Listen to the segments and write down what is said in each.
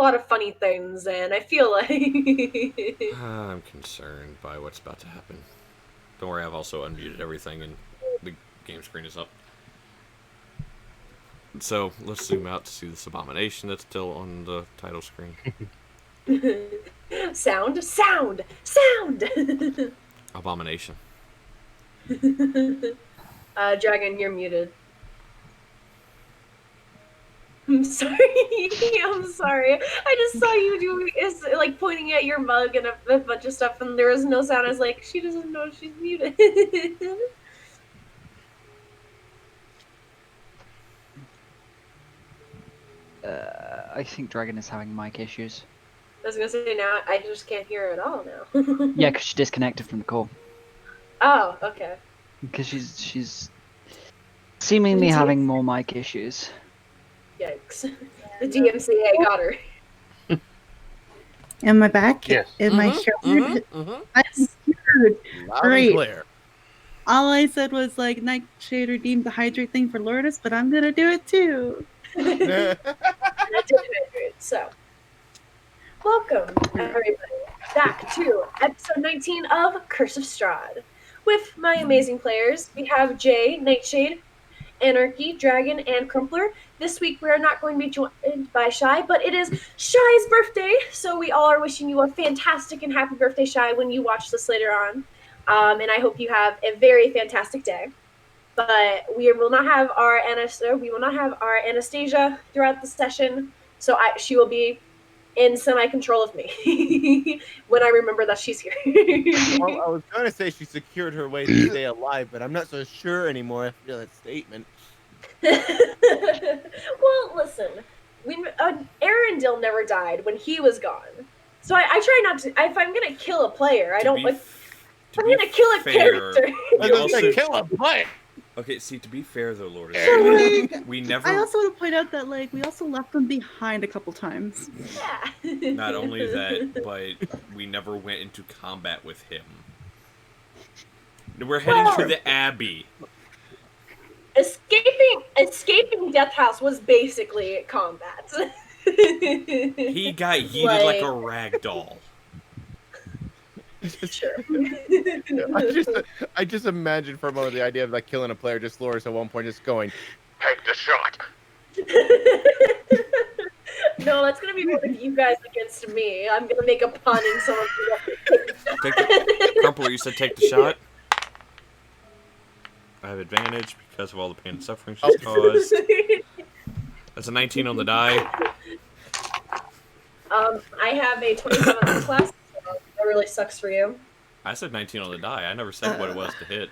lot of funny things, and I feel like I'm concerned by what's about to happen. Don't worry, I've also unmuted everything and the game screen is up. So let's zoom out to see this abomination that's still on the title screen. sound. Abomination. Dragan, you're muted. I'm sorry. I'm sorry. I just saw you doing is like pointing at your mug and a bunch of stuff, and there was no sound. I was like, she doesn't know she's muted. I think Dragan is having mic issues. I was gonna say now I just can't hear her at all now. Yeah, because she disconnected from the call. Oh, okay. Because she's seemingly having more mic issues. Yikes. The DMCA got her. Am I back? Yes. Am I sure? I'm scared. Great. Clear. All I said was like Nightshade redeemed the hydrate thing for Lourdes, but I'm gonna do it too. So, welcome everybody back to episode 19 of Curse of Strahd. With my amazing players, we have Jay, Nightshade, Anarchy, Dragan, and Crumpler. This week we are not going to be joined by Shy, but it is Shy's birthday, so we all are wishing you a fantastic and happy birthday, Shy, when you watch this later on. And I hope you have a very fantastic day. But we will not have our Anastasia throughout the session, so she will be in semi-control of me when I remember that she's here. Well, I was going to say she secured her way to stay alive, but I'm not so sure anymore after that statement. Well, listen, Arendelle never died when he was gone, so I try not to. If I'm gonna kill a player, I don't like. I'm gonna kill a character. I was gonna kill a player. Okay, see, to be fair though, Lourdes, we never. I also want to point out that like we also left them behind a couple times. Yeah. Not only that, but we never went into combat with him. We're heading to the Abbey. Escaping Death House was basically combat. He got yeeted like a rag doll. Sure. I just imagine for a moment the idea of like killing a player, just Lourdes at one point just going, "Take the shot." No, that's gonna be one of you guys against me. I'm gonna make a pun and someone. Crumpler, you said take the shot. I have advantage because of all the pain and suffering she's caused. That's a 19 on the die. I have a 27 on class. That really sucks for you. I said 19 on the die. I never said what it was to hit.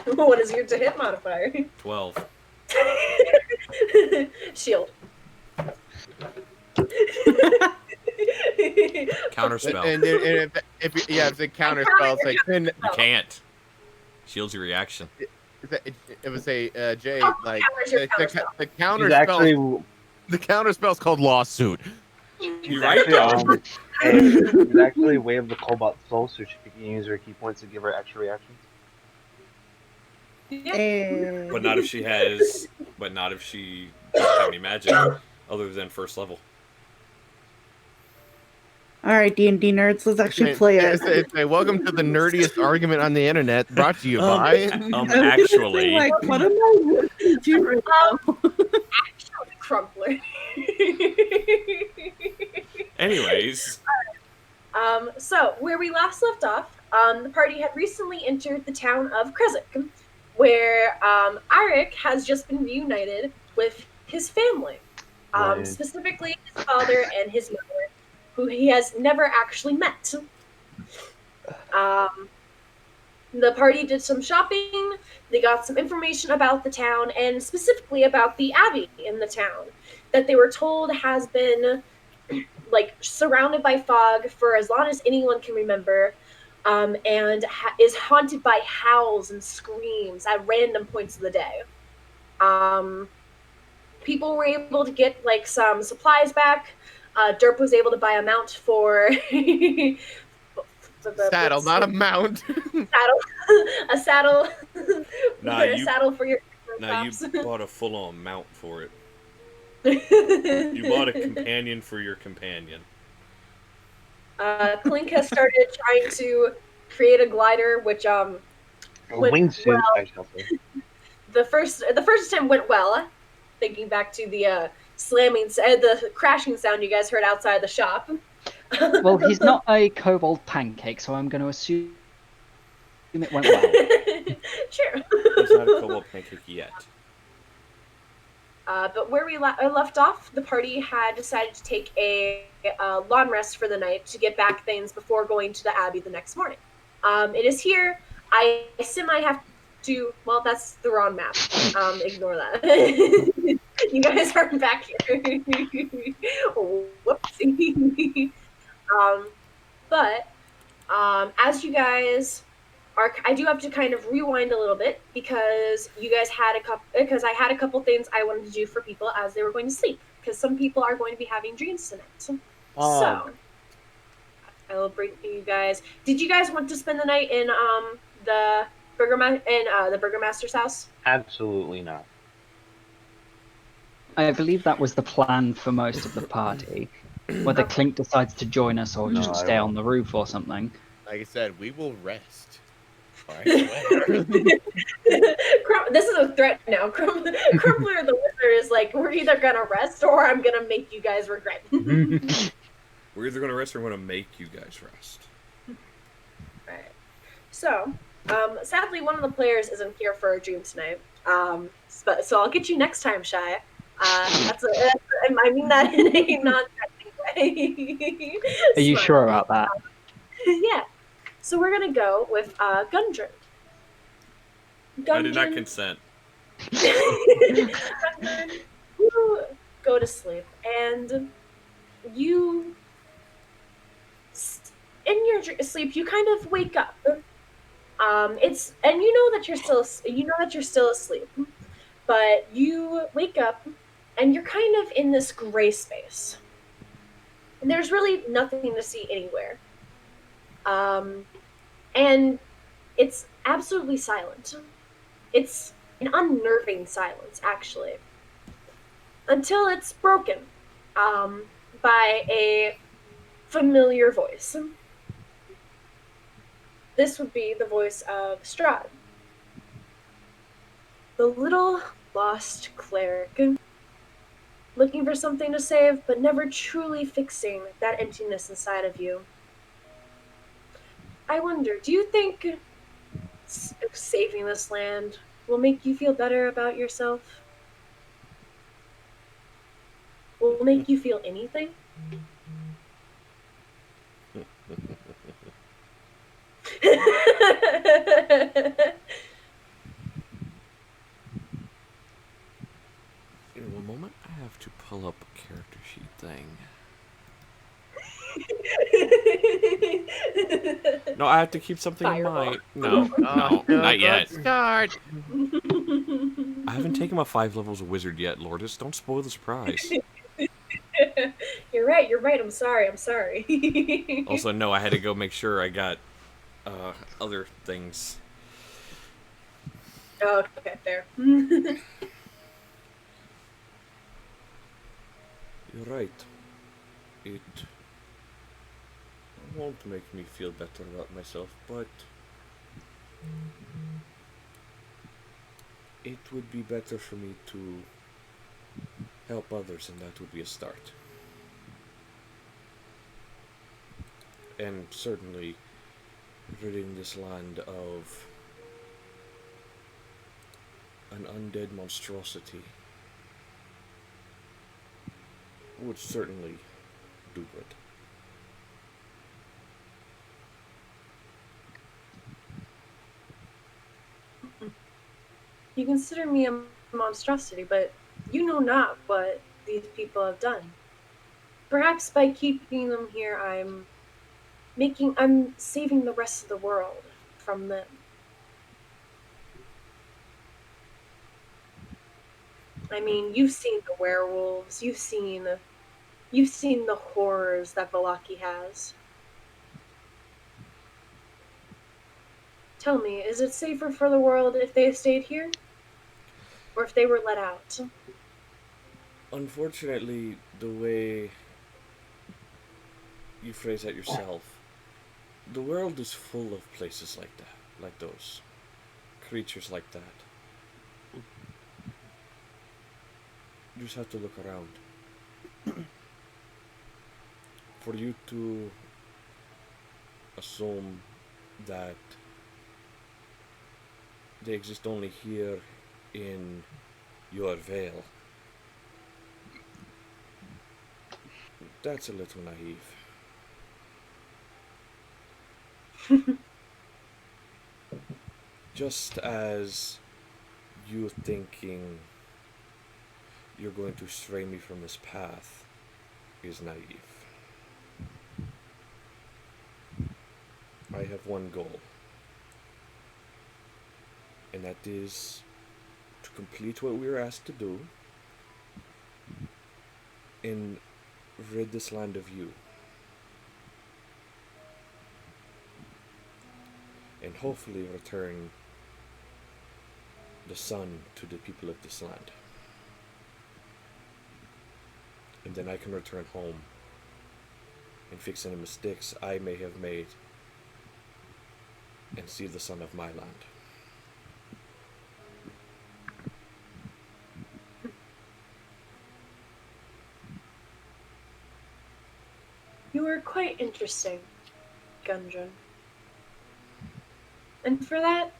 What is your to hit modifier? 12. Shield. Counterspell. And if it's a counterspell, it's like you can't. Shields your reaction. It was a Jay like the counterspell. The counterspell's called lawsuit. You're right. He's actually way of the Cobalt Soul, so she can use her key points to give her extra reactions. Yeah. But not if she has. But not if she doesn't have any magic other than first level. All right, D&D nerds, let's actually play it. Welcome to the nerdiest argument on the internet, brought to you by. Actually, like, what am I doing right now? Actually, Crumpler. Anyways. So where we last left off, the party had recently entered the town of Krezek, where Airic has just been reunited with his family, specifically his father and his mother, who he has never actually met. The party did some shopping, they got some information about the town, and specifically about the abbey in the town, that they were told has been like surrounded by fog for as long as anyone can remember, and is haunted by howls and screams at random points of the day. People were able to get like some supplies back. Derp was able to buy a mount for saddle, not a mount. A saddle. A saddle for your. You bought a full-on mount for it. You bought a companion for your companion. Klink has started trying to create a glider, which A went wingsuit, well. I shall say. The first attempt went well. Thinking back to the the crashing sound you guys heard outside the shop. Well, he's not a kobold pancake, so I'm going to assume it went well. Sure. He's not a kobold pancake yet. But where we left off, the party had decided to take a long rest for the night to get back things before going to the Abbey the next morning. It is here. I semi have to. Well, that's the wrong map. Ignore that. You guys aren't back here. Whoopsie. But as you guys are, I do have to kind of rewind a little bit because you guys had because I had a couple things I wanted to do for people as they were going to sleep, because some people are going to be having dreams tonight. So I will bring you guys. Did you guys want to spend the night in the the burgomaster's house? Absolutely not. I believe that was the plan for most of the party. Whether Klink decides to join us or No, just I stay on won't. the roof or something. Like I said, we will rest. This is a threat now. Crumpler the wizard is like, we're either gonna rest or I'm gonna make you guys regret. We're either gonna rest or we're gonna make you guys rest. Right. So, sadly, one of the players isn't here for a dream tonight. So I'll get you next time, Shy. I mean that in a non-threatening way. Are you Smile. sure about that? Yeah. So we're gonna go with Gudrun. I did not consent. Gudrun, you go to sleep, and you, in your sleep, you kind of wake up. You know that you're still asleep, but you wake up, and you're kind of in this gray space. And there's really nothing to see anywhere. And it's absolutely silent. It's an unnerving silence, actually. Until it's broken by a familiar voice. This would be the voice of Strahd, the little lost cleric, looking for something to save, but never truly fixing that emptiness inside of you. I wonder, do you think saving this land will make you feel better about yourself? Will make you feel anything? In one moment, I have to pull up a character sheet thing. No, I have to keep something Fireball. in mind. No, not yet. Start. I haven't taken my 5 levels of wizard yet, Lourdes. Don't spoil the surprise. You're right. I'm sorry. Also, no, I had to go make sure I got other things. Oh, okay, fair. You're right. It won't make me feel better about myself, but it would be better for me to help others, and that would be a start. And certainly ridding this land of an undead monstrosity would certainly do good. You consider me a monstrosity, but you know not what these people have done. Perhaps by keeping them here, I'm saving the rest of the world from them. I mean, you've seen the werewolves, you've seen the horrors that Valaki has. Tell me, is it safer for the world if they stayed here? Or if they were let out? Unfortunately, the way you phrase that yourself, the world is full of places like that, like those. Creatures like that. You just have to look around. For you to assume that they exist only here in your veil, that's a little naive. Just as you thinking you're going to stray me from this path is naive. I have one goal, and that is to complete what we were asked to do and rid this land of you. And hopefully return the sun to the people of this land. And then I can return home and fix any mistakes I may have made and see the sun of my land. You are quite interesting, Gudrun. And for that,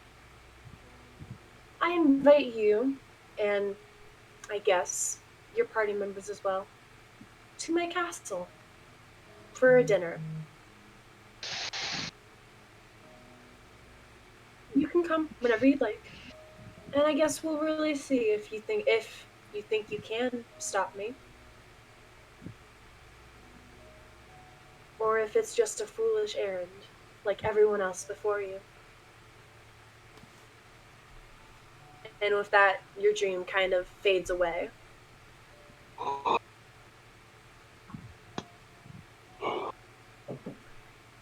I invite you, and I guess your party members as well, to my castle for a dinner. You can come whenever you'd like, and I guess we'll really see if you think you can stop me, or if it's just a foolish errand, like everyone else before you. And with that, your dream kind of fades away.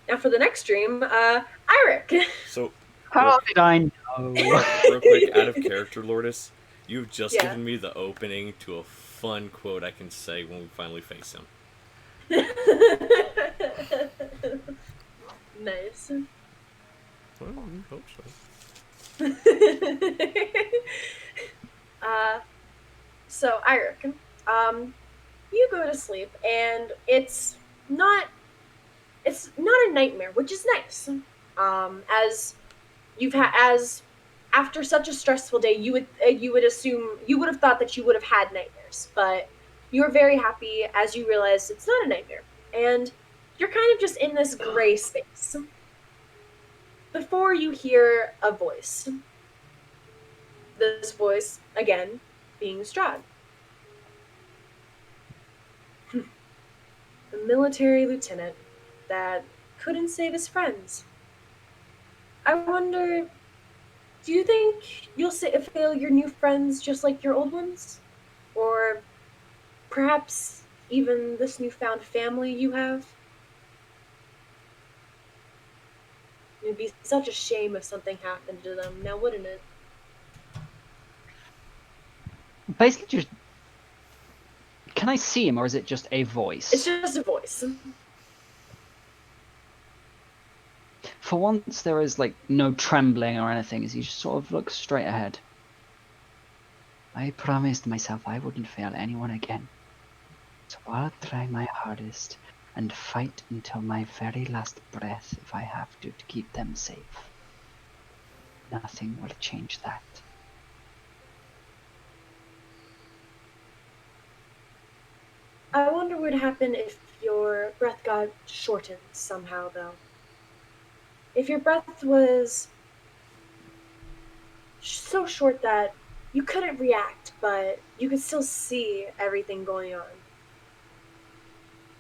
Now for the next dream, Airic. So, How did I know? real quick, out of character, Lourdes, you've just Yeah. given me the opening to a fun quote I can say when we finally face him. Nice. Well, I hope so. So Airic, you go to sleep, and it's not a nightmare, which is nice. As after such a stressful day, you would assume you would have thought that you would have had nightmares, but you're very happy as you realize it's not a nightmare, and you're kind of just in this gray space before you hear a voice. This voice again being Strahd. A military lieutenant that couldn't save his friends. I wonder, do you think you'll fail your new friends just like your old ones? Or perhaps even this newfound family you have? It'd be such a shame if something happened to them, now wouldn't it? Basically, just can I see him, or is it just a voice? It's just a voice. For once, there is like no trembling or anything, as he just sort of looks straight ahead. I promised myself I wouldn't fail anyone again, so I'll try my hardest and fight until my very last breath if I have to keep them safe. Nothing will change that. I wonder what would happen if your breath got shortened somehow, though. If your breath was so short that you couldn't react, but you could still see everything going on.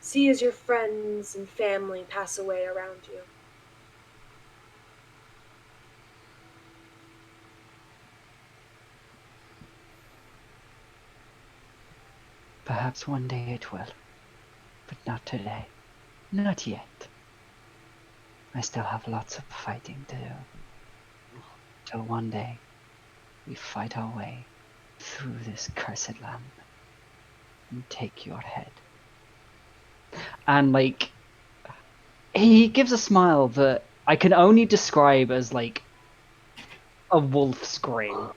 See as your friends and family pass away around you. Perhaps one day it will, but not today. Not yet. I still have lots of fighting to do. Till one day, we fight our way through this cursed land. and take your head. And like, he gives a smile that I can only describe as like a wolf scream.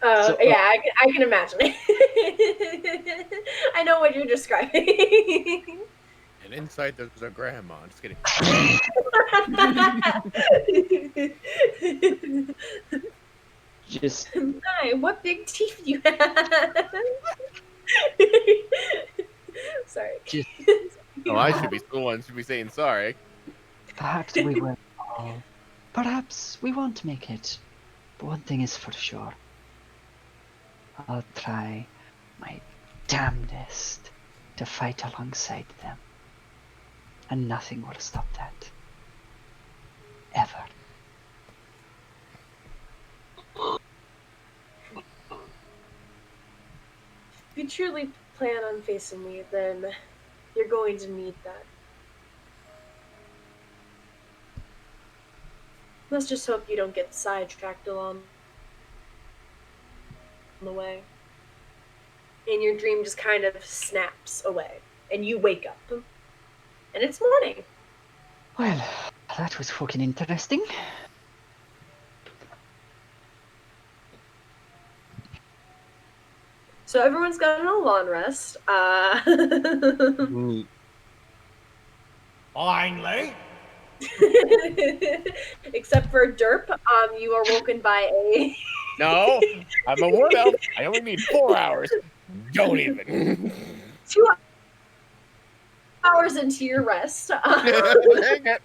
So, Yeah, I can imagine it. I know what you're describing. And inside there's a grandma. I'm just kidding. just Hi, what big teeth you have? Sorry. just Oh, I should be the one should be saying sorry. perhaps we will fall. Perhaps we won't make it. But one thing is for sure. I'll try my damnedest to fight alongside them. And nothing will stop that. Ever. If you truly plan on facing me, then you're going to need that. Let's just hope you don't get sidetracked along the way. And your dream just kind of snaps away. And you wake up. And it's morning. Well, that was fucking interesting. So everyone's gotten a long rest. Neat. Finally. Except for Derp, you are woken by a No, I'm a wood elf. I only need 4 hours. Don't even. 2 hours into your rest. Dang it.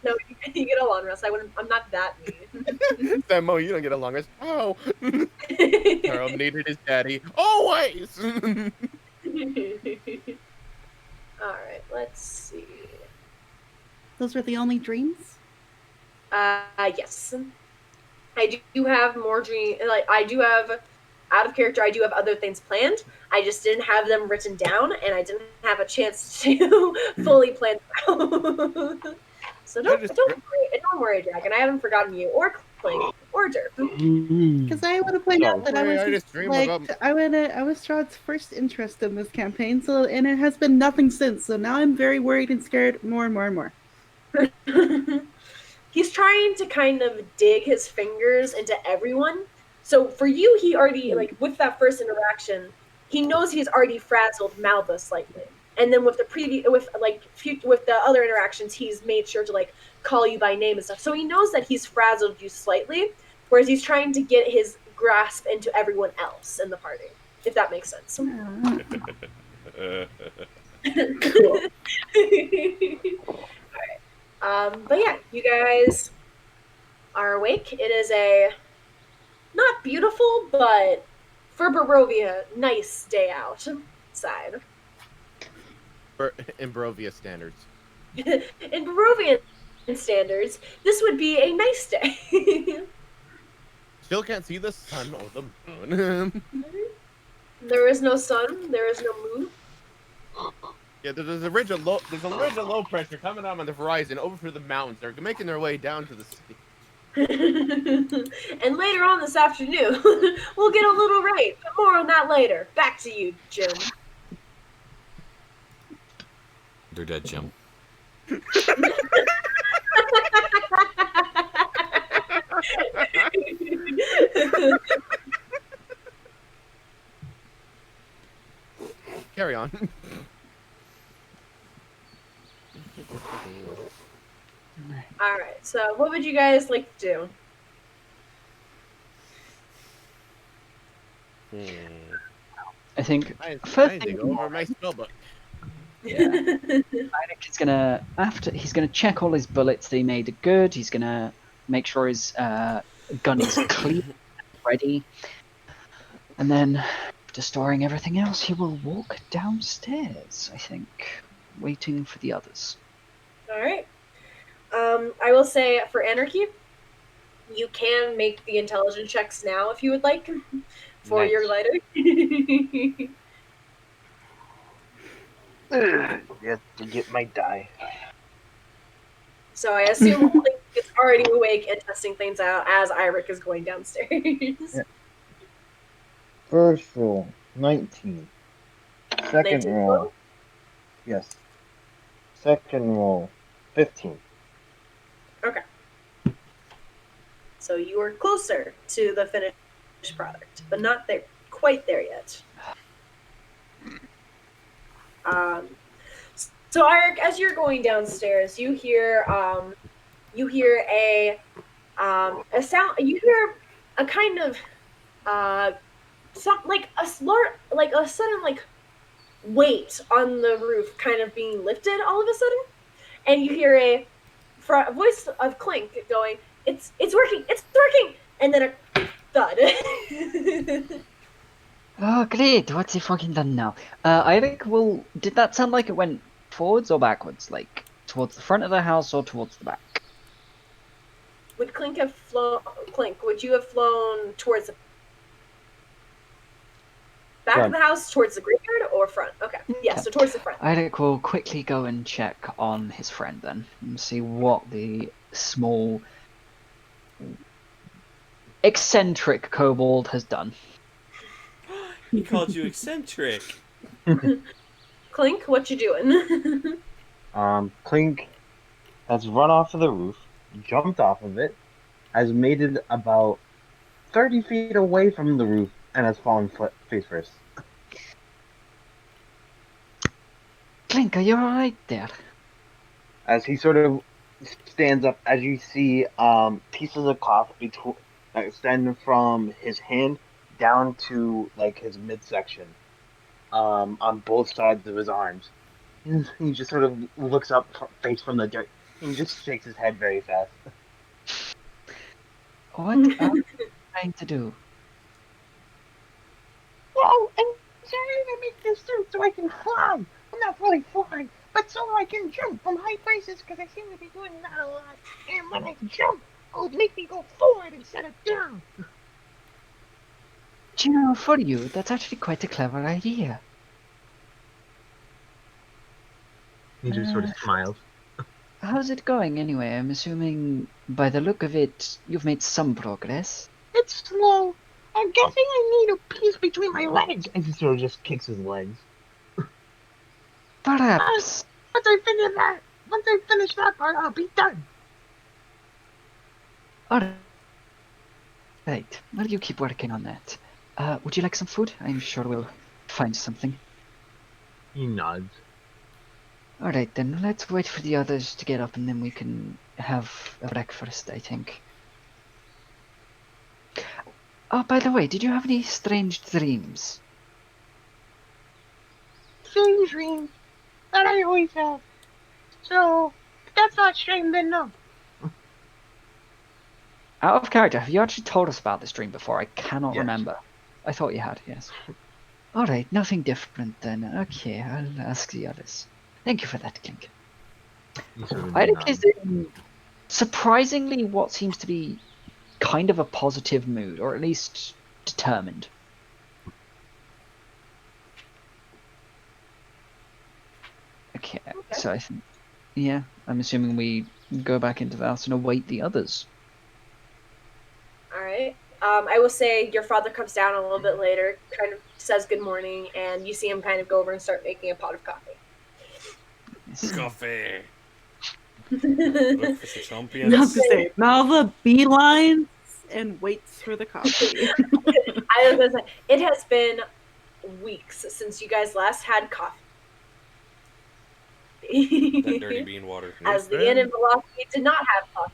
No, you get a long rest. I'm not that mean. Samo, you don't get along as oh. Carl needed his daddy always. All right, let's see. Those were the only dreams? Yes. I do have more dream. Like I do have out of character. I do have other things planned. I just didn't have them written down, and I didn't have a chance to fully plan them out. So don't worry, Dragan. I haven't forgotten you or Klink or Derp. Because I want to point out that I was dream like, about. I was Strahd's first interest in this campaign, and it has been nothing since. So now I'm very worried and scared more and more and more. He's trying to kind of dig his fingers into everyone. So for you, he already like with that first interaction, he knows he's already frazzled Malva slightly. And then with the with the other interactions, he's made sure to like call you by name and stuff. So he knows that he's frazzled you slightly, whereas he's trying to get his grasp into everyone else in the party, if that makes sense. Cool. But yeah, you guys are awake. It is a not beautiful, but for Barovia, nice day outside. In Barovia standards. In Barovian standards, this would be a nice day. Still can't see the sun or the moon. There is no sun. There is no moon. Yeah, there's a ridge of low pressure coming on the horizon over through the mountains. They're making their way down to the sea. And later on this afternoon, we'll get a little rain. But more on that later. Back to you, Jim. They're dead, Jim. Carry on. Alright, so what would you guys like to do? I think I first need to thing go over my spellbook. Airic is gonna he's gonna check all his bullets that he made are good. He's gonna make sure his gun is clean and ready, and then after storing everything else, he will walk downstairs. I think, waiting for the others. Alright. I will say for Anarchy, you can make the intelligence checks now if you would like for Nice. your glider. You have to get my die. So I assume Klink is already awake and testing things out as Airic is going downstairs. Yeah. First roll, 19. Second 19 roll, total? yes. Second roll, 15. Okay. So you are closer to the finished product, but not there, quite there yet. So Airic, as you're going downstairs, you hear a sound. You hear a kind of some like like a sudden like weight on the roof, kind of being lifted all of a sudden, and you hear a voice of Klink going, "It's working, it's working," and then a thud. Oh, great. What's he fucking done now? Airic will. Did that sound like it went forwards or backwards? Like towards the front of the house or towards the back? Would Klink have flown? Klink, would you have flown towards the back Front. of the house, towards the graveyard, or front? Okay, yeah, so towards the front. Airic will quickly go and check on his friend then and see what the small eccentric kobold has done. He called you eccentric. Klink, what you doing? Klink has run off of the roof, jumped off of it, has made it about 30 feet away from the roof, and has fallen face first. Klink, are you alright there? As he sort of stands up, as you see pieces of cloth extending from his hand down to like his midsection, on both sides of his arms. He just sort of looks up, face from the dirt, and just shakes his head very fast. What are you trying to do? Well, I'm trying to make this suit so I can fly. I'm not really flying, but so I can jump from high places because I seem to be doing that a lot. And when I jump, it would make me go forward instead of down. Do you know, for you, that's actually quite a clever idea. He just sort of smiles. How's it going anyway? I'm assuming by the look of it, you've made some progress. It's slow. I'm guessing I need a piece between my legs. And he sort of just kicks his legs. Perhaps. Once I finish that part, I'll be done. Alright. Well, you keep working on that. Would you like some food? I'm sure we'll find something. He nods. Alright then, let's wait for the others to get up and then we can have a breakfast, I think. Oh, by the way, did you have any strange dreams? Same dream that I always have. So, if that's not strange, then no. Out of character, have you actually told us about this dream before? I cannot Yes. remember. I thought you had, yes. Alright, nothing different then. Okay, I'll ask the others. Thank you for that, Klink. Airic is in surprisingly what seems to be kind of a positive mood, or at least determined. Okay, so I think, yeah, I'm assuming we go back into the house and await the others. All right. I will say your father comes down a little bit later, kind of says good morning, and you see him kind of go over and start making a pot of coffee. Coffee. Look for the champions. Not to say, Malva beelines and waits for the coffee. I was gonna say, it has been weeks since you guys last had coffee. That dirty bean water. As the inn in Velocity did not have coffee.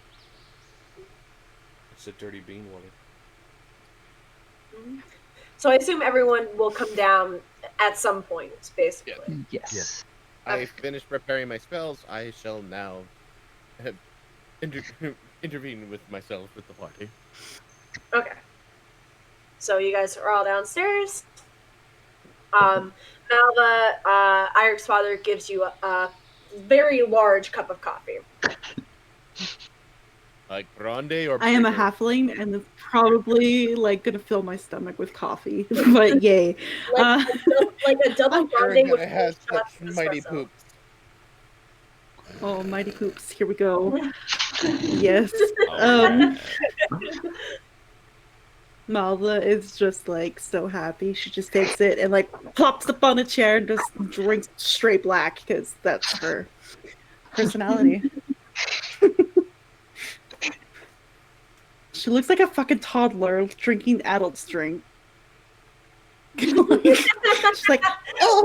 It's a dirty bean water. So I assume everyone will come down at some point, basically. Yes. Yes. I finished preparing my spells. I shall now intervene with myself with the party. Okay. So you guys are all downstairs. Malva, Airic's father gives you a very large cup of coffee. Like grande or I am a bigger? halfling, and it's probably like gonna fill my stomach with coffee. But yay! Like a double grande with It has full shots such of mighty espresso. poops. Oh, mighty poops! Here we go. Yes. Oh, Malva is just like so happy. She just takes it and like plops up on a chair and just drinks straight black because that's her personality. She looks like a fucking toddler drinking adult's drink. She's like, oh.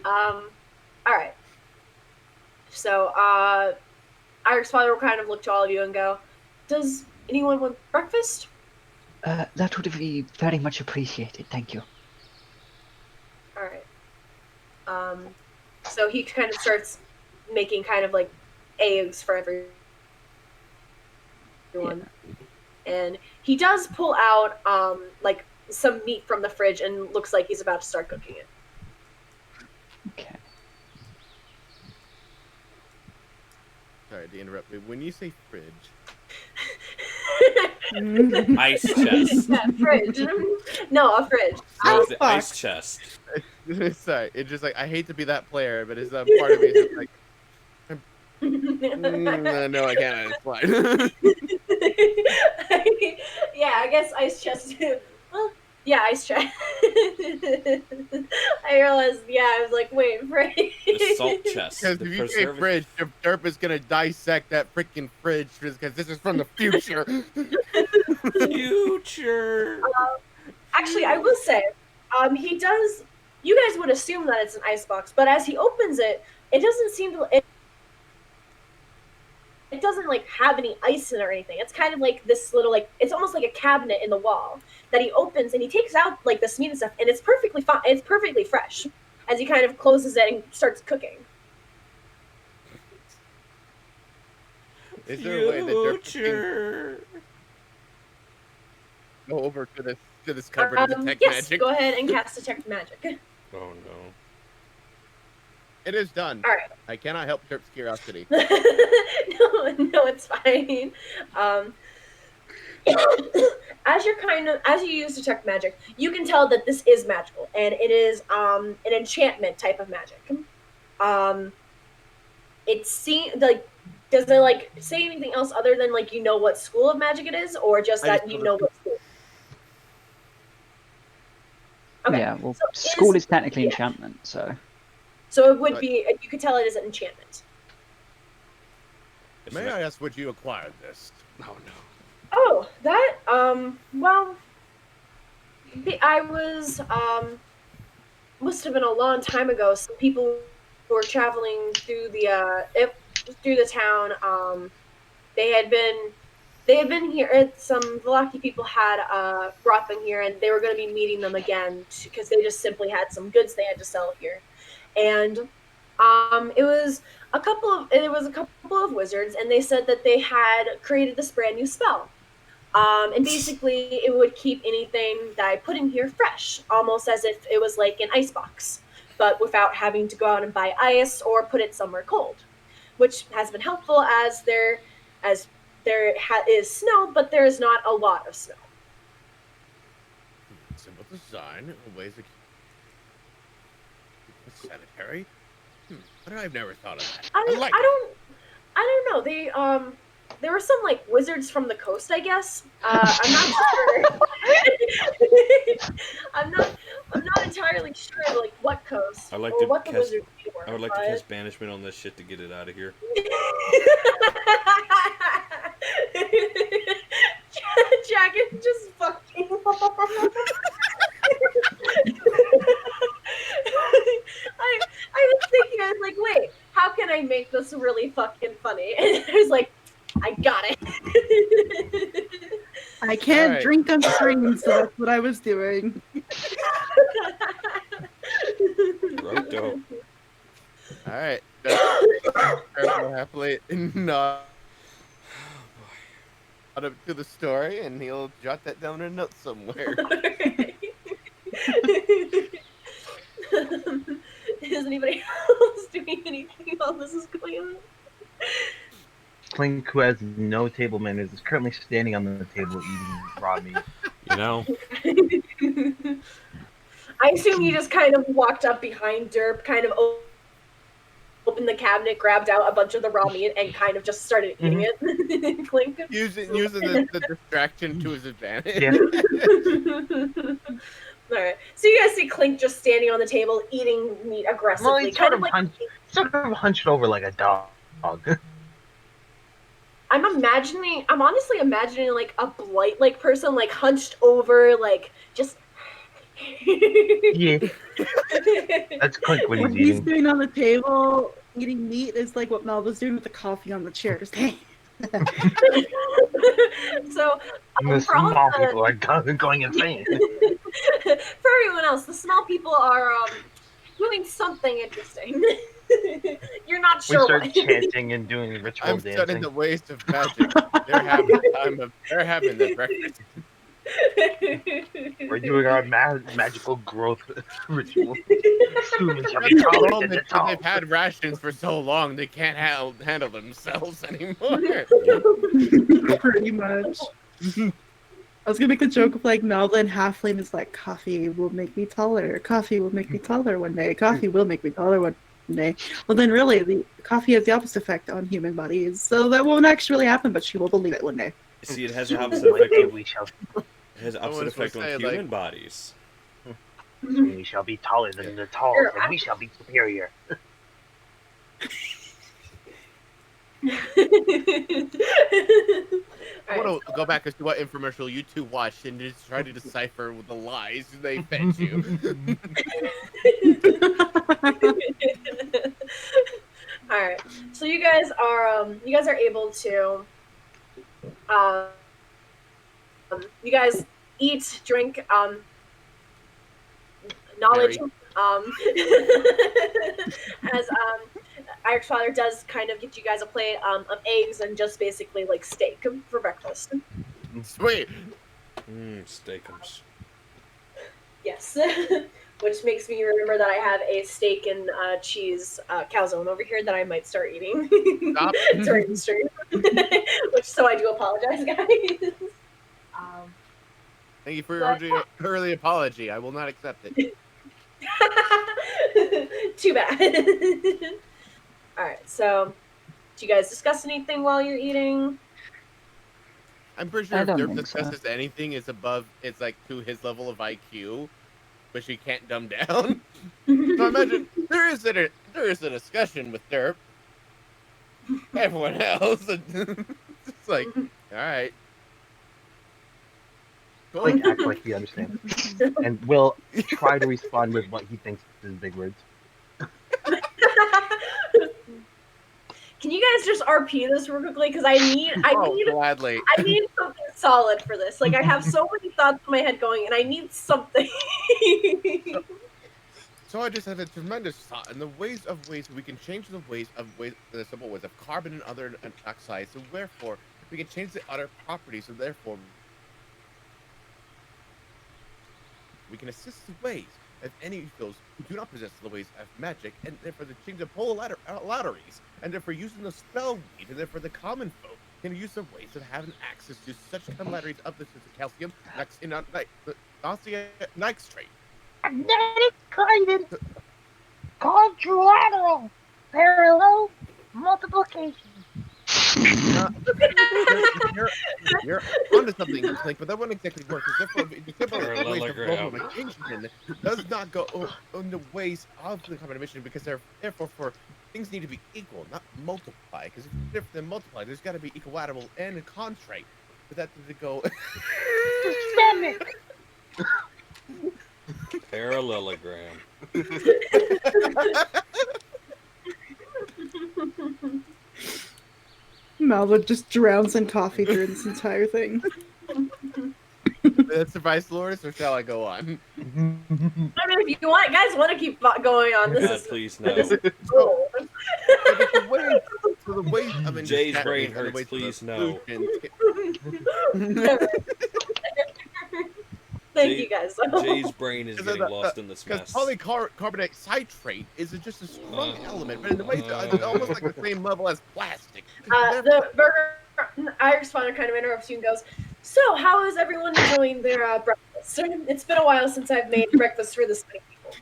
All right. So, Airic's father will kind of look to all of you and go, "Does anyone want breakfast?" That would be very much appreciated. Thank you. All right. So he kind of starts making kind of like eggs for everyone, and he does pull out like some meat from the fridge and looks like he's about to start cooking it. Okay. Sorry to interrupt. But when you say fridge, Ice chest. Yeah, fridge. No, a fridge. No, the Icebox. ice chest. sorry, it's just like I hate to be that player, but it's part of me is like, no, I can't. It's fine. Yeah, I guess ice chest. Well, yeah, ice chest. I realized. Yeah, I was like, wait, fridge. The salt chest. Because The if you say preservative. fridge, Derp is gonna dissect that freaking fridge because this is from the future. Future. Actually, I will say, he does. You guys would assume that it's an icebox, but as he opens it, it doesn't seem to. It doesn't like have any ice in it or anything. It's kind of like this little like it's almost like a cabinet in the wall that he opens and he takes out like the meat and stuff, and it's perfectly fine. It's perfectly fresh as he kind of closes it and starts cooking. Is there a way that Derp can Future. go over to this cupboard and detect Yes, magic? go ahead and cast detect magic. Oh no. It is done. All right. I cannot help Derp's curiosity. No, it's fine. As you use detect magic, you can tell that this is magical, and it is an enchantment type of magic. It seems like does it like say anything else other than like you know what school of magic it is, or just I that just you know know what school? Okay. Yeah, well, So school is technically enchantment, so. So it would Right. be you could tell it is an enchantment. May I ask, would you acquire this? Oh no. Oh, that well, I was must have been a long time ago. Some people who were traveling through the town. They had been here. Some Velaki people had brought them here, and they were going to be meeting them again because they just simply had some goods they had to sell here, and it was a couple of wizards, and they said that they had created this brand new spell. And basically, it would keep anything that I put in here fresh, almost as if it was like an ice box, but without having to go out and buy ice or put it somewhere cold, which has been helpful as there is snow, but there is not a lot of snow. Simple design, ways to keep it sanitary. But I've never thought of that. I don't know. There were some like wizards from the coast, I guess. I'm not sure. I'm not entirely sure like what coast I like or to what the cast- wizards were. I would like to cast banishment on this shit to get it out of here. Dragan just fucking. I was thinking, I was like, wait, how can I make this really fucking funny? And I was like, I got it. I can't Alright. drink on stream, so that's what I was doing. Roto. All right. Derp will happily nod up to the story, and he'll jot that down in a note somewhere. Is anybody else doing anything while this is going on? Klink, who has no table manners, is currently standing on the table eating raw meat. You know? I assume he just kind of walked up behind Derp, kind of opened the cabinet, grabbed out a bunch of the raw meat, and kind of just started eating it. Klink. Using the distraction to his advantage. Yeah. All right. So you guys see Klink just standing on the table eating meat Well, aggressively, he's kind of like. sort of hunched over like a dog. I'm honestly imagining like a blight like person like hunched over, like just. Yeah, that's Klink when When he's he's eating. sitting on the table eating meat is like what Malva's doing with the coffee on the chair. Just hey. So And the for all small the- people are going insane. for everyone else, the small people are doing something interesting. You're not We sure start what. chanting and doing ritual I'm studying dancing. the ways of magic. They're having their breakfast. We're doing our magical growth ritual. Humans shall be They've taller told than me the that tall. they've had rations for so long they can't handle themselves anymore. Pretty much. I was gonna make the joke of like Malva and Halfling is like coffee will make me taller. Coffee will make me taller one day. Coffee will make me taller one day. Well, then really, the coffee has the opposite effect on human bodies, so that won't actually happen. But she will believe it one day. See, it has the opposite One effect day on, we shall opposite effect on say, human like- bodies. we shall be taller than the tall, and we shall be superior. I want to go back and see what infomercial you two watched and just try to decipher the lies they fed you. All right. So you guys are able to you guys eat, drink, knowledge. As Airic's father does kind of get you guys a plate of eggs and just basically like steak for breakfast. Sweet. Steakums. Yes. Which makes me remember that I have a steak and cheese calzone over here that I might start eating Stop. during the stream. So I do apologize, guys. Thank you for your early apology. I will not accept it. Too bad. All right. So, do you guys discuss anything while you're eating? I'm pretty sure I if don't Derp think so. discusses anything, it's like to his level of IQ, which he can't dumb down. So I imagine there is a discussion with Derp. Everyone else, it's like, all right. Cool. Like act like he understands, and will try to respond with what he thinks is big words. Can you guys just RP this real quickly? Because I need Gladly. I need something solid for this. Like I have so many thoughts in my head going, and I need something. So I just had a tremendous thought in the ways we can change the simple ways of carbon and other oxides. So therefore, we can change the other properties. So therefore, we can assist the ways of any fields who do not possess the ways of magic, and therefore the change of polarities, and therefore using the spell weed, and therefore the common folk can use the ways of having access to such polarities of the calcium, Nightshade. Magnetic guided quadrilateral parallel multiplication. You're onto something, Klink, but that won't exactly work. Because therefore, the typical ways of Parallelogram. multiplication does not go on the ways of the combination, because therefore for things need to be equal, not multiply. Because if they're multiply, there's got to be equilatable and contrary for that to go. Systemic. Parallelogram. Malva just drowns in coffee during this entire thing. That's advice, Lourdes, or shall I go on? I mean, if you guys want to keep going on, this God, is please no. cool. So the ways of Jay's understanding brain and the hurts, ways of please no. solutions Thank you guys. Jay's brain is getting lost in this Because mess. polycarbonate citrate is just a strong element, but in a way it's almost like the same level as plastic. The burger Irish spawner kind of interrupts you and goes, "So, how is everyone enjoying their breakfast? It's been a while since I've made breakfast for this many people."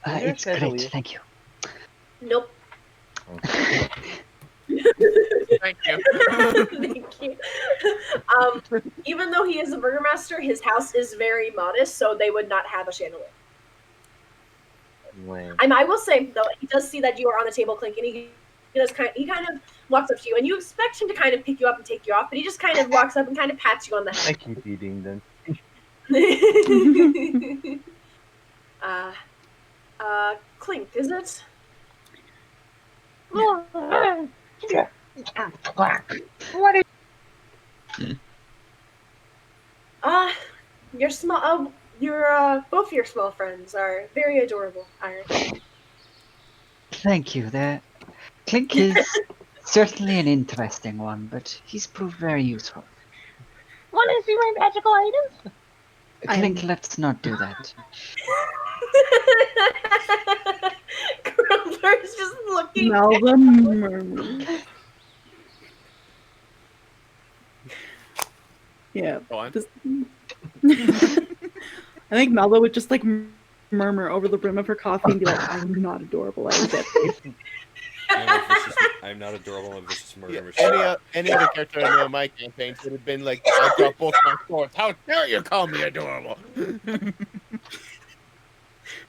Is there a It's great, chandelier? thank you. Nope. Thank you. Thank you. Even though he is a burgomaster, his house is very modest, so they would not have a chandelier. Lame. I will say though, he does see that you are on the table, Klink, and he kind of walks up to you, and you expect him to kind of pick you up and take you off, but he just kind of walks up and kind of pats you on the I head. keep eating then. Klink, is it? What is Your small, both your small friends are very adorable, Airic. Thank you. Klink is certainly an interesting one, but he's proved very useful. Want to see my magical items? Klink, let's not do that. Crumpler is just looking. Malva murmurs. Yeah. Go on. I think Malva would just like murmur over the brim of her coffee and be like, "I'm not adorable. I said I'm not adorable. I'm a vicious murder Yeah, machine. any other character I know in my campaigns would have been like, I drop both my swords. How dare you call me adorable?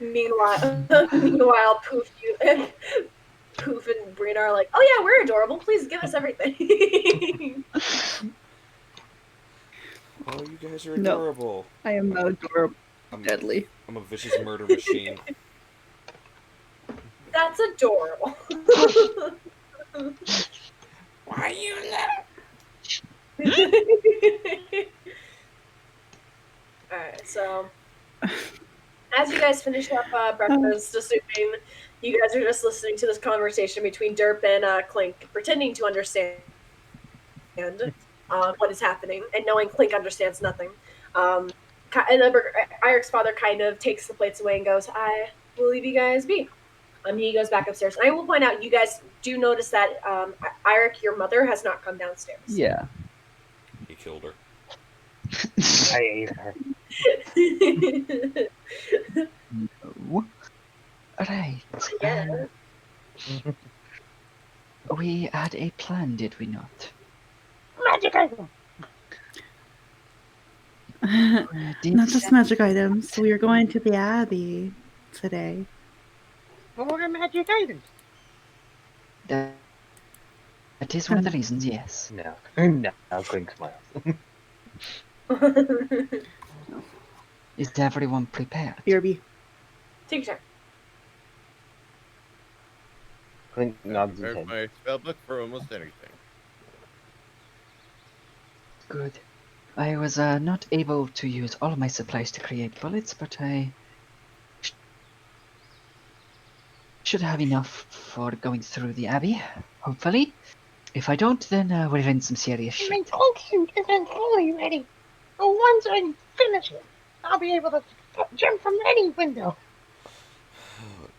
Meanwhile, Poof and Brina are like, "Oh yeah, we're adorable. Please give us everything." Oh, you guys are No. adorable. I am not adorable. I'm, Deadly." I'm a vicious murder machine. That's adorable. Why are you laughing? Alright, so as you guys finish up breakfast, assuming you guys are just listening to this conversation between Derp and Klink, pretending to understand what is happening, and knowing Klink understands nothing. And Airic's father kind of takes the plates away and goes, "I will leave you guys be." He goes back upstairs. And I will point out, you guys do notice that Airic, your mother, has not come downstairs. Yeah. He killed her. I ate her. No. Right. Yeah. We had a plan, did we not? Magic item. Not just magic items. We are going to the Abbey today. More magic items. That is one of the reasons, yes. No. No. Klink smiles. Is everyone prepared? BRB. Take your time. Klink nods his There's head. my spell book for almost anything. Good. I was not able to use all of my supplies to create bullets, but I should have enough for going through the Abbey, hopefully. If I don't, then we're in some serious shit. My cloak suit isn't fully ready. But once I finish it, I'll be able to jump from any window. Oh, Lord.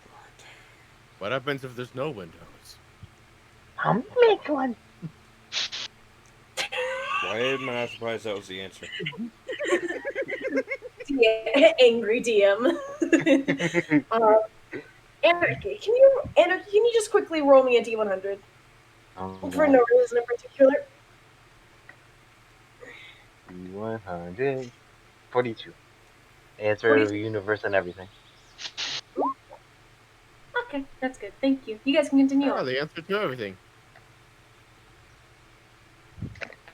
What happens if there's no windows? I'll make one. Why am I not surprised that was the answer? Angry DM. Anarchy, can you just quickly roll me a D100 for no reason in particular? 142. Answer 42. universe and everything. Okay, that's good. Thank you. You guys can continue Oh, on. the answer to everything.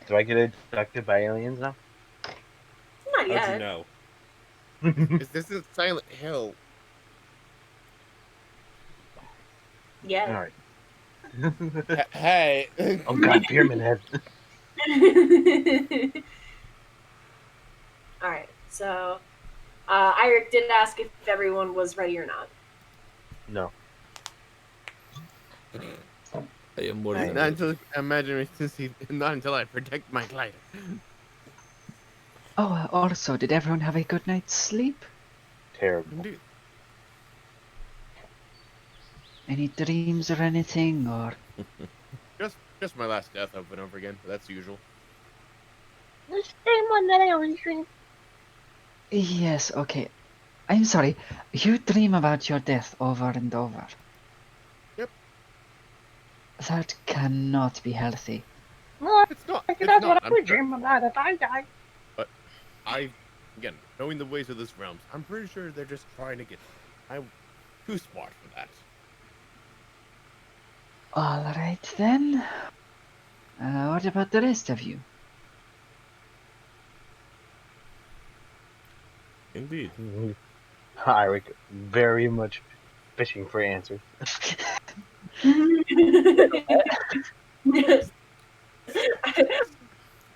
Do I get abducted by aliens now? Not How'd you yet. know? Is this in Silent Hill? Yeah. Alright. Hey. Oh god, Pyramid Head. Alright, so Airic did ask if everyone was ready or not. No. I am more Not than Not until not until I protect my glider. Oh, also, did everyone have a good night's sleep? Terrible. Dude, Any dreams or anything, or... just my last death over and over again. But that's usual. The same one that I always dream. Yes, okay. I'm sorry, you dream about your death over and over. Yep. That cannot be healthy. Well, It's not. I think It's that's what not. I I'm would sure. dream about if I died. But again, knowing the ways of this realm, I'm pretty sure they're just trying to get. I'm too smart for that. All right then. What about the rest of you? Indeed. Airic, very much fishing for answers.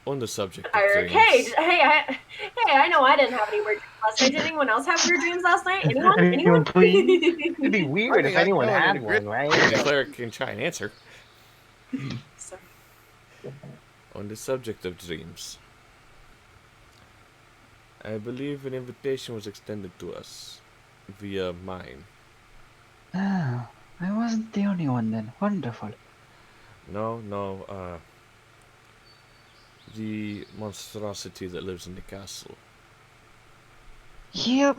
On the subject of Airic, dreams. hey, I know I didn't have any weird dreams last night. Did anyone else have weird dreams last night? Anyone? Anyone, please? It'd be I weird if think I anyone know I had agree. one, right? The cleric can try and answer. So, On the subject of dreams, I believe an invitation was extended to us via mine. Ah, I wasn't the only one then. Wonderful. No, the monstrosity that lives in the castle. Yep.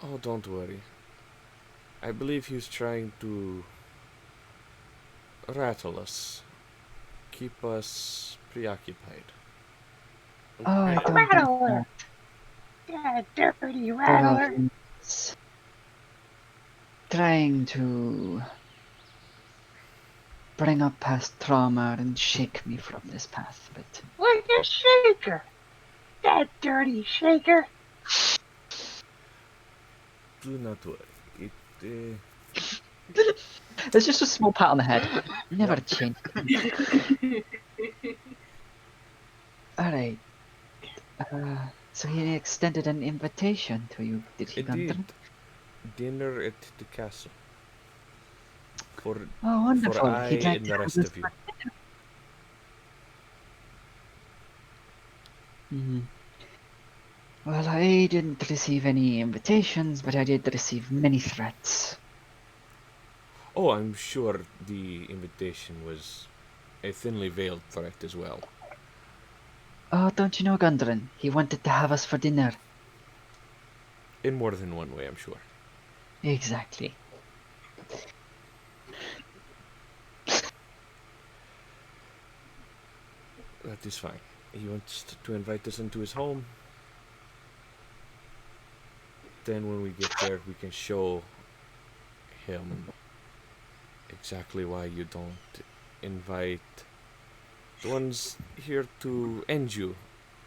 Oh, don't worry. I believe he's trying to rattle us, keep us preoccupied. Oh, I Okay. don't think Rattler. Yeah, dirty rattler. that. Trying to bring up past trauma and shake me from this path, but Like a shaker. That dirty shaker. Do not worry. It, there's just a small pat on the head. Never change. Alright. So he extended an invitation to you, did he, indeed, Gudrun? dinner at the castle. For Oh, wonderful. I He'd like and to the have rest us of you. for dinner. Well, I didn't receive any invitations, but I did receive many threats. Oh, I'm sure the invitation was a thinly veiled threat as well. Oh, don't you know, Gudrun? He wanted to have us for dinner. In more than one way, I'm sure. Exactly. That is fine. He wants to invite us into his home. Then when we get there, we can show him exactly why you don't invite the ones here to end you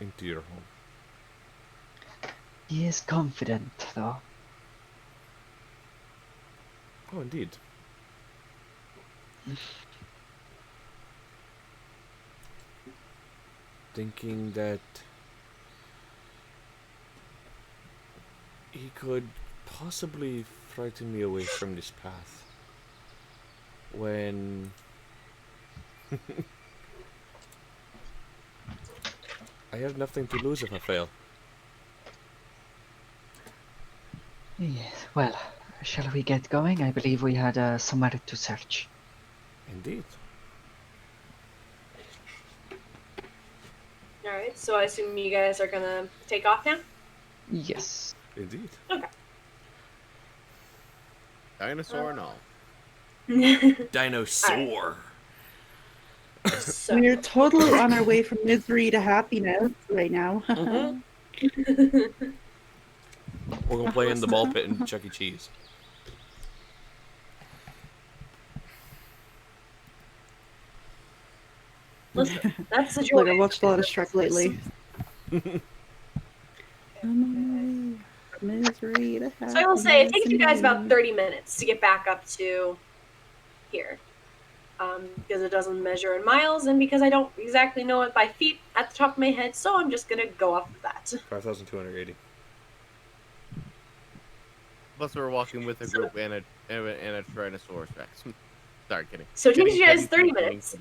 into your home. He is confident, though. Oh, indeed. Thinking that he could possibly frighten me away from this path when I have nothing to lose if I fail. Yes, well, shall we get going? I believe we had somewhere to search. Indeed. alright, so I assume you guys are gonna take off now? Yes. Indeed. Okay. Dinosaur and all. Dinosaur. So, We're totally on our way from misery to happiness right now. Mhm. We're gonna play in the ball pit in Chuck E. Cheese. listen, that's the joy. Look, I watched a lot of Shrek lately. Misery to happiness. So I will say it takes you guys about indeed. 30 minutes to get back up to here. Because it doesn't measure in miles, and because I don't exactly know it by feet at the top of my head, so I'm just gonna go off of that. 5,280. Plus, we're walking with a group and a Tyrannosaurus Rex. Sorry, kidding. So it takes you guys 30 minutes.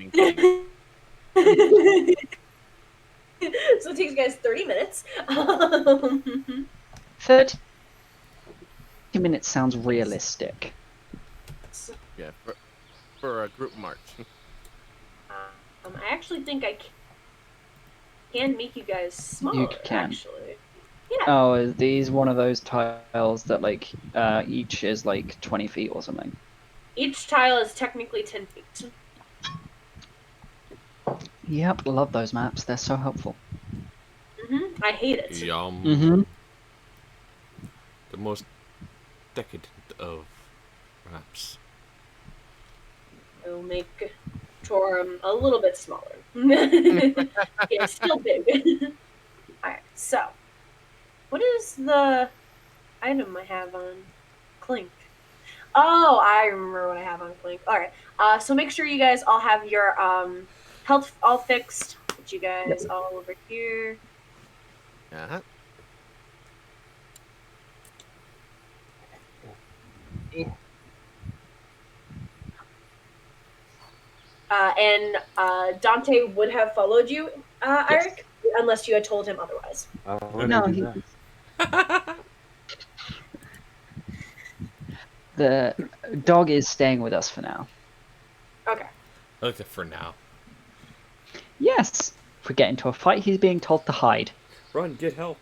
So it takes you guys 30 minutes. 30 minutes sounds realistic. Yeah, for a group march. I actually think I can make you guys smaller. You can. Actually, Oh, is these one of those tiles that like each is like 20 feet or something? Each tile is technically 10 feet. Yep, love those maps. They're so helpful. I hate it. Yum. Mm-hmm. The most decadent of maps. We'll make Torum a little bit smaller. It's still big. Alright, so what is the item I have on Klink? Oh, I remember what I have on Klink. Alright. So make sure you guys all have your health all fixed. Put you guys all over here. Uh-huh. And Dante would have followed you, Airic, unless you had told him otherwise. No, the dog is staying with us for now. Okay. Okay, for now. Yes. If we get into a fight, he's being told to hide. Run, get help.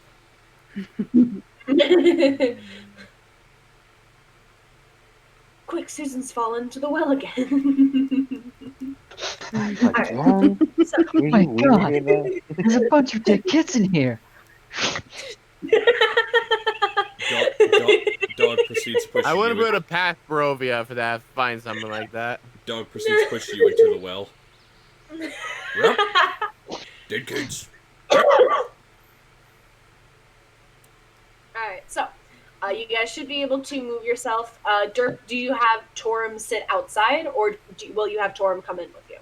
Quick, Susan's fallen into the well again. John, So, Oh my god! weird. There's a bunch of dead kids in here. Dog proceeds to push I you. wouldn't put a past Barovia for that. Find something like that. Dog proceeds to push you into the well. Yep. Dead kids. Alright, so you guys should be able to move yourself. Derp, do you have Torum sit outside, or will you have Torum come in with you?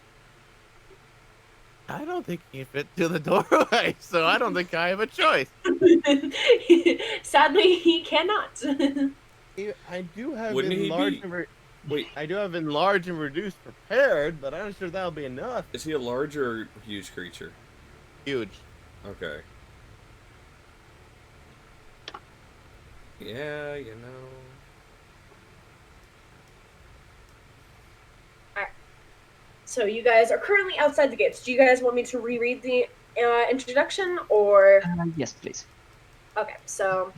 I don't think he can fit through the doorway, so I don't think I have a choice. Sadly, he cannot. I do have Wouldn't he enlarged be- Wait, I do have enlarged and reduced prepared, but I'm not sure that'll be enough. is he a large or huge creature? Huge. Okay. Yeah, you know. So you guys are currently outside the gates. Do you guys want me to reread the introduction, or? Yes, please. Okay, so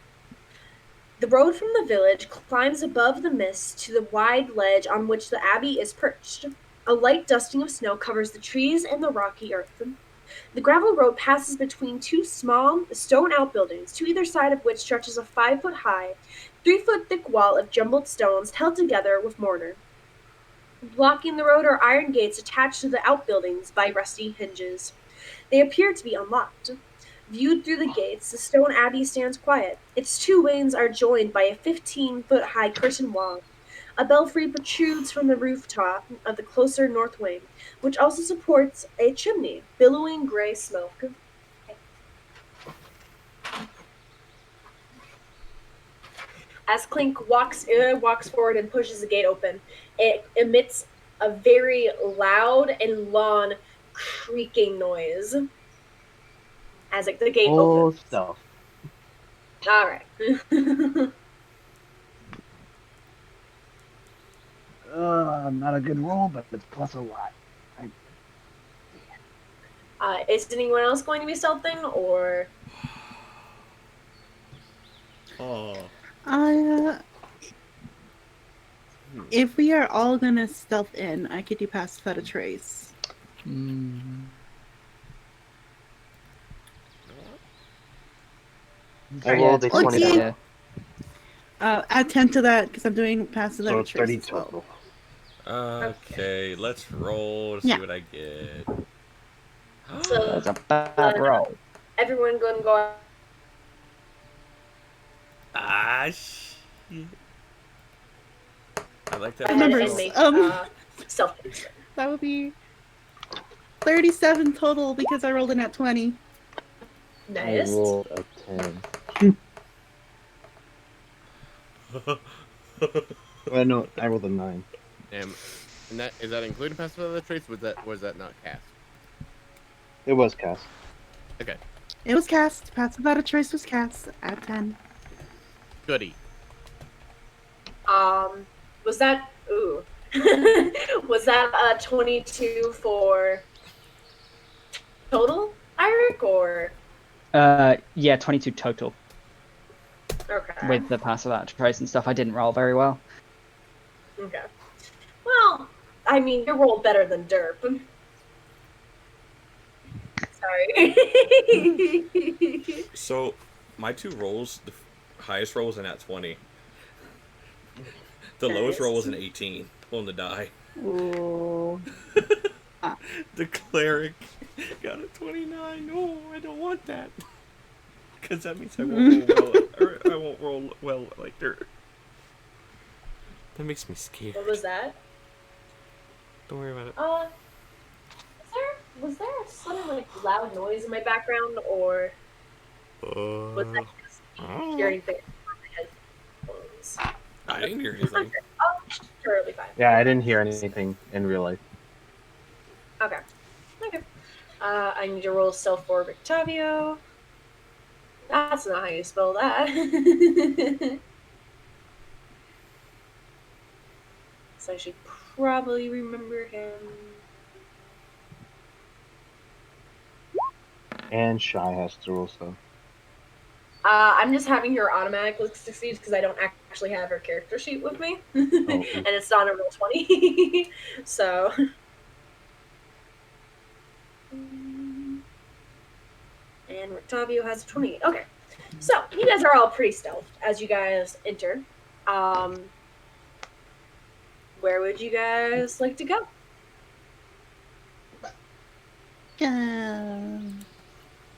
the road from the village climbs above the mist to the wide ledge on which the abbey is perched. A light dusting of snow covers the trees and the rocky earth. The gravel road passes between two small stone outbuildings, to either side of which stretches a 5-foot-high, 3-foot-thick wall of jumbled stones held together with mortar. Blocking the road are iron gates attached to the outbuildings by rusty hinges. They appear to be unlocked. Viewed through the gates, the stone abbey stands quiet. Its two wings are joined by a 15-foot-high curtain wall. A belfry protrudes from the rooftop of the closer north wing, which also supports a chimney, billowing gray smoke. As Klink walks forward and pushes the gate open, it emits a very loud and long creaking noise as the gate opens. Stuff. All right. Not a good roll, but it's plus a lot. Is anyone else going to be stealthing, or? Oh. If we are all gonna stealth in, I could do pass without a trace. I rolled a it's 20. yeah. Add 10 to that because I'm doing pass without So a it's trace 30 as well. total. Okay, let's roll to see Yeah. what I get. So That's a bad roll. everyone going to go. Ah, shit. I like that. Ahead Numbers. and make stealth checks. That would be 37 total because I rolled in at 20. Nice. I rolled a 10. Well, no, I rolled a 9. And that is that including pass without a trace? Was that not cast? It was cast. Okay, It was cast. Pass without a trace was cast at 10. goody. Was that was that 22 for total, Airic, or? Yeah, 22 total. Okay. with the pass without a trace and stuff. I didn't roll very well. Okay. Well, I mean, you rolled better than Derp. Sorry. So, my two rolls, the highest roll was an at 20. The lowest roll was an 18 on the die. Oh. The cleric got a 29. No, I don't want that. Because that means I won't roll well. Or I won't roll well like dirt. That makes me scared. What was that? Don't worry about it. Was there some like loud noise in my background, or was that just me hearing things on my headphones? I didn't hear anything. Oh, sure, it'll be fine. Yeah, I didn't hear anything in real life. Okay. Okay. I need to roll stealth for Victavio. That's not how you spell that. So I should probably remember him. And Shy has to roll stuff. I'm just having her automatically succeed because I don't actually have her character sheet with me. And it's not a roll 20. So. And Octavio has a 28. Okay. So, you guys are all pretty stealth as you guys enter. Where would you guys like to go?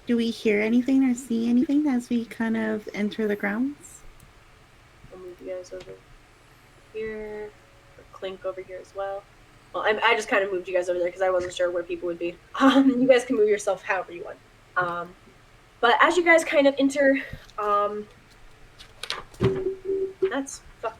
Do we hear anything or see anything as we kind of enter the grounds? I'll move you guys over here. Or Klink over here as well. Well, I just kind of moved you guys over there because I wasn't sure where people would be. You guys can move yourself however you want. But as you guys kind of enter, that's fuck.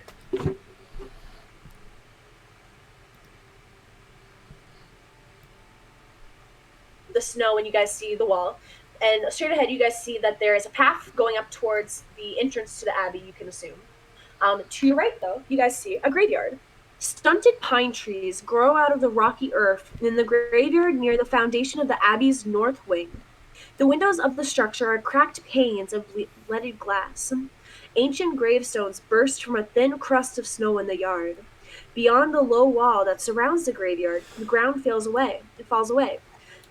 The snow, and you guys see the wall. And straight ahead, you guys see that there is a path going up towards the entrance to the abbey, you can assume. To your right, though, you guys see a graveyard. Stunted pine trees grow out of the rocky earth in the graveyard near the foundation of the abbey's north wing. The windows of the structure are cracked panes of leaded glass. Ancient gravestones burst from a thin crust of snow in the yard. Beyond the low wall that surrounds the graveyard, the ground falls away.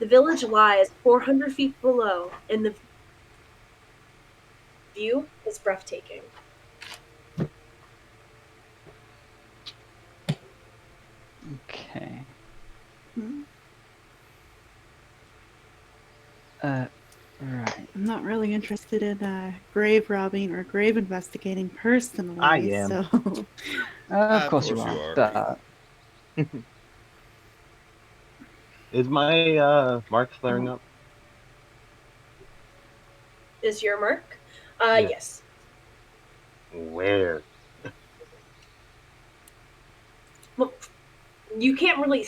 The village lies 400 feet below, and the view is breathtaking. Okay. Right. I'm not really interested in grave robbing or grave investigating personally. I am. So. Of course you are. But, Is my mark flaring up? Is your mark? Yeah. Yes. Where? Well, you can't really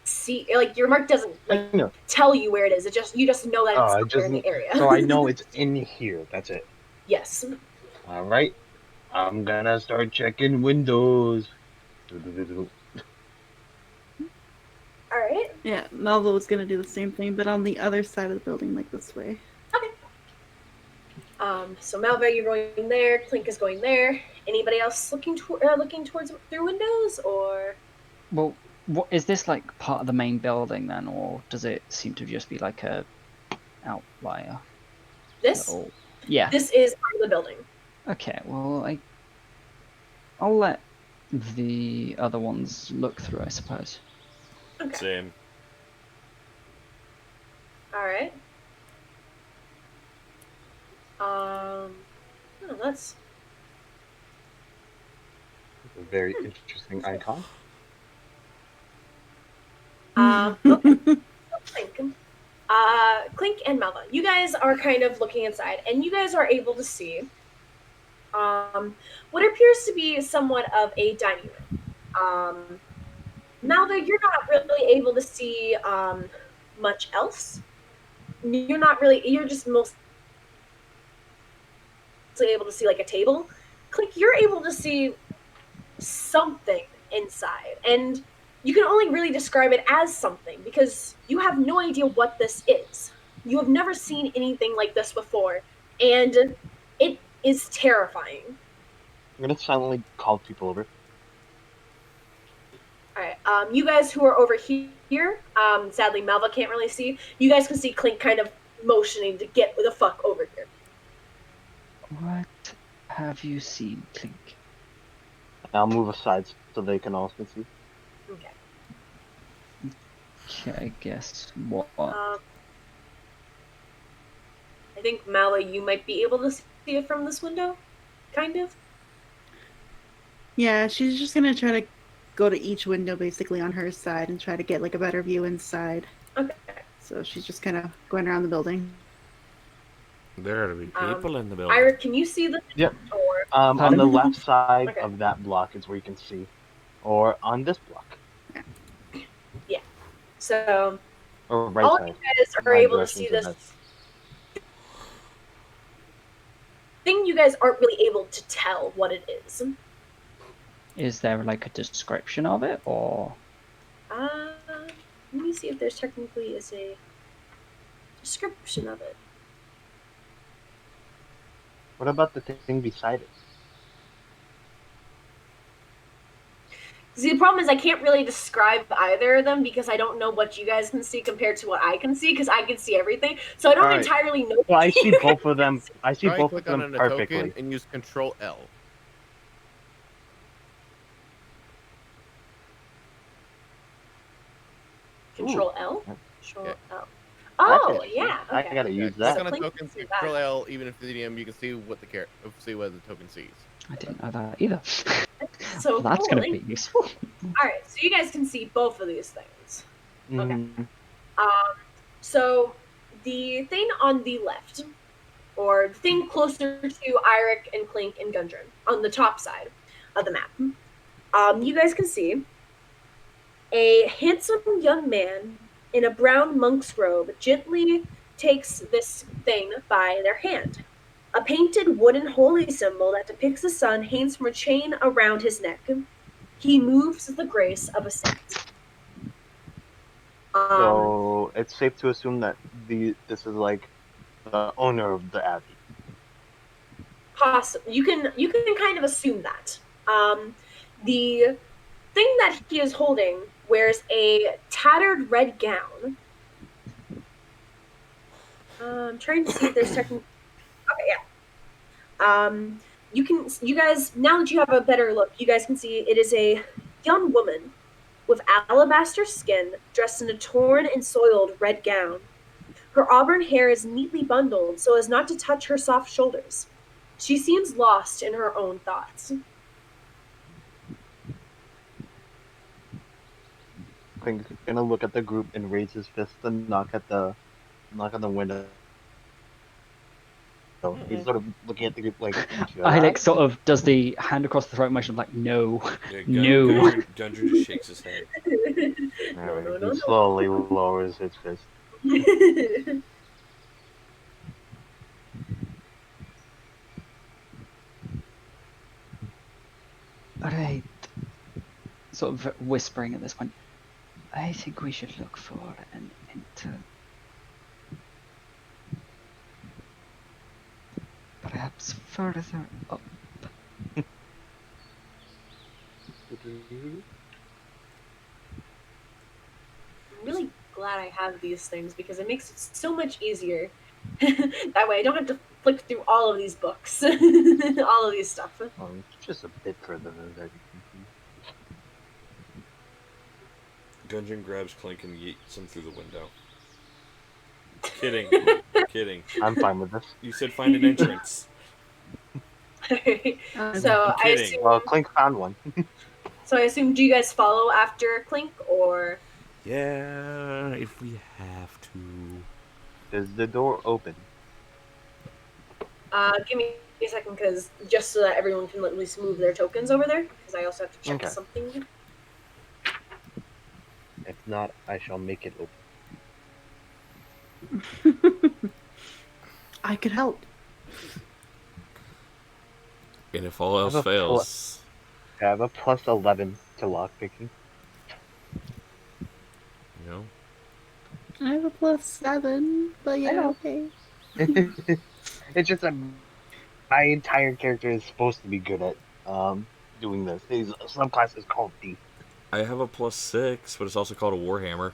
see, like, your mark doesn't tell you where it is. You just know that it's somewhere in the area. So I know it's in here. That's it. Yes. All right. I'm gonna start checking windows. All right. Yeah, Malva was gonna do the same thing, but on the other side of the building, like this way. Okay. So Malva, you're going there. Klink is going there. Anybody else looking towards through windows, or? well, what is this like part of the main building then, or does it seem to just be like a outlier? This? Yeah. This is part of the building. Okay. Well, I'll let the other ones look through, I suppose. Okay. Same. All right. That's A very interesting icon. okay. Klink and Malva, you guys are kind of looking inside, and you guys are able to see what appears to be somewhat of a dining room. Malva, you're not really able to see much else. You're just mostly able to see like a table. Klink, you're able to see something inside, and you can only really describe it as something because you have no idea what this is. You have never seen anything like this before, and it is terrifying. I'm gonna silently call people over. All right, you guys who are over here, sadly Malva can't really see. You guys can see Klink kind of motioning to get the fuck over here. What have you seen, Klink? I'll move aside so they can also see. Okay. Okay, I guess what? I think Malva, you might be able to see it from this window, kind of. Yeah, she's just gonna try to go to each window basically on her side and try to get like a better view inside. Okay. So she's just kind of going around the building. There are to be people in the building. Airic, can you see the Yep. door? On the Pardon? left side Okay. of that block is where you can see, or on this block, So or right all side. of you guys are My able to directions see are this best. thing. You guys aren't really able to tell what it is. Is there like a description of it, or? Let me see if there's technically is a description of it. What about the thing beside it? See, the problem is I can't really describe either of them because I don't know what you guys can see compared to what I can see because I can see everything. So I don't Alright. entirely know. Well, I what see you both guys of them. can see. I see Try and both of click on them a perfectly. token and use Control L. Control L. Ooh. Control Yeah. L. Oh Okay. yeah. I Okay. gotta Yeah, use click that. on a Klink token, can see Control that. L, even if the DM, you can see what the token sees. I didn't know that either. So That's cool. gonna Thank be you. useful. All right, so you guys can see both of these things. Mhm. So the thing on the left, or the thing closer to Airic and Klink and Gudrun, on the top side of the map, you guys can see a handsome young man in a brown monk's robe gently takes this thing by their hand. A painted wooden holy symbol that depicts the sun hangs from a chain around his neck. He moves with the grace of a saint. So it's safe to assume that this is like the owner of the abbey. You can kind of assume that. The thing that he is holding wears a tattered red gown. I'm trying to see if there's technical. Okay, yeah. You guys, now that you have a better look, you guys can see it is a young woman with alabaster skin, dressed in a torn and soiled red gown. Her auburn hair is neatly bundled so as not to touch her soft shoulders. She seems lost in her own thoughts. Klink's gonna look at the group and raise his fist and knock on the window. So he's sort of looking at the group like. I like "Just?" sort of does the hand across the throat motion of like no, Yeah, no. Gudrun just shakes his head. Alright, he slowly lowers his fist. Alright. Sort of whispering at this point. I think we should look for an enter. Perhaps further up. I'm really glad I have these things because it makes it so much easier. That way I don't have to flick through all of these books, all of these stuff. It's just a bit further than that. You can see. Gudrun grabs Klink and yeets him through the window. Kidding. Kidding. I'm fine with this. You said find an entrance. So I kidding. assume. Well, Klink found one. So I assume, do you guys follow after Klink, or Yeah, if we have to. Is the door open? give me a second, because just so that everyone can at least move their tokens over there, because I also have to check Okay. something. If not, I shall make it open. I could help. And if all else Have a fails, I have a plus 11 to lockpicking. you know, I have a +7, but yeah, know. okay. It's just that my entire character is supposed to be good at doing this. His subclass is called Thief. I have a +6, but it's also called a Warhammer.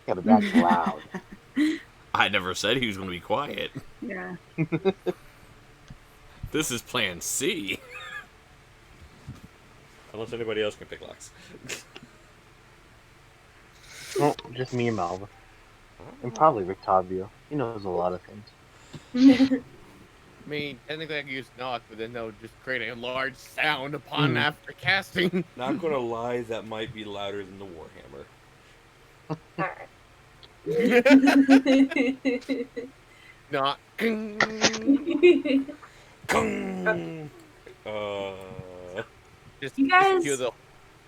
Yeah, but that's loud. I never said he was going to be quiet. Yeah. This is Plan C. Unless anybody else can pick locks. Well, just me and Malva. And probably Rictavio. He knows a lot of things. I mean, technically I can use knock, but then they'll just create a large sound upon after casting. Not gonna lie, that might be louder than the Warhammer. Alright. Knock. Just You guys-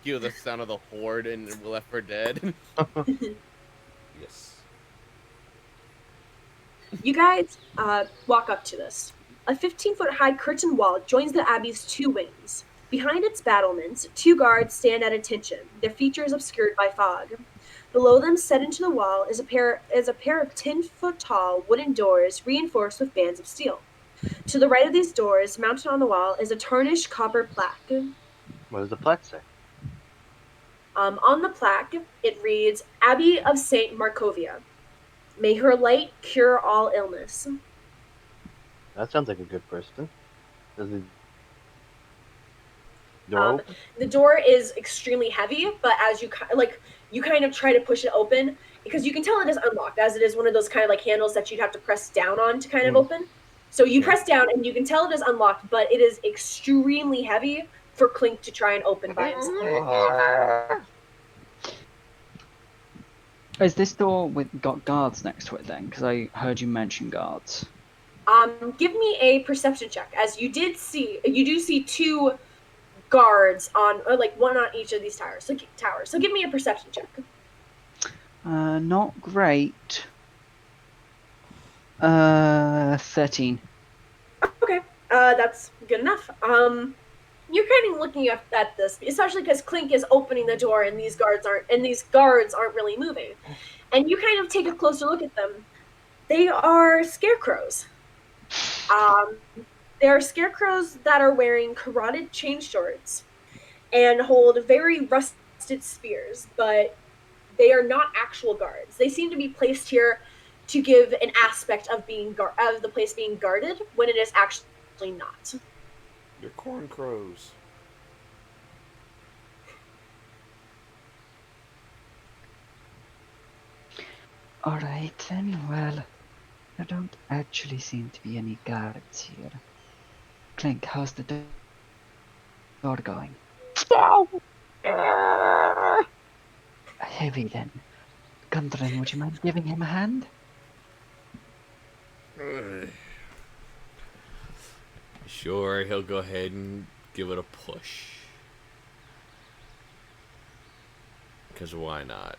cue the sound of the horde and we're left for dead. Yes. You guys walk up to this. A 15-foot high curtain wall joins the abbey's two wings. Behind its battlements, two guards stand at attention, their features obscured by fog. Below them, set into the wall, is a pair of 10-foot tall wooden doors reinforced with bands of steel. To the right of these doors, mounted on the wall, is a tarnished copper plaque. What does the plaque say? On the plaque, it reads, Abbey of St. Markovia. May her light cure all illness. That sounds like a good person. Does the door open? The door is extremely heavy, but as you kind of try to push it open, because you can tell it is unlocked, as it is one of those kind of like handles that you'd have to press down on to kind of open. So you press down, and you can tell it is unlocked, but it is extremely heavy for Klink to try and open by himself. Is this door got guards next to it then? Because I heard you mention guards. Give me a perception check, as you do see two guards on, or like one on each of these towers. So give me a perception check. Not great. 13. Okay, that's good enough. You're kind of looking at this, especially because Klink is opening the door and these guards aren't really moving. And you kind of take a closer look at them. They are scarecrows. They are scarecrows that are wearing carotid chain shorts and hold very rusted spears, but they are not actual guards. They seem to be placed here to give an aspect of of the place being guarded when it is actually not. You're corn crows. Alright then, well, there don't actually seem to be any guards here. Klink, how's the door going? Heavy then. Gudrun, would you mind giving him a hand? Sure, he'll go ahead and give it a push. Because why not?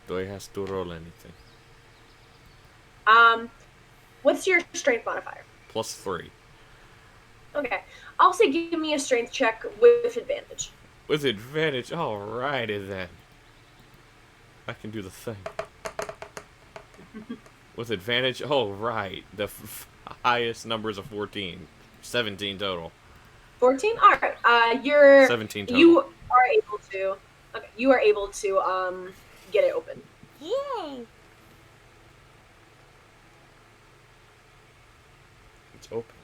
Do I have to roll anything? What's your strength modifier? +3. Okay. I'll say give me a strength check with advantage. With advantage? Alrighty then. I can do the thing. With advantage? Oh, right. The highest number is a 14. 17 total. 14? Alright. You're 17 total. You are able to get it open. Yay! It's open.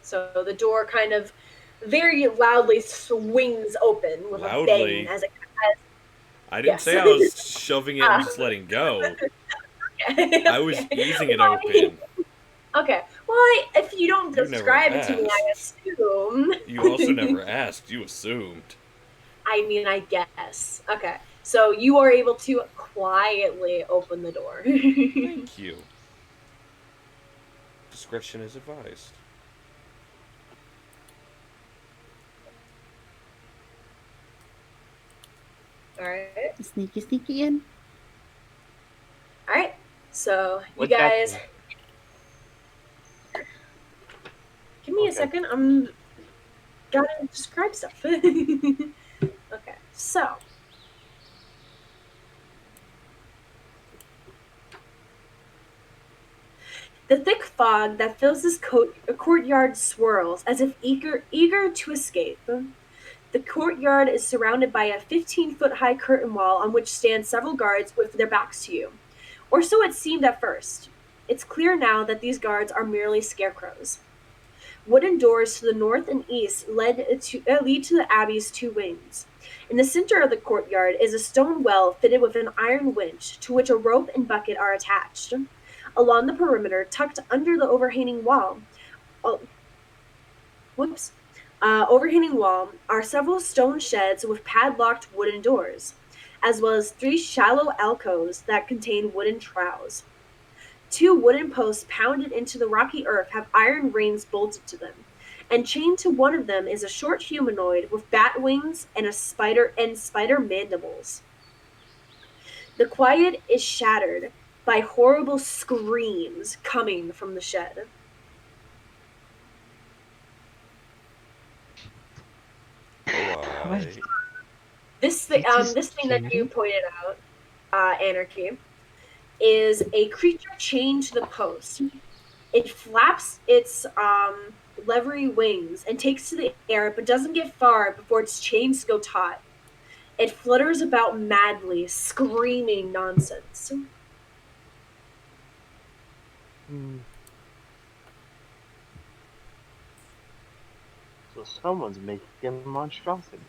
So the door kind of very loudly swings open with a bang as it I didn't say I was shoving it and just letting go. Okay. I was easing it open. Okay. Well, if you don't describe it to me, I assume. You also never asked. You assumed. I mean, I guess. Okay. So you are able to quietly open the door. Thank you. Discretion is advised. Alright. Sneaky in. Alright. So you What's that guys give me a second. I'm gotta describe stuff. So, the thick fog that fills this courtyard swirls as if eager to escape. The courtyard is surrounded by a 15-foot high curtain wall on which stand several guards with their backs to you. Or so it seemed at first. It's clear now that these guards are merely scarecrows. Wooden doors to the north and east lead to the abbey's two wings. In the center of the courtyard is a stone well fitted with an iron winch to which a rope and bucket are attached. Along the perimeter, tucked under the overhanging wall, uh, overhanging wall are several stone sheds with padlocked wooden doors, as well as 3 shallow alcoves that contain wooden troughs. 2 wooden posts pounded into the rocky earth have iron rings bolted to them, and chained to one of them is a short humanoid with bat wings and spider mandibles. The quiet is shattered by horrible screams coming from the shed. Why? This thing that you pointed out, Anarchy, is a creature chained to the post. It flaps its leathery wings and takes to the air, but doesn't get far before its chains go taut. It flutters about madly, screaming nonsense. So someone's making monstrosities.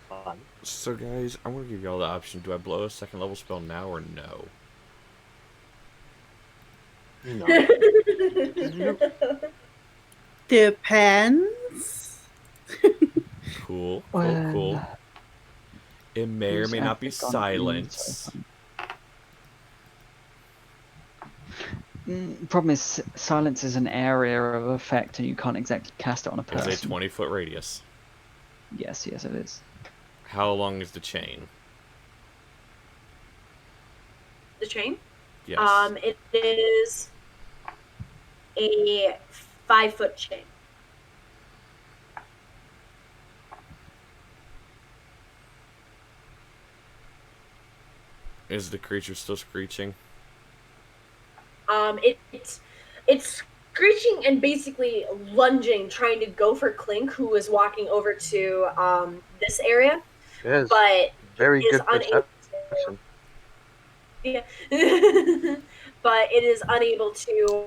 Fun. So guys, I'm gonna give y'all the option. Do I blow a second level spell now or no? No. Depends. Cool. Well, It may or may not be silence. Problem is, silence is an area of effect, and you can't exactly cast it on a person. It's a 20-foot radius. Yes, it is. How long is the chain? The chain? Yes. It is a 5-foot chain. Is the creature still screeching? It's screeching and basically lunging, trying to go for Klink, who is walking over to this area, Yes. but Very is good unable perception. to. Yeah, but it is unable to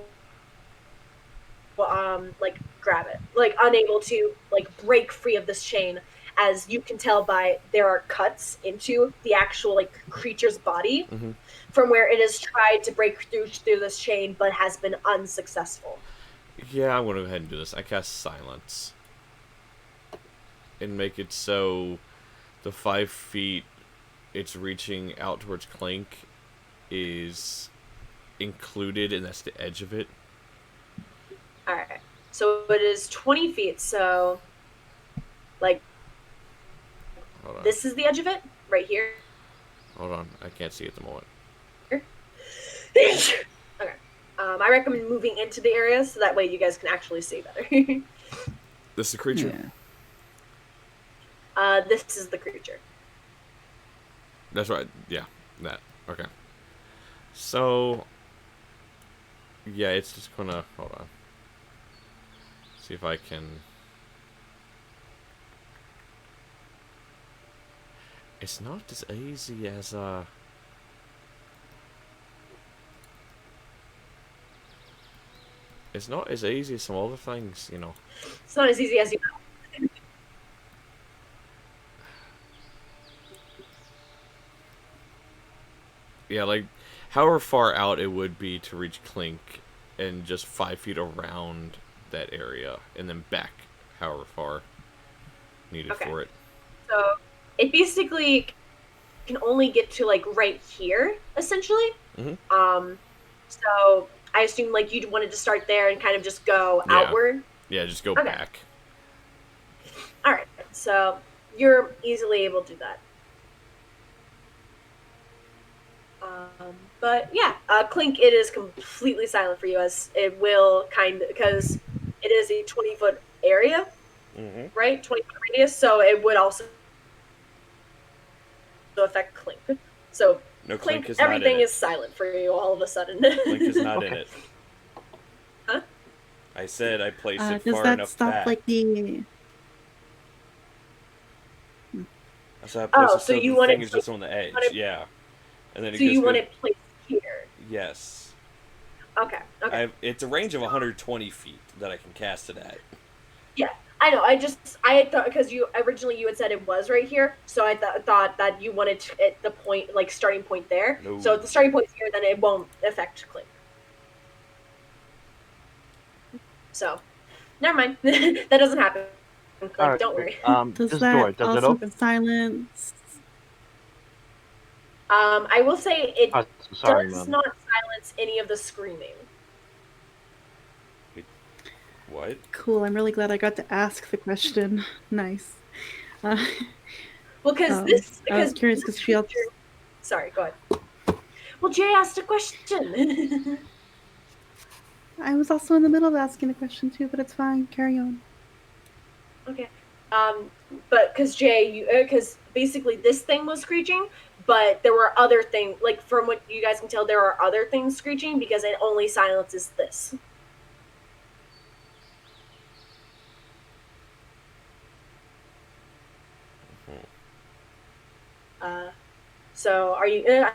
like grab it, like unable to like break free of this chain. As you can tell by there are cuts into the actual like creature's body from where it has tried to break through this chain but has been unsuccessful. Yeah, I'm gonna go ahead and do this. I cast silence. And make it so the 5 feet it's reaching out towards Klink is included, and that's the edge of it. Alright. So it is 20 feet, so like Hold on. this is the edge of it, right here. Hold on. I can't see at the moment. Okay. I recommend moving into the area so that way you guys can actually see better. This is the creature? Yeah. This is the creature. That's right. Yeah. That. Okay. So... yeah, it's just gonna... hold on. See if I can... It's not as easy as, It's not as easy as some other things, you know. It's not as easy as you know. Yeah, like, however far out it would be to reach Klink, and just 5 feet around that area, and then back however far needed for it. So it basically can only get to like right here, essentially. So I assume like you wanted to start there and kind of just go outward. Yeah, just go back. All right, so you're easily able to do that. But yeah, Klink, it is completely silent for you, as it will because it is a 20-foot area, right? 20-foot radius, so it would also affect Klink. So No, Klink, Klink is not in everything it. is silent for you all of a sudden. Klink is not in Okay. it. Huh? I said I placed it Does far that enough stop back. like the? I said I placed Oh, it so so you the want thing it is just on the edge. want it- Yeah. And then it so goes you want good. it placed here. Yes. Okay. Okay. It's a range of 120 feet that I can cast it at. Yeah, I know. I had thought because you originally you had said it was right here, so I thought that you wanted at the point like starting point there. No. So if the starting point's here, then it won't affect Klink. So, never mind. That doesn't happen. Klink, All right. don't worry. Does This that door, does it also open? silence? I will say it Oh, sorry, does ma'am. not silence any of the screaming. What? Cool. I'm really glad I got to ask the question. Nice. Uh, Well, because I was curious because she also. Sorry, go ahead. Well, Jay asked a question. I was also in the middle of asking a question too, but it's fine. Carry on. Okay. But because Jay, you because basically this thing was screeching, but there were other things. Like from what you guys can tell, there are other things screeching because it only silences this. So are you?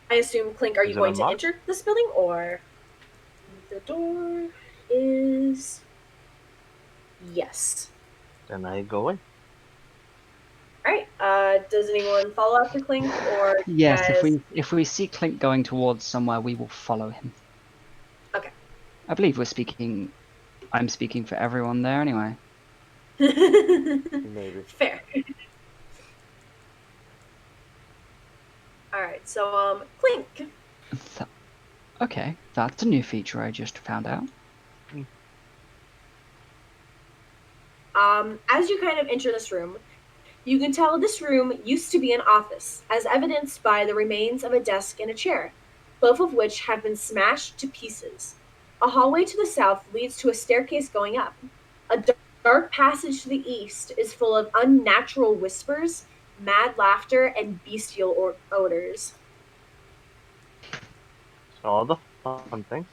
I assume Klink. Are you Is it going to unlocked? enter this building or the door is? Yes. Then I go in. All right. Does anyone follow after Klink or Yes, guys? if we see Klink going towards somewhere, we will follow him. Okay. I believe I'm speaking for everyone there anyway. Maybe. Fair. All right. So Klink. Okay, that's a new feature I just found out. As you kind of enter this room, you can tell this room used to be an office, as evidenced by the remains of a desk and a chair, both of which have been smashed to pieces. A hallway to the south leads to a staircase going up. A dark passage to the east is full of unnatural whispers, mad laughter, and bestial odors. So all the fun things.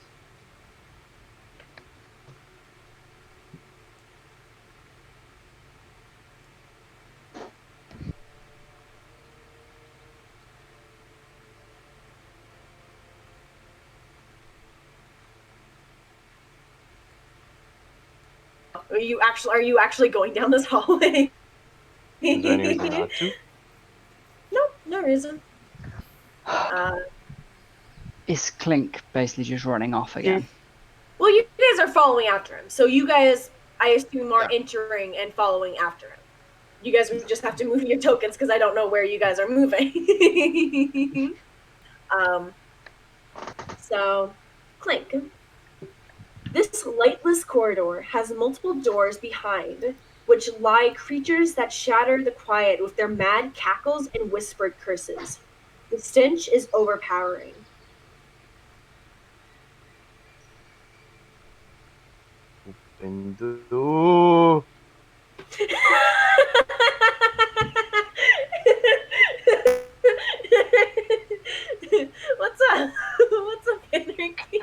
Are you actually going down this hallway? Is there any reason not to? No, no reason. Is Klink basically just running off again? Well, you guys are following after him, so you guys, I assume, are Yeah. entering and following after him. You guys would just have to move your tokens because I don't know where you guys are moving. So, Klink. This lightless corridor has multiple doors behind, which lie creatures that shatter the quiet with their mad cackles and whispered curses. The stench is overpowering. Open the door. What's up? What's up, Anarchy?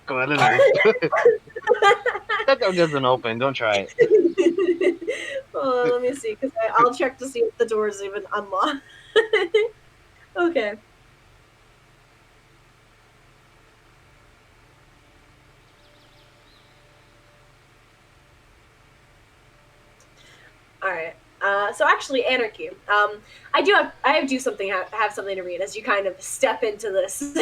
Go ahead and that door doesn't open. Don't try it. Let me see, because I'll check to see if the door is even unlocked. Okay. All right. So actually, Anarchy. I do something have something to read as you kind of step into this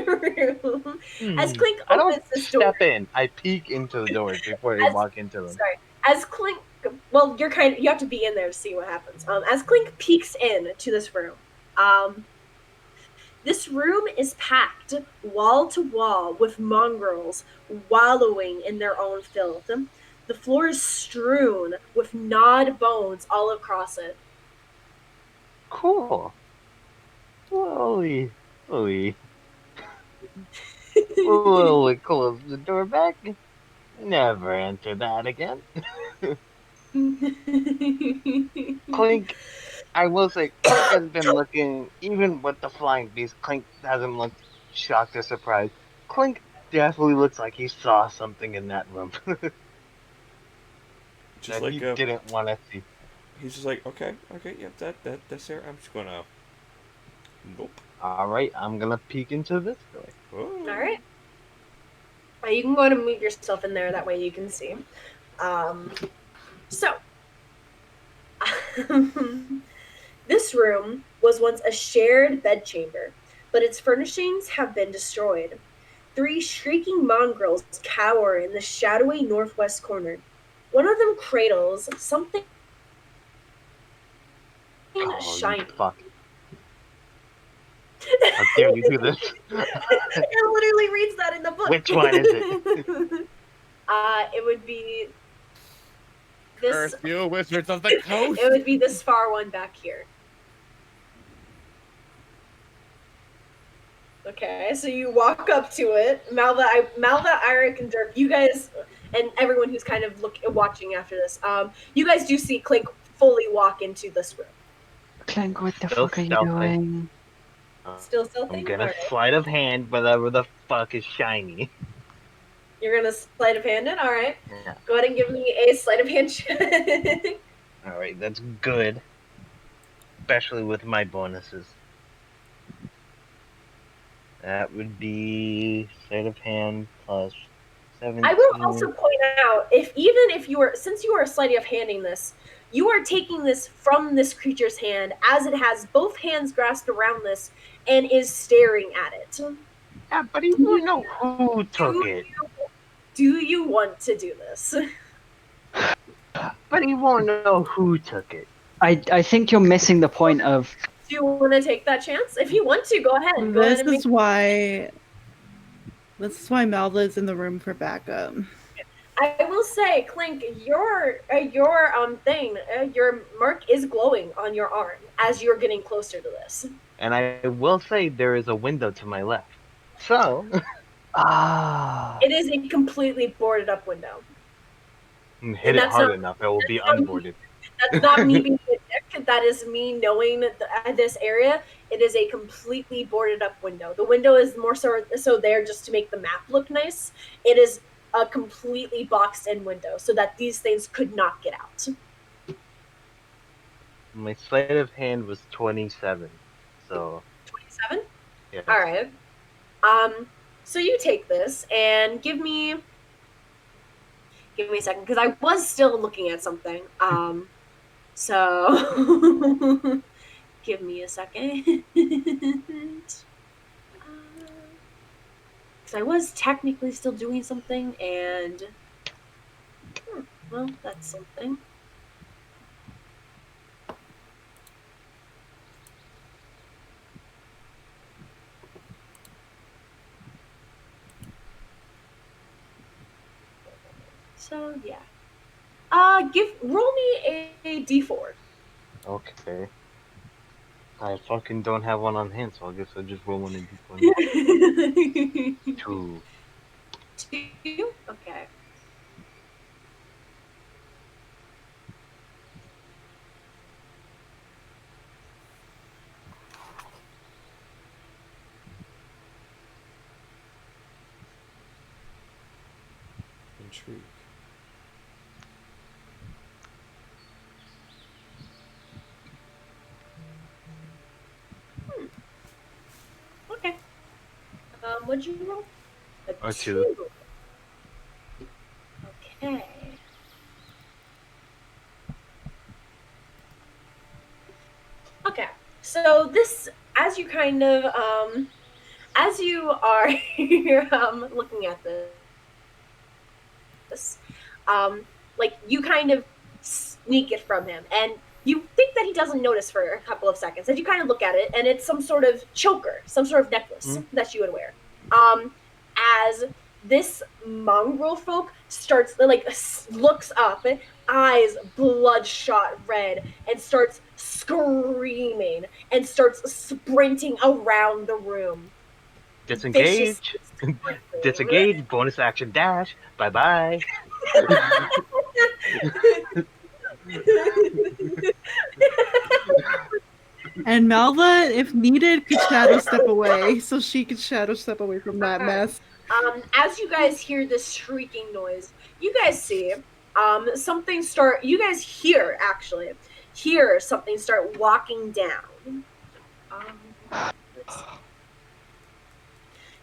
room. As Klink I don't opens this door, step in. I peek into the doors before I as walk into them. sorry, as Klink, well, you have to be in there to see what happens. As Klink peeks in to this room, this room is packed wall to wall with mongrels wallowing in their own filth. The floor is strewn with gnawed bones all across it. Cool. Slowly. Slowly close the door back. Never enter that again. Clink, I will say, Clink has been looking, even with the flying beast, Clink hasn't looked shocked or surprised. Clink definitely looks like he saw something in that room Just that like he didn't want to see. he's just like, okay, okay, yep, that's there. I'm just gonna. Nope. Alright, I'm gonna peek into this door. Oh. All right. You can go ahead and move yourself in there. That way you can see. So, this room was once a shared bedchamber, but its furnishings have been destroyed. Three shrieking mongrels cower in the shadowy northwest corner. One of them cradles something Oh, you shiny. fuck. How dare you do this? It literally reads that in the book. Which one is it? It would be this. Curse you, wizards of the coast! It would be this far one back here. Okay, so you walk up to it. Malva, Airic, and Derp, you guys, and everyone who's kind of watching after this, you guys do see Klink fully walk into this room. Clink, what the Still fuck are you stealthing. doing? Still I'm stealthing? gonna Alright. sleight of hand whatever the fuck is shiny. You're gonna sleight of hand it? Alright. Yeah. Go ahead and give me a sleight of hand check. Alright, that's good. Especially with my bonuses. That would be sleight of hand plus 17. I will also point out, if you are, since you are sleight of handing this, you are taking this from this creature's hand as it has both hands grasped around this and is staring at it. Yeah, but he won't know who took it. Do you want to do this? But he won't know who took it. I think you're missing the point of. Do you want to take that chance? If you want to, go ahead. Go ahead This and is why Malva is in the room for backup. I will say, Klink, your mark is glowing on your arm as you're getting closer to this. And I will say there is a window to my left. So It is a completely boarded up window. hit it hard enough, it will be unboarded. That's not me being a dick. That is me knowing this area. It is a completely boarded up window. The window is more so there just to make the map look nice. It is a completely boxed in window so that these things could not get out. My sleight of hand was 27. So 27? yeah. All right. So you take this and give me a second because I was still looking at something. So give me a second. Because I was technically still doing something, and well, that's something. So yeah. Roll me a d4. Okay. I fucking don't have one on hand, so I guess I'll just roll one in D20. 2. 2? Okay. Intrigue. Okay. What'd you roll? A 2. Okay. Okay. So this, as you kind of, as you are looking at this, like you kind of sneak it from him, and you think that he doesn't notice for a couple of seconds. As you kind of look at it, and it's some sort of choker, some sort of necklace that you would wear. As this mongrel folk starts looks up, eyes bloodshot red, and starts screaming and starts sprinting around the room. Disengage. Disengage. Bonus action dash. Bye bye. And Malva, if needed, could shadow step away, so she could shadow step away from that mess. As you guys hear this shrieking noise, you guys see something start. You guys hear something start walking down. Let's see.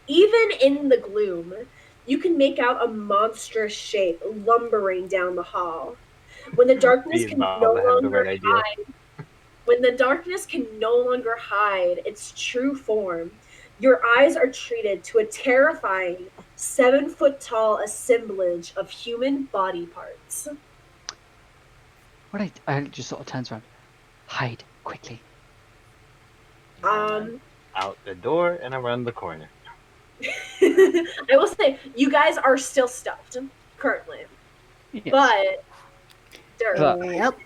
Even in the gloom, you can make out a monstrous shape lumbering down the hall. When the darkness These can no Malva have the longer right idea. when the darkness can no longer hide its true form, your eyes are treated to a terrifying 7-foot-tall assemblage of human body parts. What I just sort of turns around. Hide quickly. Out the door and around the corner. I will say, you guys are still stuffed currently, Yes. but Derp, Yep.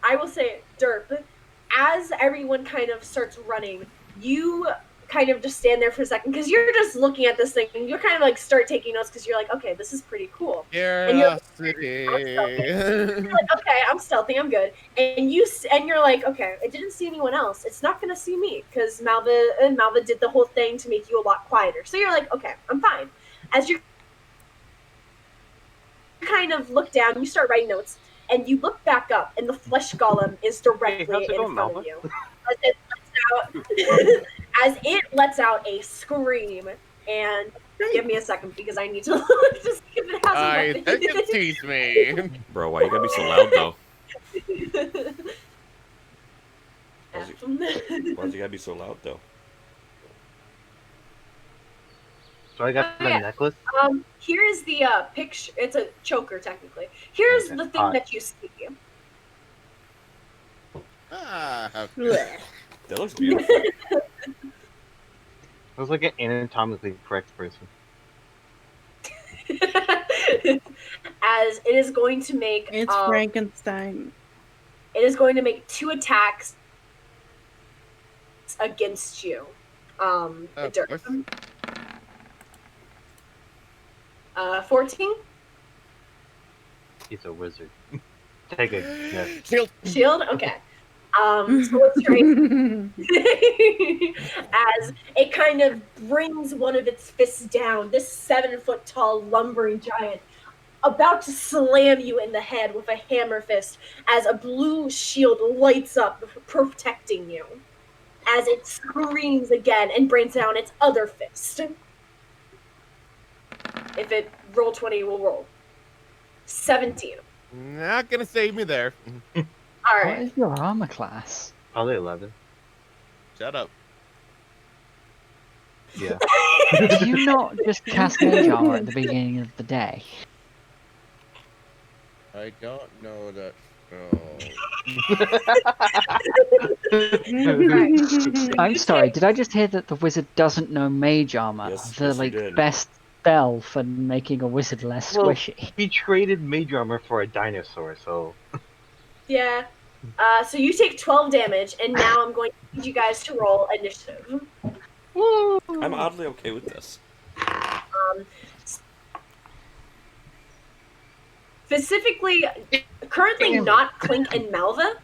I will say, Derp, as everyone kind of starts running, you kind of just stand there for a second because you're just looking at this thing and you're kind of like start taking notes because you're like, okay, this is pretty cool. And you're like, okay, I'm stealthy, I'm good. And you're like, okay, it didn't see anyone else. It's not gonna see me because Malva did the whole thing to make you a lot quieter. So you're like, okay, I'm fine. As you kind of look down, you start writing notes, and you look back up, and the flesh golem is directly how's it in going, front Malva? of you. As it lets out a scream, and give me a second because I need to look to see if it has a I weapon. think it sees me. Bro, why you gotta be so loud though? Why's you gotta be so loud though? So I got the yeah. necklace. Here is the picture. It's a choker, technically. Here's Okay. the thing that you see. Okay. That looks beautiful. Looks like an anatomically correct person. As it is going to make It's Frankenstein. it is going to make 2 attacks against you. Derp. 14? He's a wizard. Take a guess. Shield? Okay. So what's your as it kind of brings one of its fists down, this 7-foot-tall lumbering giant about to slam you in the head with a hammer fist as a blue shield lights up, protecting you. As it screams again and brings down its other fist. If it roll 20, will roll 17. Not gonna save me there. All What right. is your armor class? Probably 11. Shut up. Yeah. Do you not just cast mage armor at the beginning of the day? I don't know that. I'm sorry, did I just hear that the wizard doesn't know mage armor? Yes, the yes, you did. best spell for making a wizard less Well, squishy. he traded mage armor for a dinosaur, so. Yeah. So you take 12 damage, and now I'm going to need you guys to roll initiative. I'm oddly okay with this. Specifically, currently not Klink and Malva.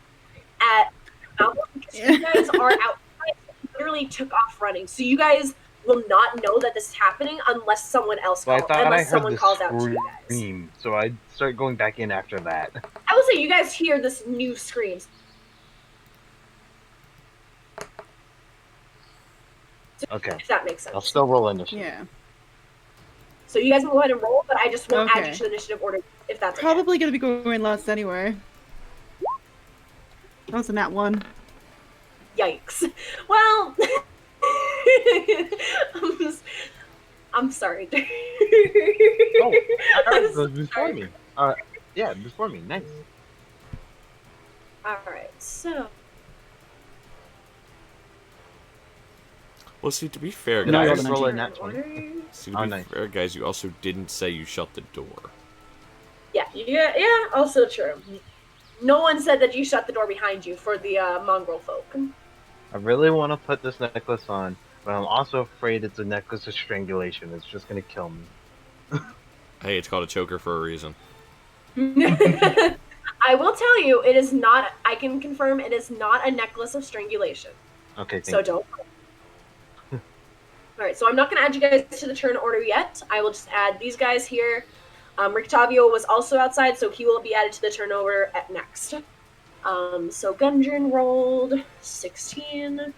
At Malva, because you guys are outside, literally took off running. So you guys will not know that this is happening unless someone else So I calls, thought I unless heard someone the calls out to you guys. scream, so I start going back in after that. I will say you guys hear this new screams. Okay. If that makes sense. I'll still roll initiative. Yeah. So you guys can go ahead and roll, but I just won't add Okay. you to the initiative order if that's okay. Probably gonna be going last anyway. That was a nat 1. Yikes. Well, I'm sorry. Oh, I'm it was before sorry. me. Yeah, before me. Nice. Alright, so. Well, see, to be fair, Did I guys. just roll a Turn nat 20? order. See, to Oh, be nice. fair, guys, you also didn't say you shut the door. Yeah, also true. No one said that you shut the door behind you for the mongrel folk. I really want to put this necklace on, but I'm also afraid it's a necklace of strangulation. It's just gonna kill me. Hey, it's called a choker for a reason. I will tell you, it is not. I can confirm it is not a necklace of strangulation. Okay, So thank you. don't. All right, so I'm not going to add you guys to the turn order yet. I will just add these guys here. Rictavio was also outside, so he will be added to the turn order at next. So Gudrun rolled 16.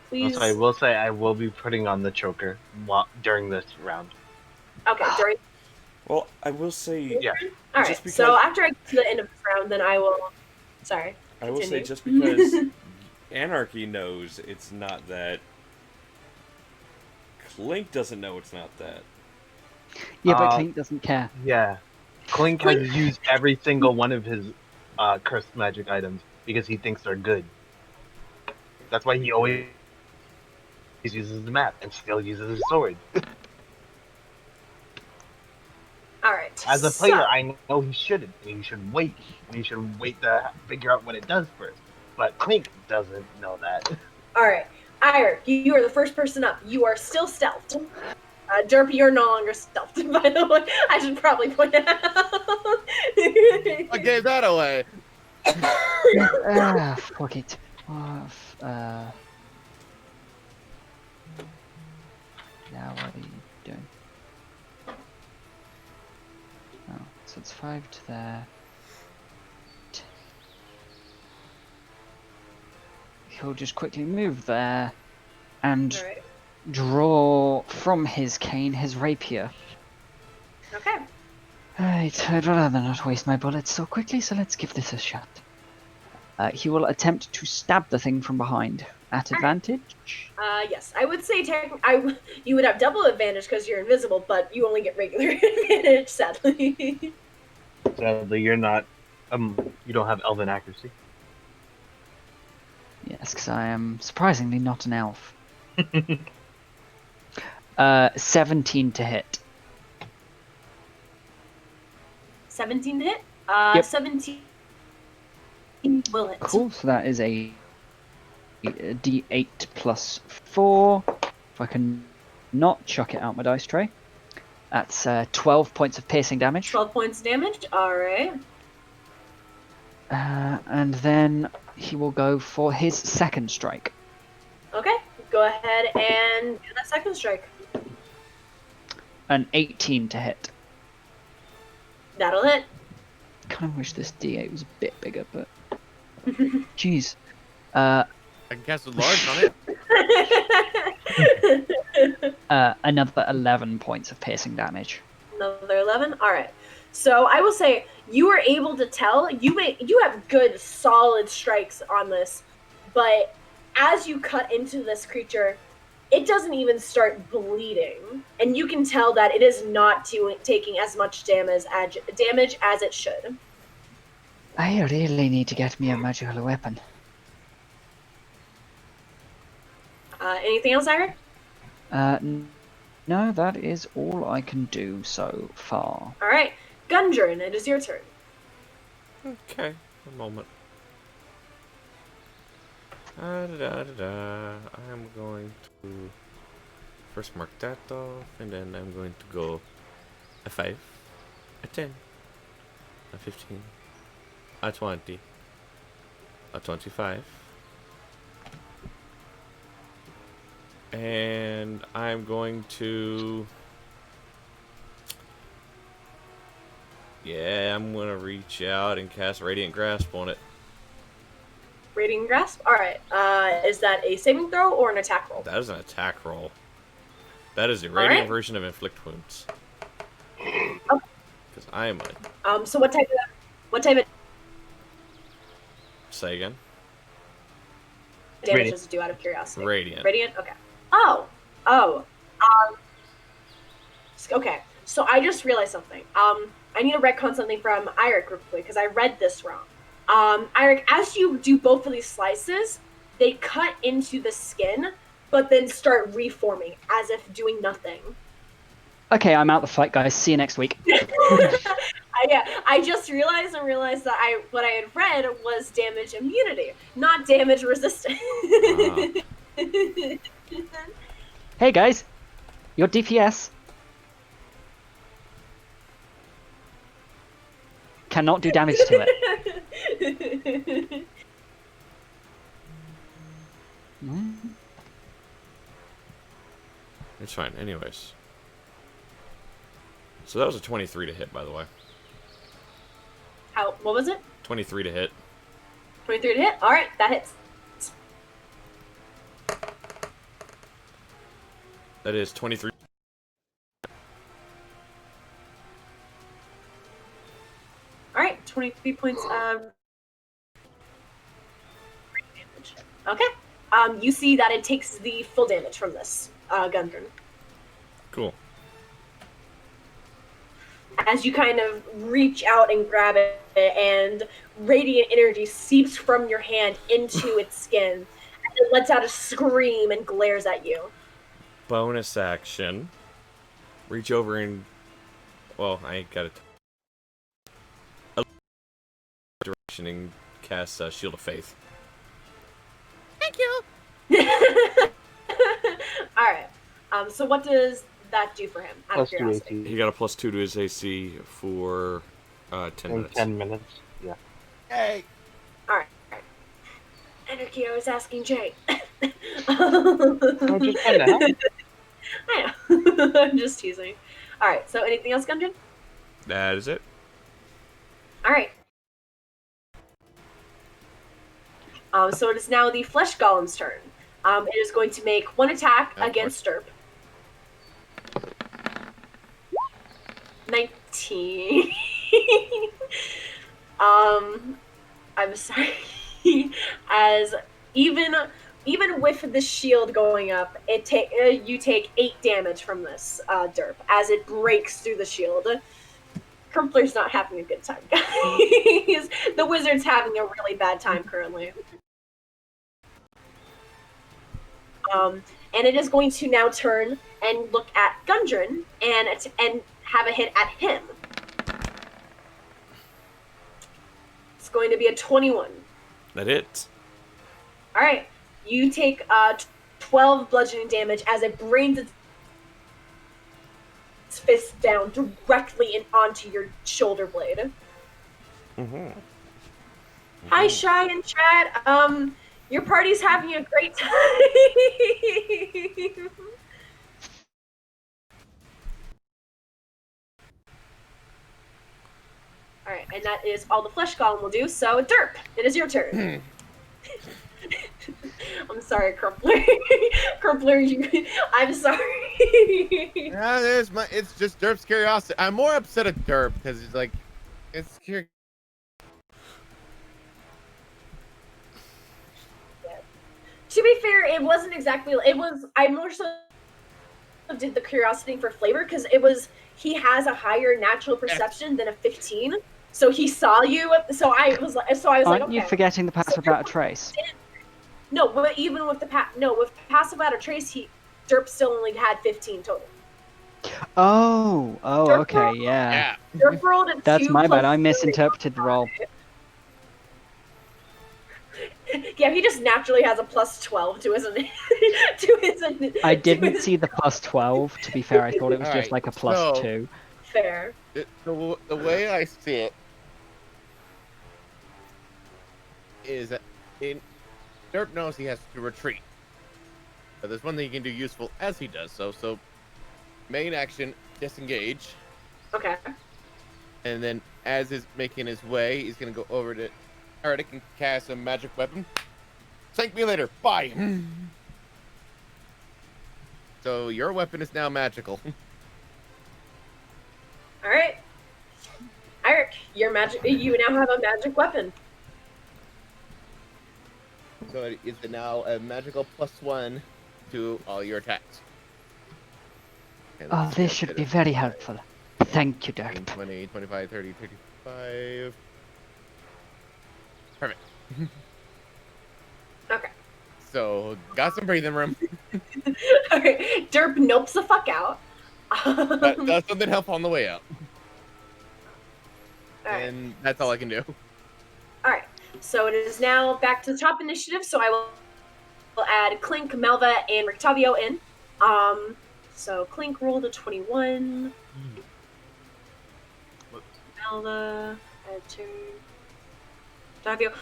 Please. Also, I will say I will be putting on the choker during this round. Okay, during. Well, I will say. Yeah. All Just right, so because- after I get to the end of this round, then I will. Sorry. I will say continue. just because Anarchy knows it's not that. Klink doesn't know it's not that. Yeah, but Klink doesn't care. Yeah. Klink has used every single one of his cursed magic items because he thinks they're good. That's why he always uses the map and still uses his sword. All right. As a player, I know he shouldn't. He should wait. He should wait to figure out what it does first. But Klink doesn't know that. All right, Airic, you are the first person up. You are still stealthed. Derp, you're no longer stealthed, by the way. I should probably point that out. I gave that away. Fuck it. Now what are you doing? Oh, so it's 5 to there. He'll just quickly move there and All right. draw from his cane his rapier. Okay. Right, I'd rather not waste my bullets so quickly, so let's give this a shot. He will attempt to stab the thing from behind. At advantage? Yes, I would say you would have double advantage because you're invisible, but you only get regular advantage, sadly. Sadly, you're not. You don't have elven accuracy. Yes, because I am surprisingly not an elf. 17 to hit. 17 to hit? Yep. 17 will hit. Cool, so that is a d8 plus 4. If I can not chuck it out my dice tray. That's 12 points of piercing damage. 12 points of damage, alright. And then he will go for his second strike. Okay, go ahead and do that second strike. An 18 to hit. That'll hit. Kind of wish this d8 was a bit bigger, but... Jeez. I can cast a large on it. Another 11 points of piercing damage. Another 11? Alright. So I will say, you were able to tell, you have good, solid strikes on this, but as you cut into this creature, it doesn't even start bleeding, and you can tell that it is not taking as much damage as it should. I really need to get me a magical weapon. Anything else, Airic? No, that is all I can do so far. Alright. Gudrun, it is your turn. Okay, a moment. I'm going to first mark that off, and then I'm going to go a 5, a 10, a 15, a 20, a 25, and I'm going to... Yeah, I'm gonna reach out and cast Radiant Grasp on it. Radiant Grasp? Alright. Is that a saving throw or an attack roll? That is an attack roll. That is a Radiant Alright. version of Inflict Wounds. Okay. Because I am a... So what type of Say again? damage Radiant. does it do out of curiosity? Radiant. Radiant? Okay. Okay. So I just realized something. I need to retcon something from Airic real quick because I read this wrong. Airic, as you do both of these slices, they cut into the skin, but then start reforming as if doing nothing. Okay, I'm out the fight, guys. See you next week. I just realized that what I had read was damage immunity, not damage resistance. Hey, guys. Your DPS. cannot do damage to it. It's fine. Anyways. So that was a 23 to hit, by the way. What was it? 23 to hit. 23 to hit? Alright, that hits. That is 23. Alright, 23 points of damage. Okay. You see that it takes the full damage from this, Gudrun. Cool. As you kind of reach out and grab it, and radiant energy seeps from your hand into its skin, and it lets out a scream and glares at you. Bonus action. Reach over and... Well, I ain't got it. Direction and cast Shield of Faith. Thank you. Alright. So what does that do for him? Out of Plus 2 curiosity. AC. He got a +2 to his AC for 10 In minutes. 10 minutes. Yeah. Hey. Alright. Anarchy, I was asking Jay. I'm just trying to help. I know. I'm just teasing. Alright, so anything else, Gudrun? That is it. Alright. So it is now the Flesh Golem's turn. It is going to make one attack against Derp. 19. I'm sorry. As even with the shield going up, you take 8 damage from this Derp as it breaks through the shield. Crumpler's not having a good time, guys. The wizard's having a really bad time currently. And it is going to now turn and look at Gudrun and have a hit at him. It's going to be a 21. That hits. Alright. You take 12 bludgeoning damage as it brains its fist down directly onto your shoulder blade. Hi, Shy and Chad. Your party's having a great time. Alright, and that is all the Flesh Golem will do, so Derp, it is your turn. I'm sorry, Crumpler. Crumpler, I'm sorry. Yeah, it's just Derp's curiosity. I'm more upset at Derp because he's like, it's curious. To be fair, it wasn't exactly. I more so did the curiosity for flavor because he has a higher natural perception than a 15. So he saw you. So I was like, Aren't okay. you forgetting the pass without a trace? No, but even with with pass without a trace, Derp still only had 15 total. Oh, Derp okay, rolled, yeah. Derp rolled a That's 2 my bad. plus I 3. misinterpreted the roll. Yeah, he just naturally has a plus 12 to his. I didn't see the plus 12. To be fair, I thought it was just Alright, like a plus so- 2. Fair. The way I see it is that Derp knows he has to retreat. But there's one thing he can do useful as he does so. So main action, disengage. Okay. And then as he's making his way, he's gonna go over to Airic and cast a magic weapon. Thank me later. Bye. So your weapon is now magical. All right. Airic, you now have a magic weapon. So it is now a magical +1 to all your attacks. Okay, Oh, let's this see, should I be did very helpful. Thank you, it. Derp. 20, 25, 30, 35. Perfect. Okay. So got some breathing room. All right. Derp nopes the fuck out. But does something help on the way out. All right. And that's all I can do. All right. So it is now back to the top initiative. So I will add Klink, Malva, and Rictavio in. So Klink rolled a 21. Malva Turn.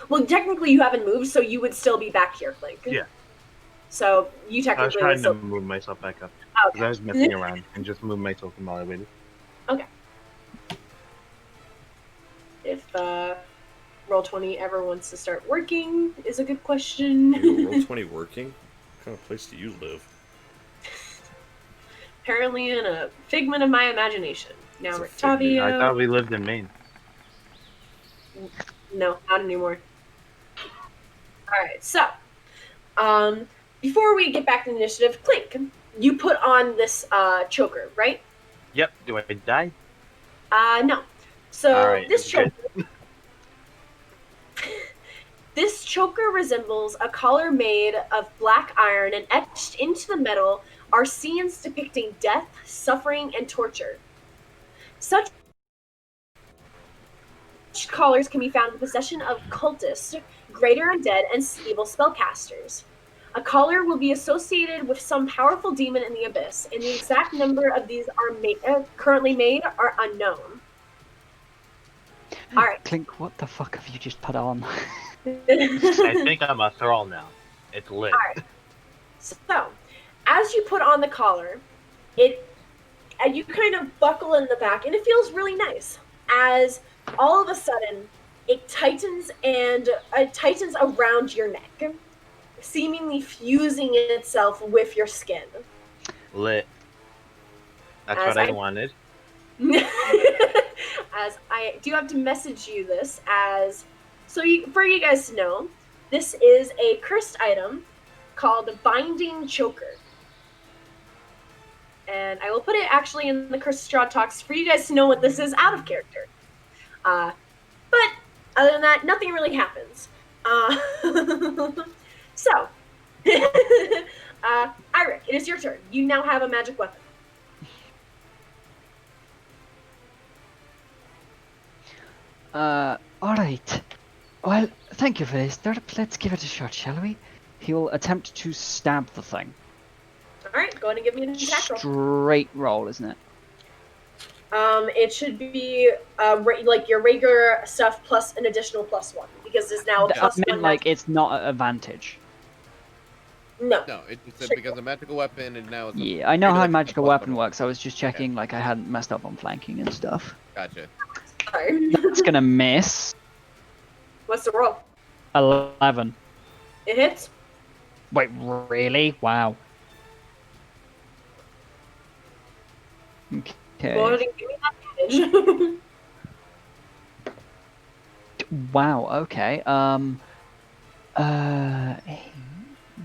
Well, technically you haven't moved, so you would still be back here, Klink. Yeah. So you I was technically would trying to still. move myself back up. Oh, Because I was messing around and just moved myself while I waited. okay. If Roll20 ever wants to start working, is a good question. Yo, Roll20 working? What kind of place do you live? Apparently in a figment of my imagination. Now It's a figment. I Rictavio. thought we lived in Maine. No, not anymore. Alright, so before we get back to the initiative, Klink, you put on this choker, right? Yep. Do I die? No. So Alright, this good. choker this choker resembles a collar made of black iron, and etched into the metal are scenes depicting death, suffering, and torture. Such collars can be found in the possession of cultists, greater undead, and evil spellcasters. A collar will be associated with some powerful demon in the abyss, and the exact number of these are currently made are unknown. Alright. Klink, what the fuck have you just put on? I think I'm a thrall now. It's lit. Alright. So, as you put on the collar, you kind of buckle in the back, and it feels really nice. As all of a sudden, it tightens around your neck, seemingly fusing itself with your skin. Lit. That's As what I wanted. As I do have to message you this for you guys to know, this is a cursed item called Binding Choker. And I will put it actually in the Cursed Strahd talks for you guys to know what this is out of character. But other than that, nothing really happens. So, Airic, it is your turn. You now have a magic weapon. Alright. Well, thank you for this, Derp. Let's give it a shot, shall we? He'll attempt to stab the thing. Alright, go ahead and give me an attack roll. Straight roll, isn't it? It should be like your regular stuff plus an additional +1, because there's now a I +1. meant like it's not an advantage. No. No, it's because a magical weapon, and now it's Yeah, I know how like magical a weapon works. I was just checking like I hadn't messed up on flanking and stuff. Gotcha. Sorry. It's gonna miss. What's the roll? 11. It hits. Wait, really? Wow. Okay. Go ahead and give me that damage. Wow, okay. 8,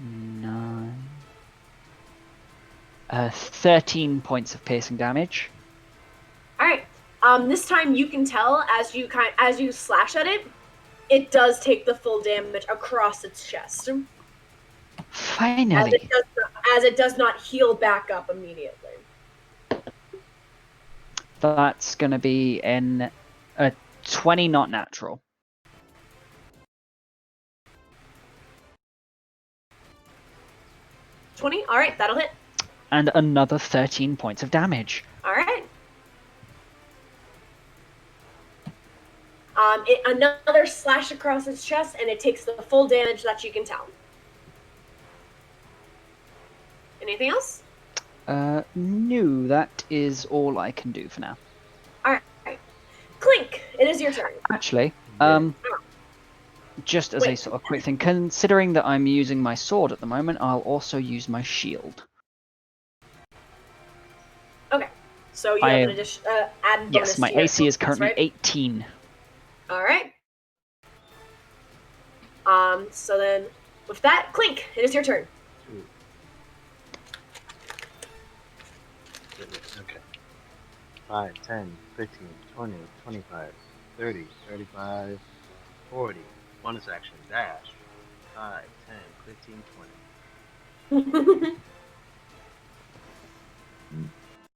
9... 13 points of piercing damage. Alright. This time you can tell as you slash at it, it does take the full damage across its chest. Finally. As it does not heal back up immediately. That's gonna be in a 20, not natural. 20? Alright, that'll hit. And another 13 points of damage. Alright. Another slash across its chest, and it takes the full damage that you can tell. Anything else? No, that is all I can do for now. Alright. Klink, it is your turn. Actually, just as a Wait. sort of quick thing, considering that I'm using my sword at the moment, I'll also use my shield. Okay. So you have an addition, added bonus. Yes, my to your AC is attacks, currently right? 18. Alright. So then, with that, Klink, it is your turn. Okay. 5, 10, 15, 20, 25, 30, 35, 40. Bonus action, dash. 5, 10, 15, 20.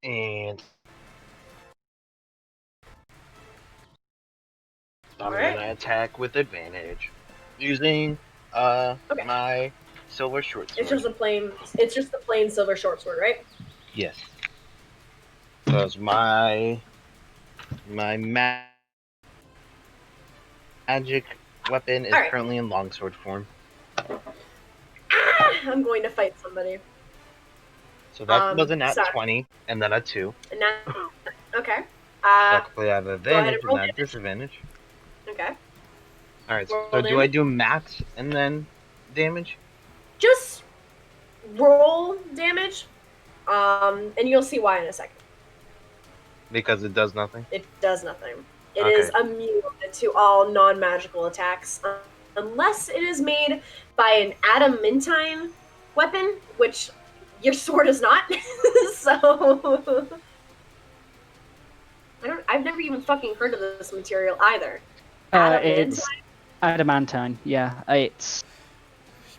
And I'm gonna attack with advantage using my silver short sword. It's just the plain silver short sword, right? Yes. Because my magic weapon is Alright. currently in longsword form. I'm going to fight somebody. So that was a nat sorry. 20, and then a 2. And now, okay. Luckily, I have Go ahead advantage and and roll not damage. disadvantage. Okay. Alright, Roll so do I damage. do max and then damage? Just roll damage, and you'll see why in a second. Because it does nothing? It does nothing. It Okay. is immune to all non-magical attacks, unless it is made by an adamantine weapon, which your sword is not. So I've never even fucking heard of this material either. Adamantine. It's adamantine. Yeah, it's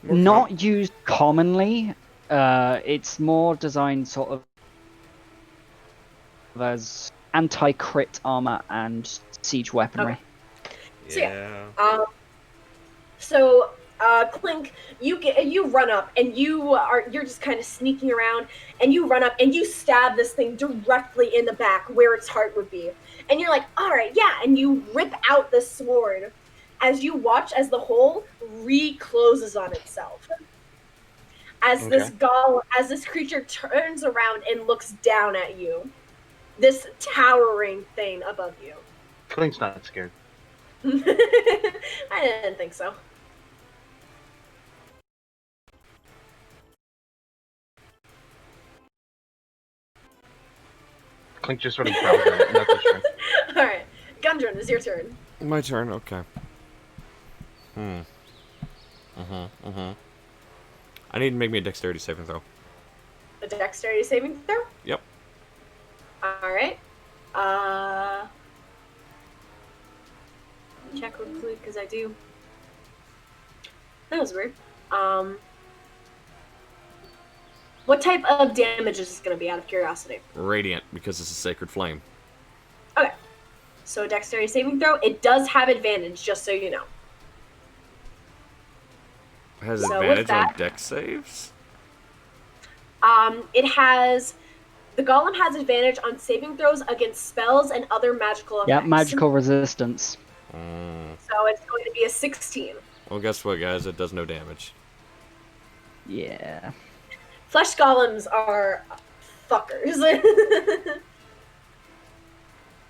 More not used commonly. It's more designed sort of as anti-crit armor and siege weaponry. Yeah. So Klink, you run up and you're just kind of sneaking around, and you run up and you stab this thing directly in the back where its heart would be, and you're like, all right, yeah, and you rip out the sword as you watch as the hole recloses on itself. As this creature turns around and looks down at you, this towering thing above you. Klink's not scared. I didn't think so. Klink just sort of growls at it, and that's his turn. Alright, Gudrun, it's your turn. My turn, okay. I need to make me a dexterity saving throw. A dexterity saving throw? Yep. Alright. Check real quick, because I do. That was weird. What type of damage is this going to be, out of curiosity? Radiant, because it's a sacred flame. Okay. So a dexterity saving throw. It does have advantage, just so you know. It has So advantage with that- on dex saves? It has... The golem has advantage on saving throws against spells and other magical effects. Yeah, magical resistance. So it's going to be a 16. Well, guess what, guys? It does no damage. Yeah. Flesh golems are fuckers.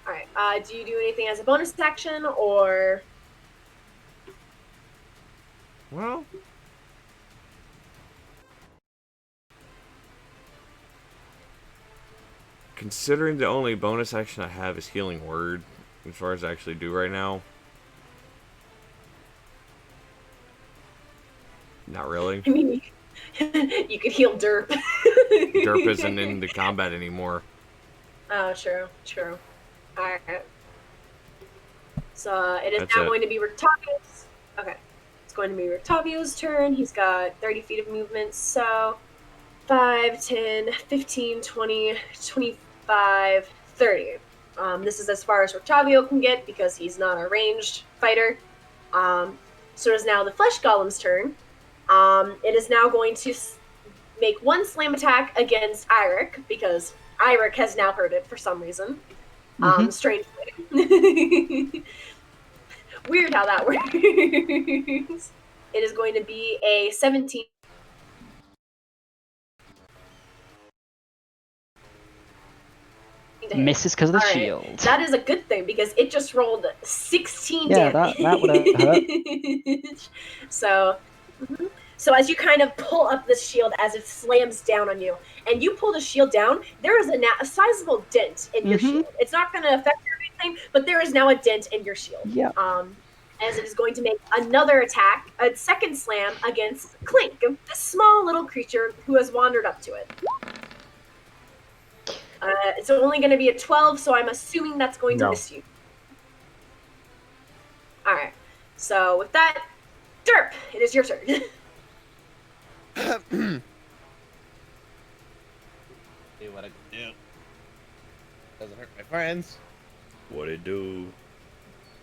Alright, do you do anything as a bonus action, or... Well... Considering the only bonus action I have is Healing Word, as far as I actually do right now... Not really. I mean, you could heal Derp. Derp isn't in the combat anymore. Oh, true. Alright. So, it is That's now it. going to be Rictavio's. Okay. It's going to be Rictavio's turn. He's got 30 feet of movement, so 5, 10, 15, 20, 25, 30. This is as far as Rictavio can get because he's not a ranged fighter. So it is now the Flesh Golem's turn. It is now going to make one slam attack against Airic, because Airic has now heard it for some reason. Strangely. Weird how that works. It is going to be a 17. Misses because of the All right. shield. That is a good thing, because it just rolled 16 Yeah, damage. that would have hurt. So as you kind of pull up this shield as it slams down on you, and you pull the shield down, there is a sizable dent in your shield. It's not going to affect everything, but there is now a dent in your shield. Yeah. As it is going to make another attack, a second slam against Klink, this small little creature who has wandered up to it. It's only going to be a 12, so I'm assuming that's going to miss you. Alright. So with that, Derp, it is your turn. See what I can do. Doesn't hurt my friends. What it do?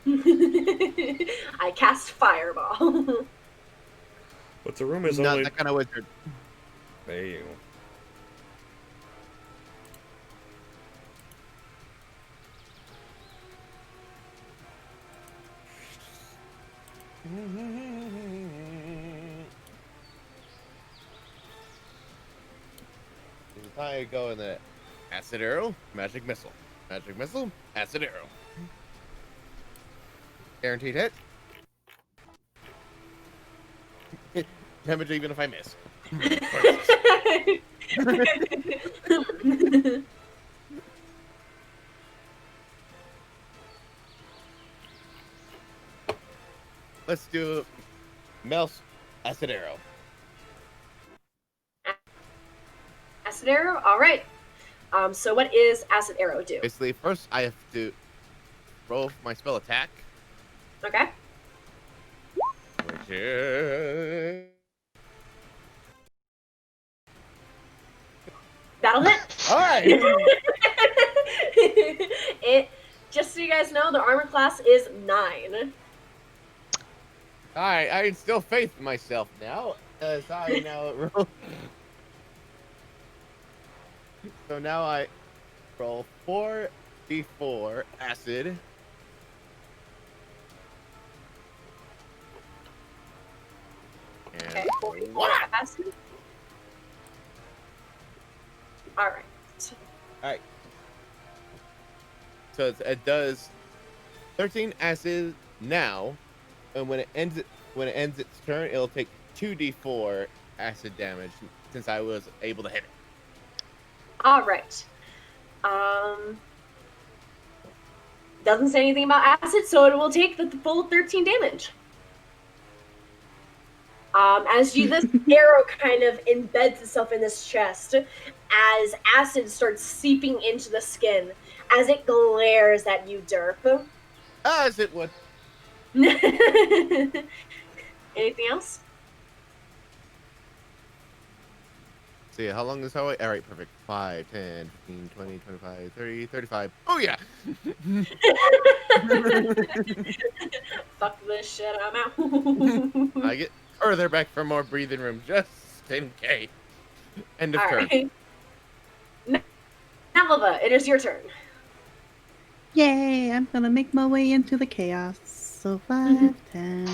I cast Fireball. But the room is Not only... that kind of wizard. There you go. I go in the acid arrow, magic missile, acid arrow. Guaranteed hit. Damage even if I miss. Let's do mouse acid arrow. Acid arrow. All right. So what is acid arrow do? Basically, first I have to roll my spell attack. Okay. Which is... That'll hit. All right. It. Just so you guys know, the armor class is 9. All right. I instill faith in myself now, as I now roll. So now I roll 4d4 acid. Okay. And 44 acid. All right. Alright. So it does 13 acid now, and when it ends its turn, it'll take 2d4 acid damage since I was able to hit it. All right. Doesn't say anything about acid, so it will take the full 13 damage. As you, this arrow kind of embeds itself in this chest, as acid starts seeping into the skin, as it glares at you, Derp. As it would. Anything else? See, how long is how I... Alright, perfect. 5, 10, 15, 20, 25, 30, 35. Oh, yeah! Fuck this shit, I'm out. I get further back for more breathing room, just in case. End of turn. Right. Malva, it is your turn. Yay, I'm gonna make my way into the chaos. So 5, 10,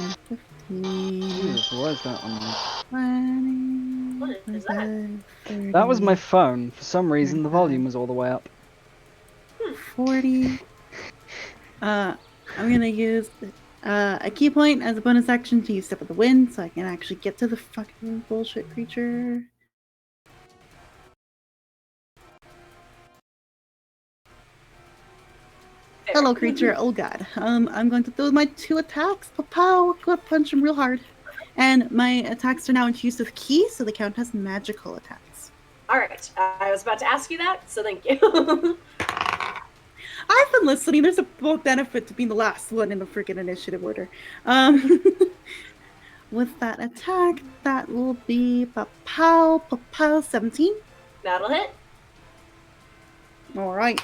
15, Jesus, what is that on there? 20, What is that? 25, 30, That was my phone. For some reason, the volume was all the way up. 40. I'm gonna use a key point as a bonus action to use Step of the Wind so I can actually get to the fucking bullshit creature. Hello, creature. Oh god. I'm going to do my 2 attacks. Pow! Go punch him real hard. And my attacks are now infused with ki, so they count as magical attacks. Alright, I was about to ask you that, so thank you. I've been listening. There's a benefit to being the last one in the freaking initiative order. With that attack, that will be pow, 17. That'll hit. Alright.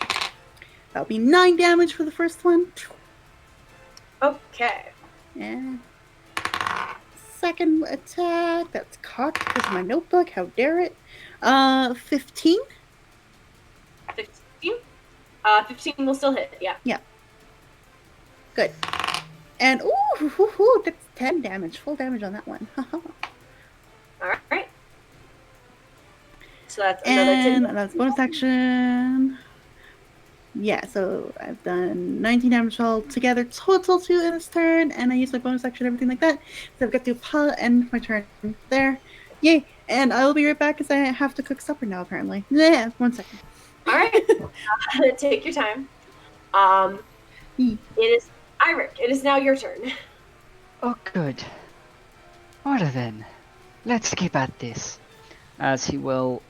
That'll be 9 damage for the first one. Okay. And second attack, that's cocked because of my notebook. How dare it? 15. 15? 15 will still hit, yeah. Yeah. Good. And ooh, that's 10 damage. Full damage on that one. Alright. So that's another 10. And that's bonus action. Yeah, so I've done 19 damage all together, total 2 in this turn, and I use my bonus action, everything like that. So I've got to end my turn there. Yay! And I will be right back because I have to cook supper now, apparently. Yeah, 1 second. Alright. Take your time. It is Airic. It is now your turn. Oh, good. Alright then. Let's keep at this. As he will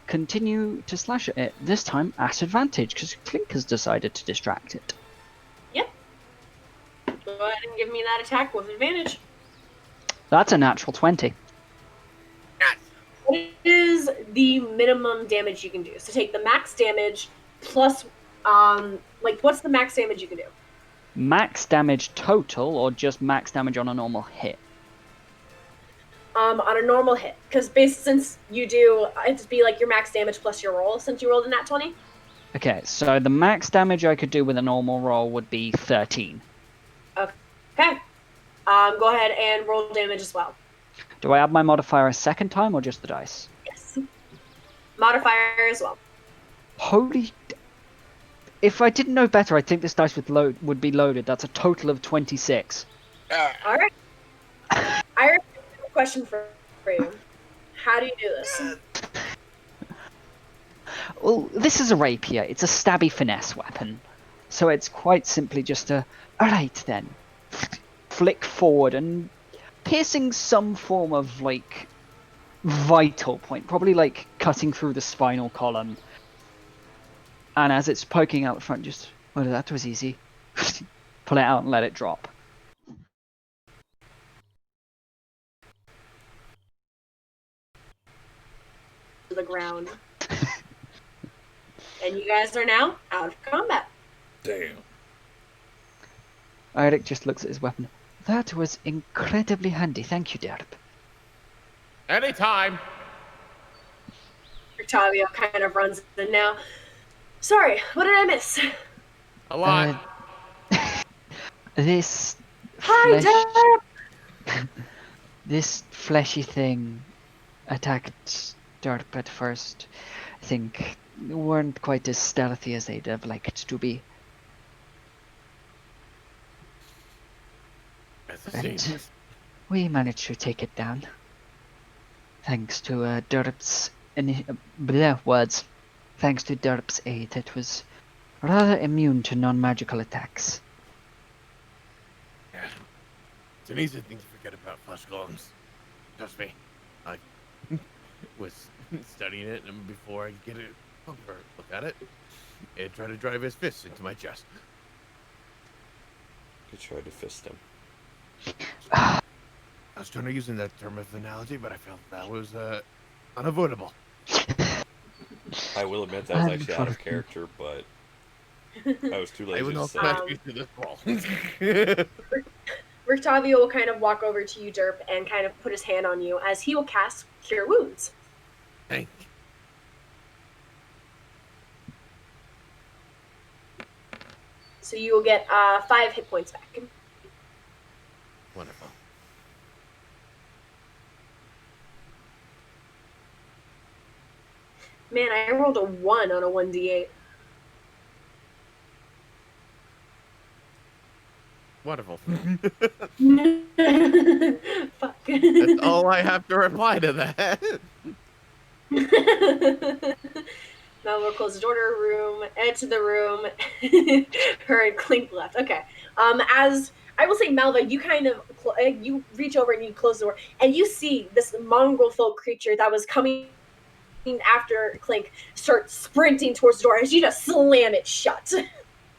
continue to slash at it, this time at advantage, because Klink has decided to distract it. Yep. Go ahead and give me that attack with advantage. That's a natural 20. What is the minimum damage you can do? So take the max damage plus, what's the max damage you can do? Max damage total, or just max damage on a normal hit? On a normal hit. Because since you do, it'd be like your max damage plus your roll, since you rolled a nat 20. Okay, so the max damage I could do with a normal roll would be 13. Okay. Go ahead and roll damage as well. Do I add my modifier a second time or just the dice? Yes. Modifier as well. Holy... If I didn't know better, I think this dice would be loaded. That's a total of 26. All right. Airic, I have a question for you. How do you do this? Well, this is a rapier. It's a stabby finesse weapon. So it's quite simply just a... Alright then. Flick forward and piercing some form of, like, vital point. Probably, like, cutting through the spinal column. And as it's poking out the front, just... Oh, that was easy. Pull it out and let it drop. To the ground. And you guys are now out of combat. Damn. Airic just looks at his weapon. That was incredibly handy. Thank you, Derp. Anytime. Octavio kind of runs in now. Sorry, what did I miss? A lot. This Hi, flesh... this fleshy thing attacked Derp at first. I think weren't quite as stealthy as they'd have liked to be. But we managed to take it down. Thanks to Derp's words. Thanks to Derp's aid, it was rather immune to non-magical attacks. Yeah. It's an easy thing to forget about flesh golems. Trust me. I was studying it, and before I get it over, look at it, it tried to drive his fist into my chest. You tried to fist him. I was trying to use that term of analogy, but I felt that was unavoidable. I will admit that was actually out of character, but I was too lazy to say. To this ball. Rictavio will kind of walk over to you, Derp, and kind of put his hand on you as he will cast Cure Wounds. Thank you. So you will get 5 hit points back. Wonderful. Man, I rolled a 1 on a 1d8. Wonderful. Fuck. That's all I have to reply to that. Malva will close the door to her room, enter the room. Her and Klink left. Okay. As I will say, Malva, you kind of you reach over and you close the door, and you see this mongrel folk creature that was coming after Klink start sprinting towards the door as you just slam it shut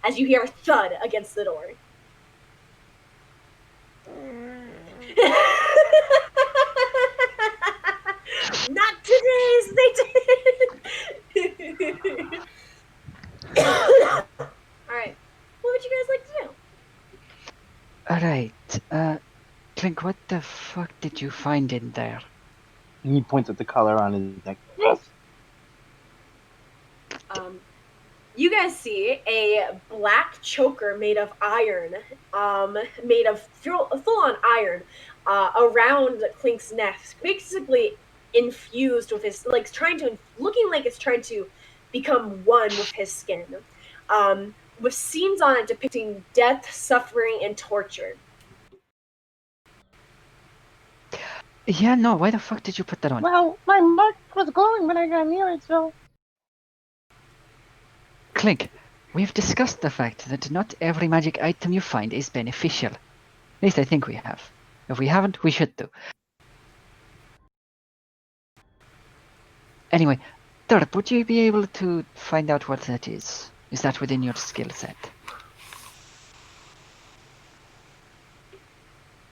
as you hear a thud against the door. Not today's they did. Alright. What would you guys like to do? Alright, Klink, what the fuck did you find in there? He points at the collar on his neck. Yes. You guys see a black choker made of iron, made of full-on iron, around Klink's neck, basically infused with his, like, looking like it's trying to become one with his skin, with scenes on it depicting death, suffering, and torture. Yeah, no, why the fuck did you put that on? Well, my mark was glowing when I got near it, so... Klink, we've discussed the fact that not every magic item you find is beneficial. At least I think we have. If we haven't, we should do. Anyway, Derp, would you be able to find out what that is? Is that within your skill set?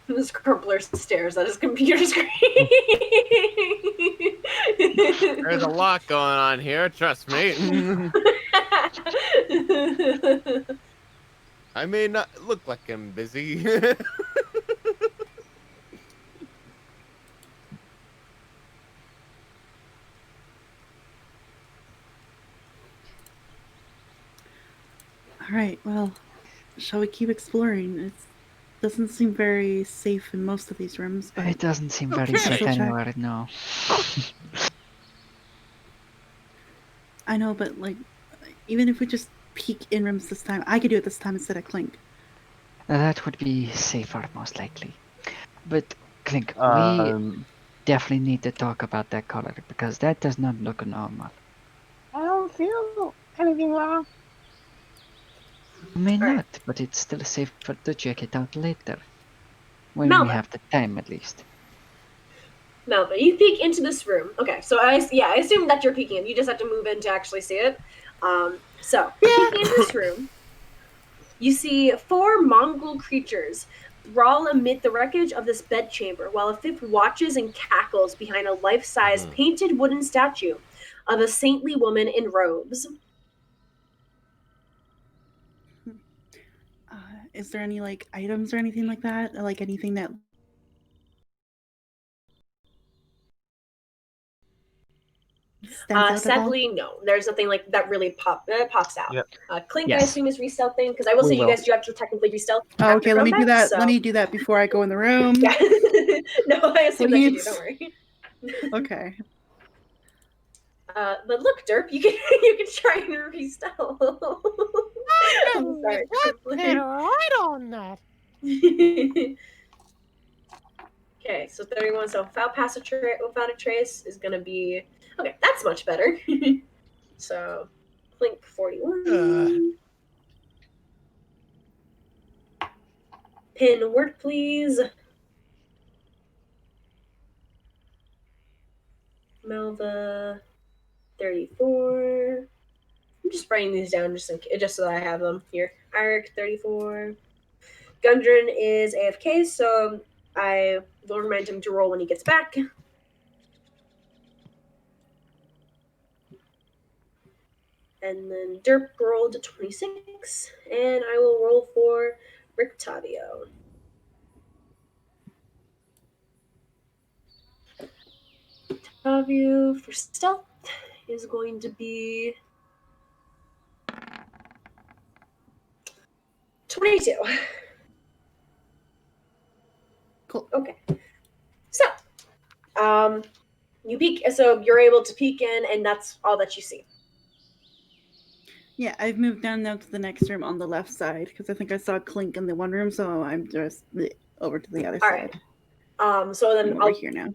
This Crumpler stares at his computer screen. There's a lot going on here, trust me. I may not look like I'm busy. All right, well, shall we keep exploring? doesn't seem very safe in most of these rooms. But It doesn't seem very Okay. safe Still check. anywhere, no. I know, but like, even if we just peek in rooms this time, I could do it this time instead of Klink. That would be safer, most likely. But, Klink, we Um, definitely need to talk about that color, because that does not look normal. I don't feel anything wrong. You may Alright. not, but it's still safer to check it out later. When we Malva. have the time, at least. Malva, you peek into this room. Okay, so I assume that you're peeking in. You just have to move in to actually see it. So peeking into this room, you see 4 mongrel creatures brawl amid the wreckage of this bedchamber, while a 5th watches and cackles behind a life-size painted wooden statue of a saintly woman in robes. Is there any like items or anything like that? Or, like anything that stands out at all? Sadly, no. There's nothing like that really pops out. Yep. Klink, I Yes. assume, is re-stealthing, because I will We say you will. guys do have to technically re-stealth. Oh, after okay, let me do combat, that. so- Let me do that before I go in the room. Yeah. No, I assume that you do. Please. Don't worry. Okay. But look, Derp, you can try and re-stealth. I'm sorry. Get right on that. Okay, so 31. So without a trace is gonna be okay. That's much better. So, Klink 41. Pin word, please. Malva 34. I'm just writing these down just so that I have them here. Airic 34. Gudrun is AFK, so I will remind him to roll when he gets back. And then Derp rolled 26, and I will roll for Rictavio. Rictavio for stealth is going to be 22. Cool. Okay. So, you peek, so you're able to peek in, and that's all that you see. Yeah, I've moved down now to the next room on the left side because I think I saw Klink in the one room, so I'm just over to the other All side. right. So then I'm I'll over here now.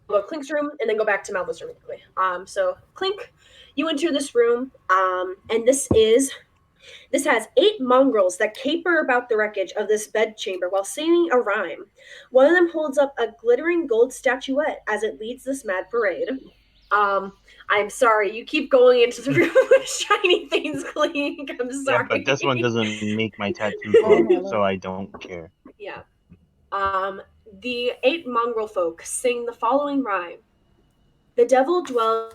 go Klink's room and then go back to Malva's room quickly. So Klink, you enter this room, and this has 8 mongrels that caper about the wreckage of this bedchamber while singing a rhyme. One of them holds up a glittering gold statuette as it leads this mad parade. I'm sorry, you keep going into the room with shiny things, Klink. I'm sorry. Yeah, but this one doesn't make my tattoo Oh, glow, my so I don't care. Yeah. The 8 mongrel folk sing the following rhyme. The devil dwells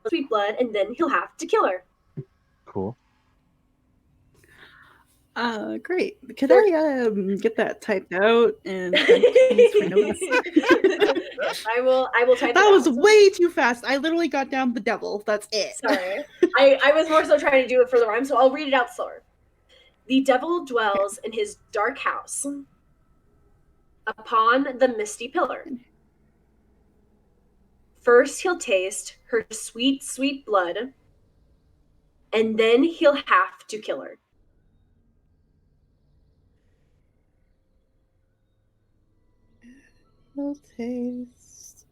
sweet blood, and then he'll have to kill her. Cool. Great. Could I get that typed out and please for notice? I will type That it was out. way too fast. I literally got down the devil. That's it. Sorry. I was more so trying to do it for the rhyme, so I'll read it out slower. The devil dwells in his dark house upon the misty pillar. First he'll taste her sweet, sweet blood, and then he'll have to kill her. He'll taste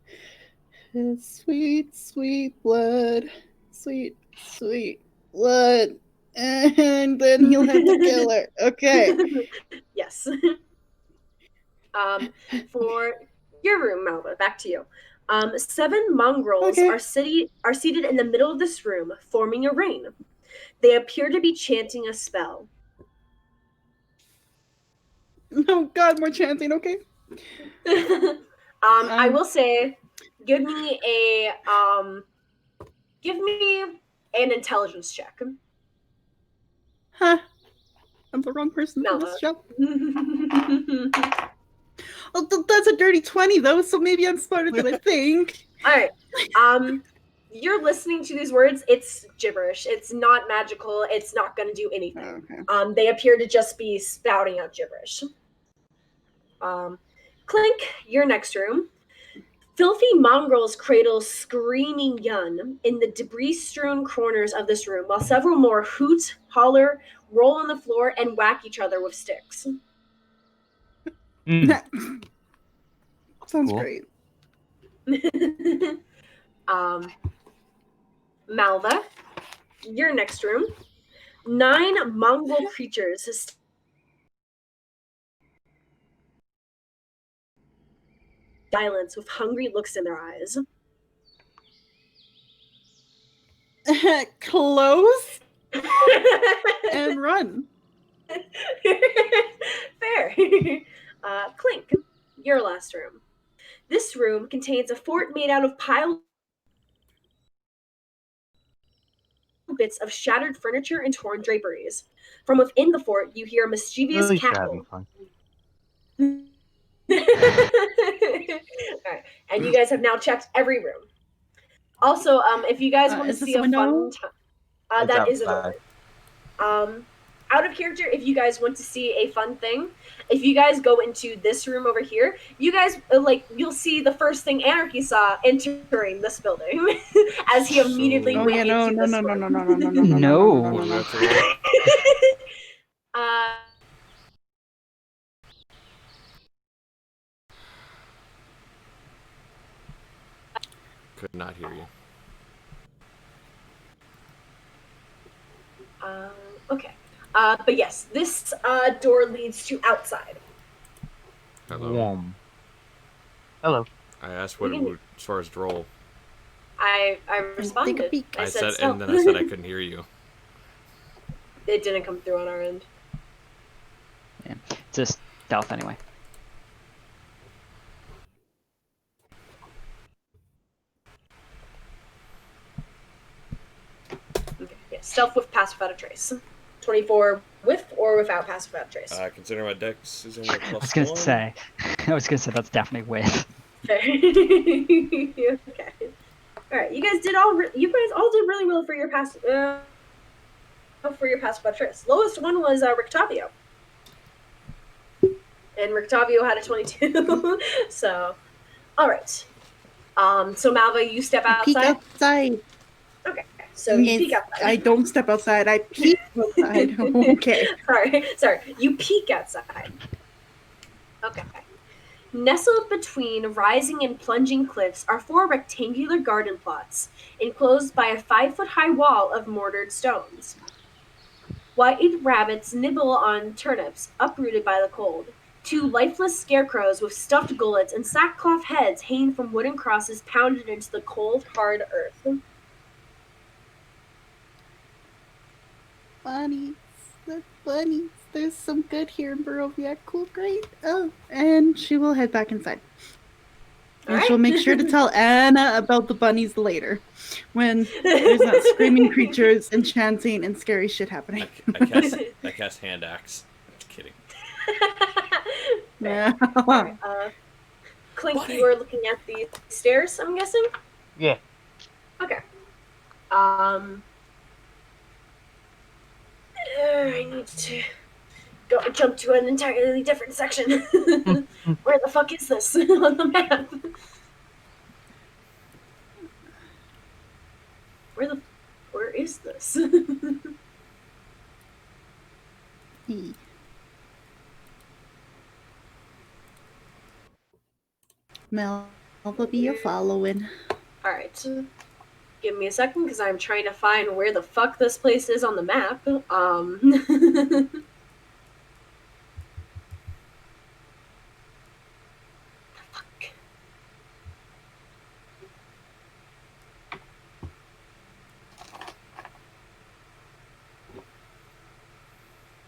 his sweet, sweet blood. Sweet, sweet blood. And then he'll have to kill her. Okay. Yes. For your room, Malva, back to you. 7 mongrels Okay. are seated in the middle of this room, forming a ring. They appear to be chanting a spell. Oh god, more chanting, okay. I will say, give me an intelligence check. Huh. I'm the wrong person for Malva. this job. Oh, that's a dirty 20 though, so maybe I'm smarter than I think. All right. you're listening to these words, it's gibberish. It's not magical. It's not going to do anything. Okay. They appear to just be spouting out gibberish. Klink, your next room. Filthy mongrels cradle screaming young in the debris-strewn corners of this room, while several more hoot, holler, roll on the floor, and whack each other with sticks. Sounds Cool. great. Malva, your next room. 9 mongrel creatures silence with hungry looks in their eyes. Close and run. Fair. Klink, your last room. This room contains a fort made out of piled bits of shattered furniture and torn draperies. From within the fort, you hear a mischievous Really cackle. fun. All right, and you guys have now checked every room. Also, if you guys want to is this see a window? fun, It's that is a outside. door. Out of character, if you guys want to see a fun thing, if you guys go into this room over here, you guys you'll see the first thing Anarchy saw entering this building, as he immediately So- Oh went yeah, no, into no, this no, no, room. no, no, no, no, no, No. no, no, What do we no. have to roll? Could not hear you. Okay. But yes, this door leads to outside. Hello. Hello. I asked what it would, as far as roll. I Take a responded. peek. I said and then I said I couldn't hear you. It didn't come through on our end. Yeah. It's just stealth anyway. Okay. Yeah, stealth with pass without a trace. 24 with or without pass without a trace. Consider my dex is only a plus I was gonna 1. say, that's definitely with. Okay. All right, you guys all did really well for your pass without a trace. Lowest one was Rictavio. And Rictavio had a 22. So, all right. So Malva, you step Peek outside. outside. Okay. So you peek It's- outside. I don't step outside. I peek outside. Okay. Sorry. You peek outside. Okay. Nestled between rising and plunging cliffs are 4 rectangular garden plots, enclosed by a 5-foot-high wall of mortared stones. White rabbits nibble on turnips, uprooted by the cold. 2 lifeless scarecrows with stuffed gullets and sackcloth heads hang from wooden crosses pounded into the cold, hard earth. Bunnies. The bunnies. There's some good here in Barovia. Cool, great. Oh, and she will head back inside. And Alright. she'll make sure to tell Anna about the bunnies later, when there's not screaming creatures and chanting and scary shit happening. I cast hand axe. Kidding. Yeah. Klink, Buddy. you are looking at the stairs, I'm guessing? Yeah. Okay. I need to jump to an entirely different section. Where the fuck is this on the map? Where is this? Hey. Malva be a following. Alright. Give me a second, because I'm trying to find where the fuck this place is on the map. Fuck.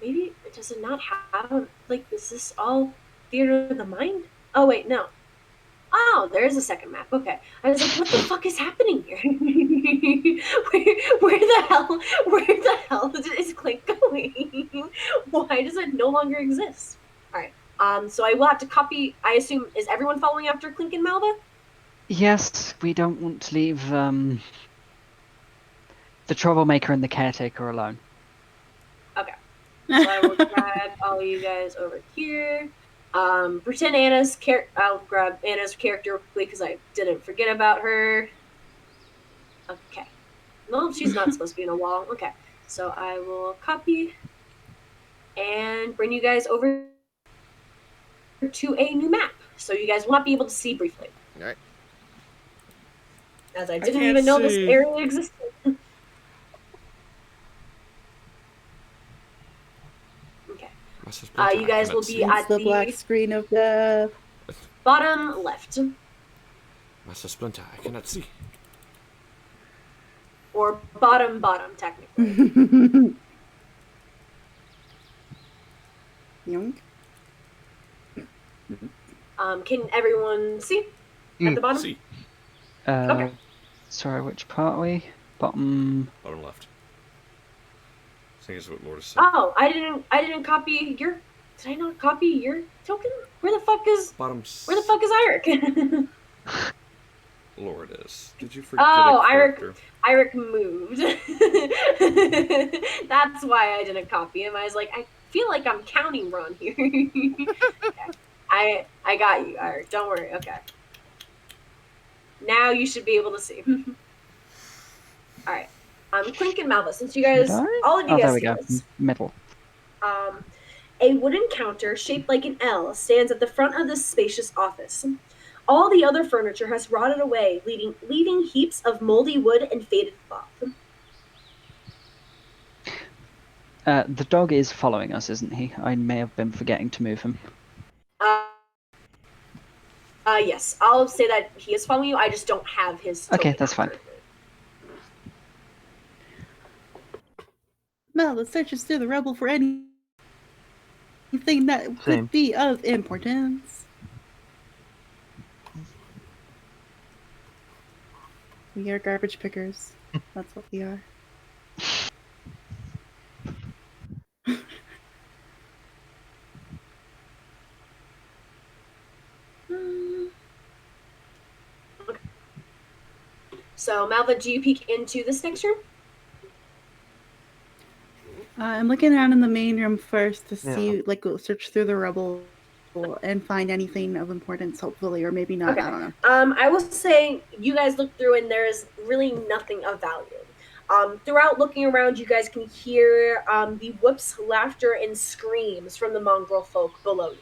Maybe it does not have, is this all Theater of the Mind? Oh, wait, no. Oh, there's a second map. Okay. I was like, what the fuck is happening here? where the hell is Klink going? Why does it no longer exist? Alright. So I will have to copy, I assume, is everyone following after Klink and Malva? Yes, we don't want to leave the troublemaker and the caretaker alone. Okay. So I will grab all of you guys over here. Pretend I'll grab Anna's character quickly because I didn't forget about her. Okay. No, she's not supposed to be in a wall. Okay. So I will copy and bring you guys over to a new map. So you guys will not be able to see briefly. All right. As I didn't can't even know this see. area existed. Okay. Master Splinter, You I guys cannot will see. be It's at the the black screen of death. bottom left. Master Splinter, I cannot see. Or bottom, technically. Yoink. Can everyone see at the bottom? See. Okay. Sorry, which part are we? Bottom. Bottom left. I think it's what Lourdes said. Oh, I didn't copy your. Did I not copy your token? Where the fuck is Airic? Lourdes. Did you forget Oh, a character? Airic moved. That's why I didn't copy him. I was like, I feel like I'm counting wrong here. Okay. I got you, Airic. Don't worry. Okay. Now you should be able to see. All right. Klink and Malva, since you guys, all of you guys there we see go. this. Middle. A wooden counter shaped like an L stands at the front of this spacious office. All the other furniture has rotted away, leaving heaps of moldy wood and faded cloth. The dog is following us, isn't he? I may have been forgetting to move him. Yes, I'll say that he is following you. I just don't have his. Okay, that's fine. Malva searches through the rubble for anything that Same. could be of importance. We are garbage pickers. That's what we are. So, Malva, do you peek into this next room? I'm looking around in the main room first to Yeah. see, like, go search through the rubble and find anything of importance, hopefully, or maybe not. Okay. I don't know. I will say you guys look through and there's really nothing of value. Throughout looking around, you guys can hear the whoops, laughter, and screams from the mongrel folk below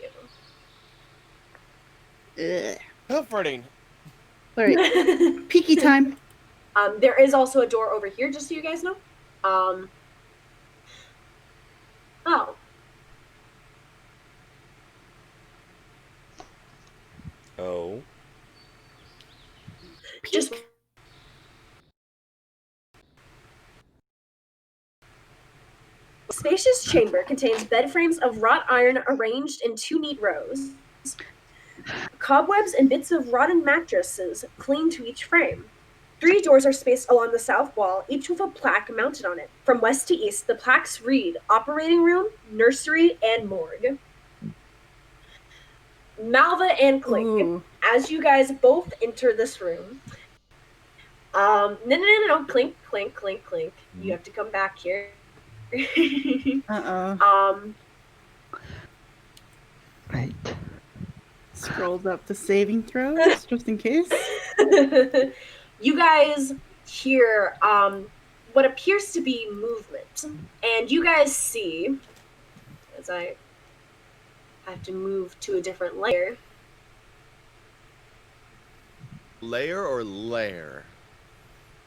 you. Ugh. Comforting. All right, peeky time. There is also a door over here, just so you guys know. Oh. Oh. Just spacious chamber contains bed frames of wrought iron arranged in 2 neat rows. Cobwebs and bits of rotten mattresses cling to each frame. 3 doors are spaced along the south wall, each with a plaque mounted on it. From west to east, the plaques read operating room, nursery, and morgue. Malva and Klink, Ooh. as you guys both enter this room. No, Klink. You have to come back here. Uh-oh. Right. Scrolled up to saving throws, just in case. You guys hear what appears to be movement, and you guys see, as I have to move to a different layer. Layer or lair?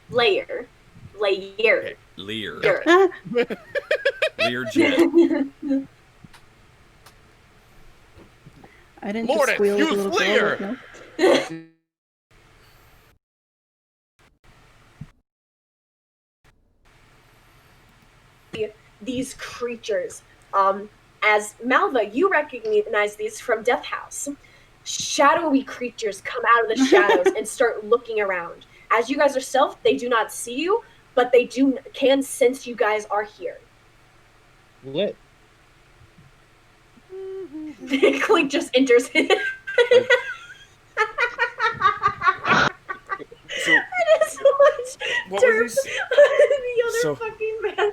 Layer. Okay. Lear. Ah, Lear Jet. I didn't Lord, just squeal like a use little Lear! girl. No. These creatures. As Malva, you recognize these from Death House. Shadowy creatures come out of the shadows and start looking around. As you guys are stealth, they do not see you, but they can sense you guys are here. Lit. Klink just enters. So, It is so much what were Derp these? on the So- fucking man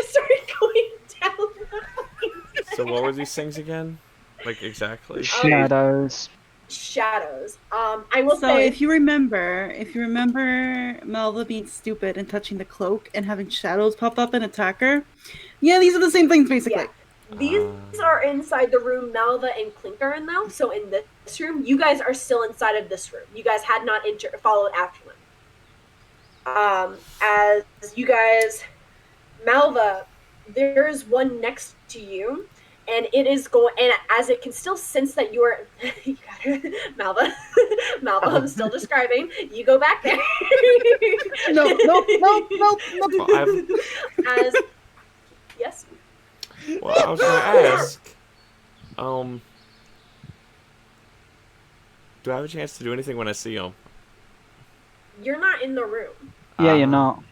started going down the fucking So what were these things again? Like exactly? Shadows. shadows. I will So say if you remember Malva being stupid and touching the cloak and having shadows pop up and attack her, yeah, these are the same things basically. yeah, these are inside the room Malva and Klink are in now. So in this room, you guys are still inside of this room. You guys had not followed after them. As you guys, Malva, there's one next to you, and it is going. And as it can still sense that you are, you got her, Malva. Malva, I'm still describing. You go back there. No. Well, As yes. Well, I was gonna ask. Do I have a chance to do anything when I see them? You're not in the room. Yeah, you're not.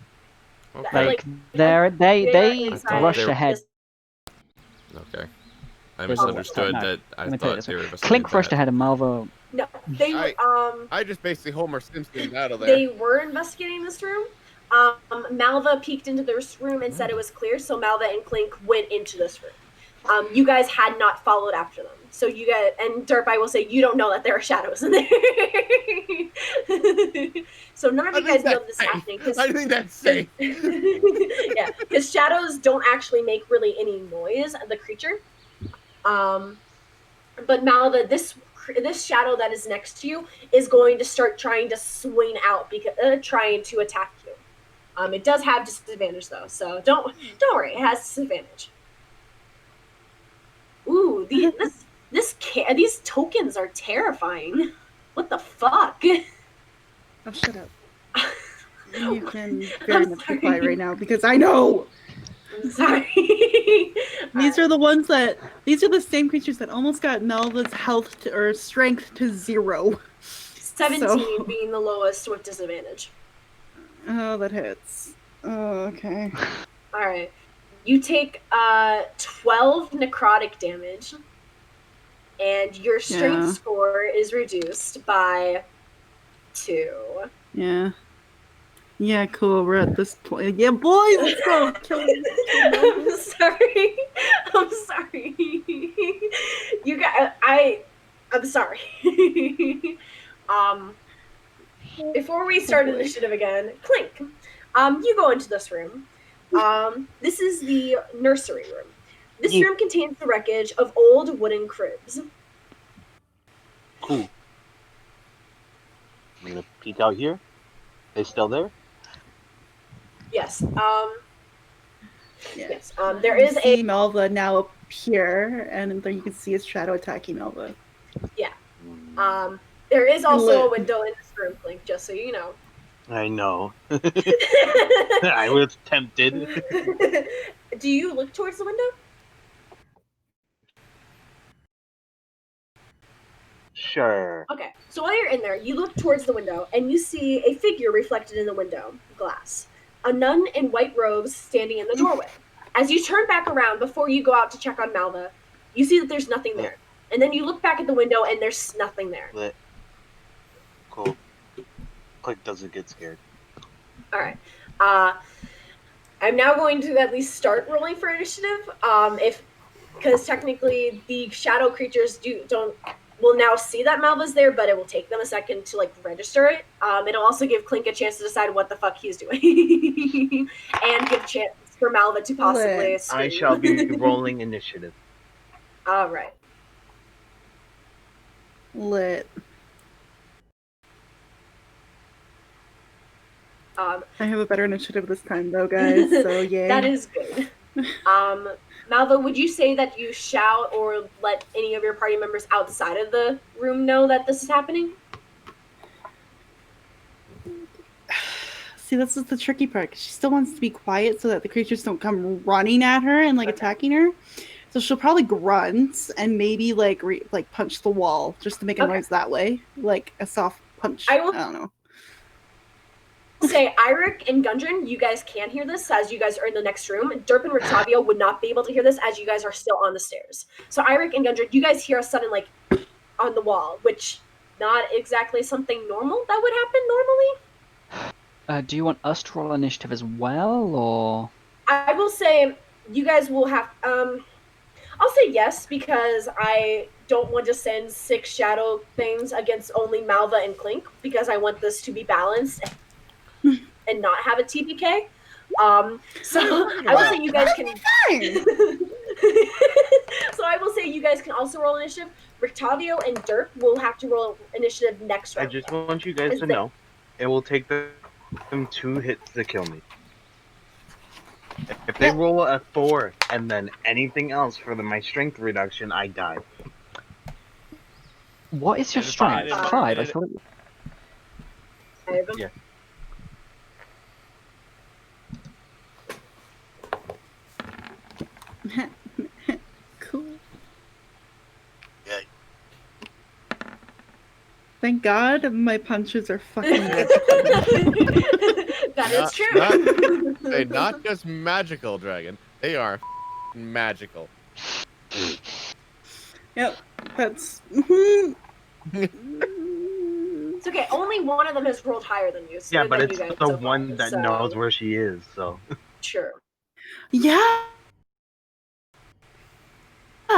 Okay. Like, Like, they inside rush they- ahead. Okay. I There's a- misunderstood no, that. I Let me tell you thought this they way. were investigating Klink rushed that. ahead of Malva. No, they I just basically Homer Simpson out of there. they were investigating this room. Malva peeked into this room and said it was clear, so Malva and Klink went into this room. You guys had not followed after them. So you guys, and Derp, I will say, you don't know that there are shadows in there. So none of you guys know this is happening. I think that's safe. Yeah, because shadows don't actually make really any noise, the creature. But Malva, this shadow that is next to you is going to start trying to swing out, because trying to attack you. It does have disadvantage though, so don't worry, it has disadvantage. Ooh, these tokens are terrifying. What the fuck? Oh, shut up. You can very much be quiet right now because I know. I'm sorry. These are the same creatures that almost got Malva's health or strength to 0. 17 being the lowest with disadvantage. Oh, that hits. Oh, okay. All right. You take 12 necrotic damage, and your strength score is reduced by 2. Yeah. Yeah, cool. We're at this point. Yeah, boys, let's go. Kill him. I'm sorry. I'm sorry. You got. I'm sorry. Before we start initiative again, Klink. You go into this room. This is the nursery room. This room contains the wreckage of old wooden cribs. Cool. I'm gonna peek out here. They still there? Yes. Yeah. Yes. There is You see Malva now up here, and then you can see his shadow attacking Malva. Yeah. There is also a window in this room, Klink, just so you know. I know. I was tempted. Do you look towards the window? Sure. Okay. So while you're in there, you look towards the window and you see a figure reflected in the window glass. A nun in white robes standing in the doorway. As you turn back around before you go out to check on Malva, you see that there's nothing there. And then you look back at the window and there's nothing there. Lit. Cool. Click doesn't get scared. All right. I'm now going to at least start rolling for initiative. Because technically the shadow creatures will now see that Malva's there, but it will take them a second to register it. It'll also give Klink a chance to decide what the fuck he's doing, and give a chance for Malva to possibly. I shall be rolling initiative. All right. Lit. I have a better initiative this time, though, guys. So yay. That is good. Malva, would you say that you shout or let any of your party members outside of the room know that this is happening? See, this is the tricky part. She still wants to be quiet so that the creatures don't come running at her and attacking her. So she'll probably grunt and maybe punch the wall just to make a noise that way, like a soft punch. I don't know. Say Airic and Gudrun, you guys can hear this as you guys are in the next room. Derp and Rictavio would not be able to hear this as you guys are still on the stairs. So Airic and Gudrun, you guys hear a sudden on the wall, which not exactly something normal that would happen normally. Do you want us to roll initiative as well, or? I will say you guys will have. I'll say yes because I don't want to send 6 shadow things against only Malva and Klink because I want this to be balanced and not have a TPK. So I will say you guys can. So I will say you guys can also roll initiative. Rictavio and Derp will have to roll initiative next I round. just want you guys to know, it will take them 2 hits to kill me. If they roll a 4 and then anything else for my strength reduction, I die. What is your And strength? 5. I thought it... Yeah. Cool. Yeah. Thank God my punches are fucking good. That is true. They're not just magical, Dragon. They are magical. Yep, that's. It's okay. Only one of them has rolled higher than you. So Yeah, but than it's you guys the so one far, that so... knows where she is, so. Sure. Yeah.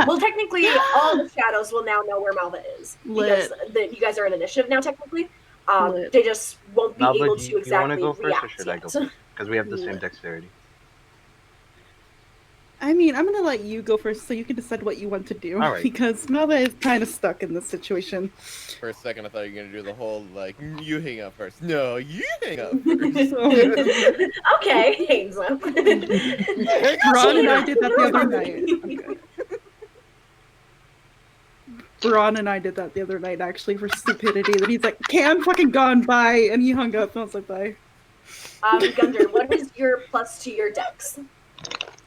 Well, technically, all the shadows will now know where Malva is because you guys are in initiative now. Technically, they just won't be Malva, able do to you want to exactly go first, or react should I yet. go first? Because we have the same dexterity. I mean, I'm gonna let you go first so you can decide what you want to do. All right. Because Malva is kind of stuck in this situation. For a second, I thought you were gonna do the whole like you hang up first. No, you hang up first. Okay, hangs up. Ron and I did that the other night. Okay. Ron and I did that the other night, actually, for stupidity. That he's like, "Okay, I'm fucking gone, bye," and he hung up. And I was like, "Bye." Gudrun, what is your plus to your dex?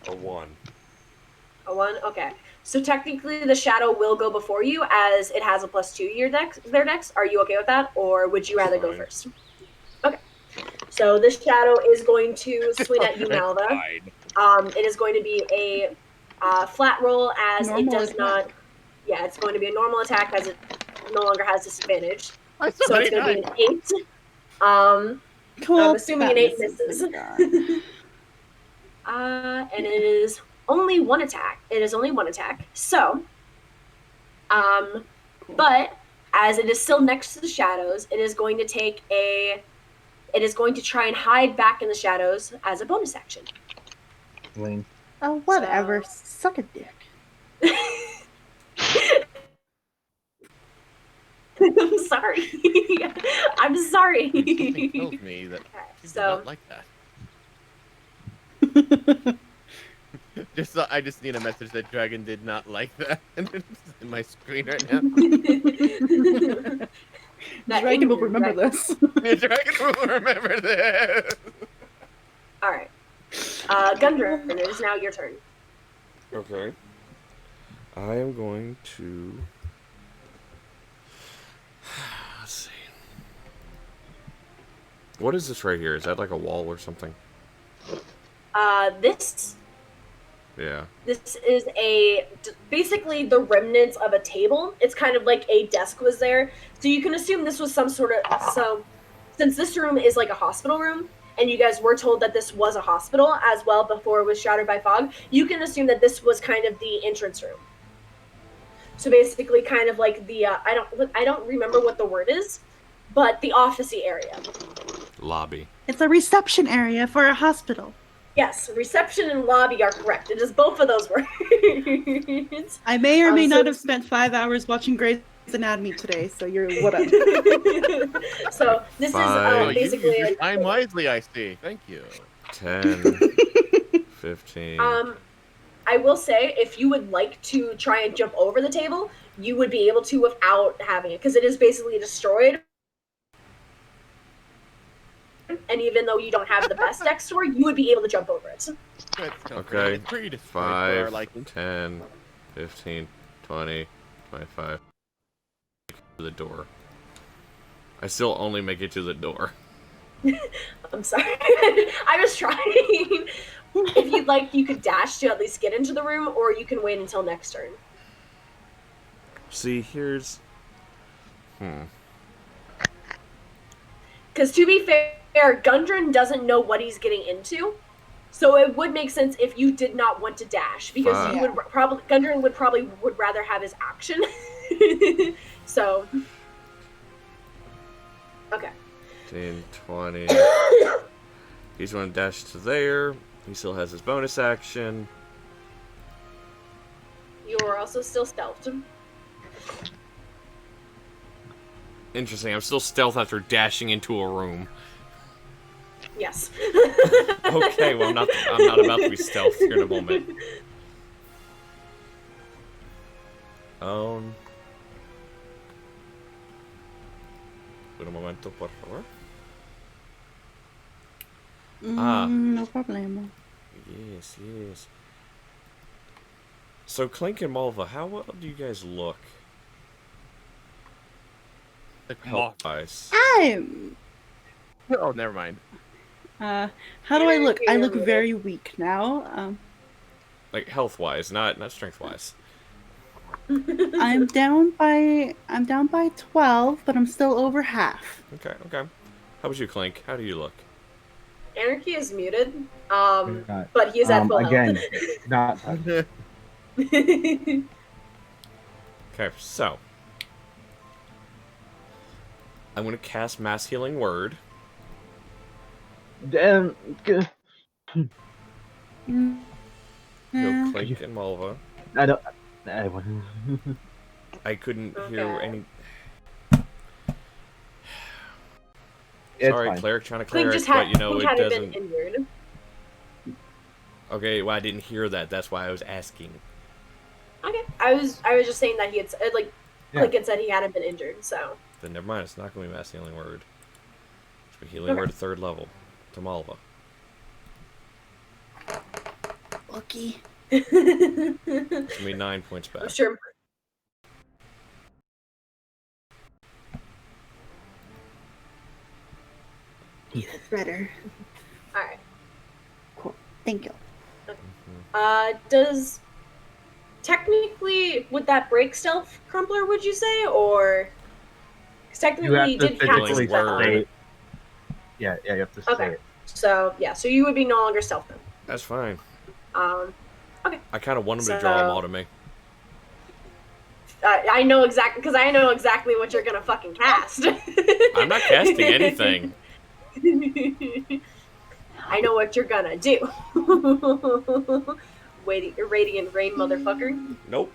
A 1. A 1? Okay. So technically the shadow will go before you as it has a plus 2 to their dex. Are you okay with that? Or would you rather go first? Okay. So this shadow is going to swing at you, Malva. It is going to be a flat roll as Normal it does attack. not... Yeah, it's going to be a normal attack as it no longer has disadvantage. So it's going to be an 8. Cool. I'm assuming an 8 misses. misses. And it is only one attack. It is only one attack. So, but as it is still next to the shadows, it is going to take a... It is going to try and hide back in the shadows as a bonus action. Lane. Oh, whatever. Suck a dick. I'm sorry. I'm sorry. Something tells me that she did not like that. I just need a message that Dragon did not like that. It's in my screen right now. Dragon will remember this. Yeah, Dragon will remember this. All right. Gudrun, it is now your turn. Okay. I am going to... Let's see. What is this right here? Is that like a wall or something? This Yeah. This is basically the remnants of a table. It's kind of like a desk was there. So you can assume this was some sort of... since this room is like a hospital room, and you guys were told that this was a hospital as well before it was shrouded by fog, you can assume that this was kind of the entrance room. So basically kind of like the... I don't remember what the word is, but the office-y area. Lobby. It's a reception area for a hospital. Yes, reception and lobby are correct. It is both of those words. I may or may not have spent 5 hours watching Grey's Anatomy today, so you're whatever. So this is basically... You use your time wisely, I see. Thank you. 10, 15. I will say, if you would like to try and jump over the table, you would be able to without having it, because it is basically destroyed. And even though you don't have the best dex score, you would be able to jump over it. Okay. Pretty destroyed 5, 10, 15, 20, 25. To the door. I still only make it to the door. I'm sorry. I was trying. If you'd like, you could dash to at least get into the room, or you can wait until next turn. See, here's... Because to be fair, Gudrun doesn't know what he's getting into. So it would make sense if you did not want to dash, because you would probably Gudrun would rather have his action. So okay. 10, 20. He's going to dash to there. He still has his bonus action. You are also still stealthed. Interesting. I'm still stealth after dashing into a room. Yes. Okay, well I'm not about to be stealth here in a moment. Un momento, por favor. No problem. Yes, yes. So Klink and Malva, how well do you guys look? Health-wise. I'm. Oh, never mind. How do I look? I look very weak now. Like health-wise, not strength-wise. I'm down by 12, but I'm still over half. Okay. How about you, Klink? How do you look? Anarchy is muted, but he is at full again, health. not. Okay, so I'm gonna cast Mass Healing Word. Damn. Go Klink and Malva. I don't. I couldn't hear any. Sorry, fine. cleric trying to Klink cleric, just had, but you know Klink it hadn't doesn't. been injured. Okay, well I didn't hear that. That's why I was asking. Okay, I was just saying that he had Klink had said he hadn't been injured, so. Then never mind. It's not going to be Mass Healing Word. It's going to be Healing Word at 3rd level to Malva. Lucky. It's going to be 9 points back. I'm sure. Better. All right. Cool. Thank you. Does technically would that break stealth, Crumpler? Would you say, or because technically you did cast physically stealth. say it. Yeah, you have to say it. So yeah, so you would be no longer stealth then. That's fine. Okay. I kind of want him to draw them all to me. I know exactly, because I know exactly what you're gonna fucking cast. I'm not casting anything. I know what you're gonna do. Radiant rain, motherfucker. Nope.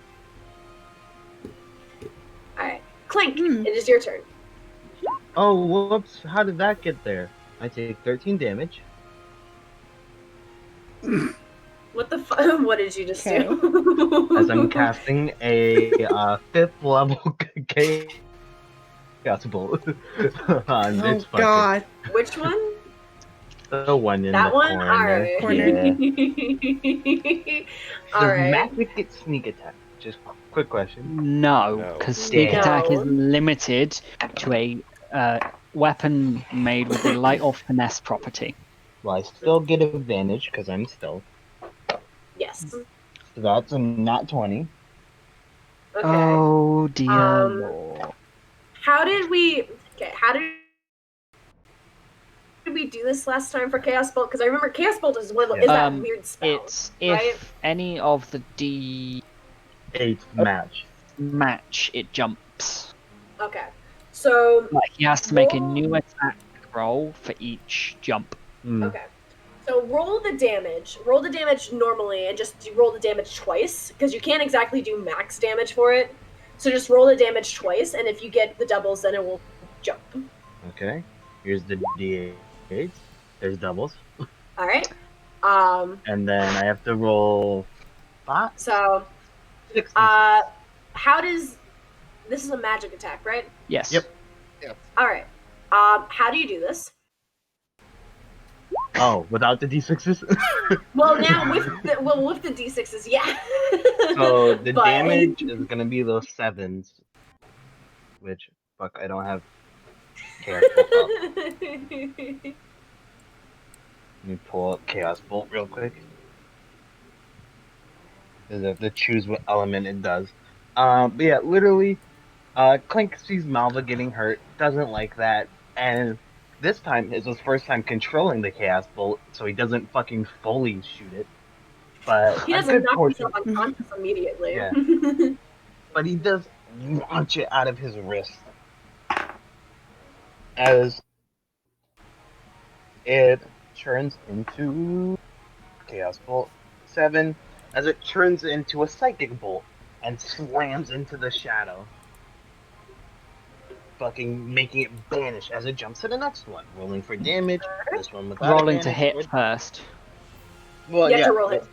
Alright. Klink, it is your turn. Oh, whoops. How did that get there? I take 13 damage. What the fuck? What did you just do? As I'm casting a 5th level chaos bolt on this fucker. God. Which one? The one in That the one? corner. Alright. Yeah. Does magic get sneak attack? Just quick question. No, because sneak Damn. attack is limited to a weapon made with the light or finesse property. Well, I still get advantage because I'm stealth. Yes. So that's a nat 20. Okay. Oh dear lord. How did we do this last time for Chaos Bolt? Because I remember Chaos Bolt is one of is that weird spell. It's if any of the D8 match, it jumps. Okay. So Like he has to make a new attack roll for each jump. Okay. So roll the damage. Roll the damage normally, and just roll the damage twice, because you can't exactly do max damage for it. So just roll the damage twice, and if you get the doubles, then it will jump. Okay. Here's the D8. There's doubles. All right. And then I have to roll 5. So, 6. how does this is a magic attack, right? Yes. Yep. All right. How do you do this? Oh, without the D6s? Well, now with the D6s, yeah. So the But- damage is gonna be those 7s. Which, fuck, I don't have Chaos Bolt up. Let me pull up Chaos Bolt real quick. Because I have to choose what element it does. But yeah, literally, Klink sees Malva getting hurt, doesn't like that, and This time is his first time controlling the Chaos Bolt, so he doesn't fucking fully shoot it. But He a doesn't good knock portion, himself unconscious immediately. yeah. But he does launch it out of his wrist. As it turns into Chaos Bolt 7, as it turns into a Psychic Bolt and slams into the shadow. Fucking making it vanish as it jumps to the next one. Rolling for damage. This one without Rolling to advantage. hit first. Well, You have yeah. to roll it.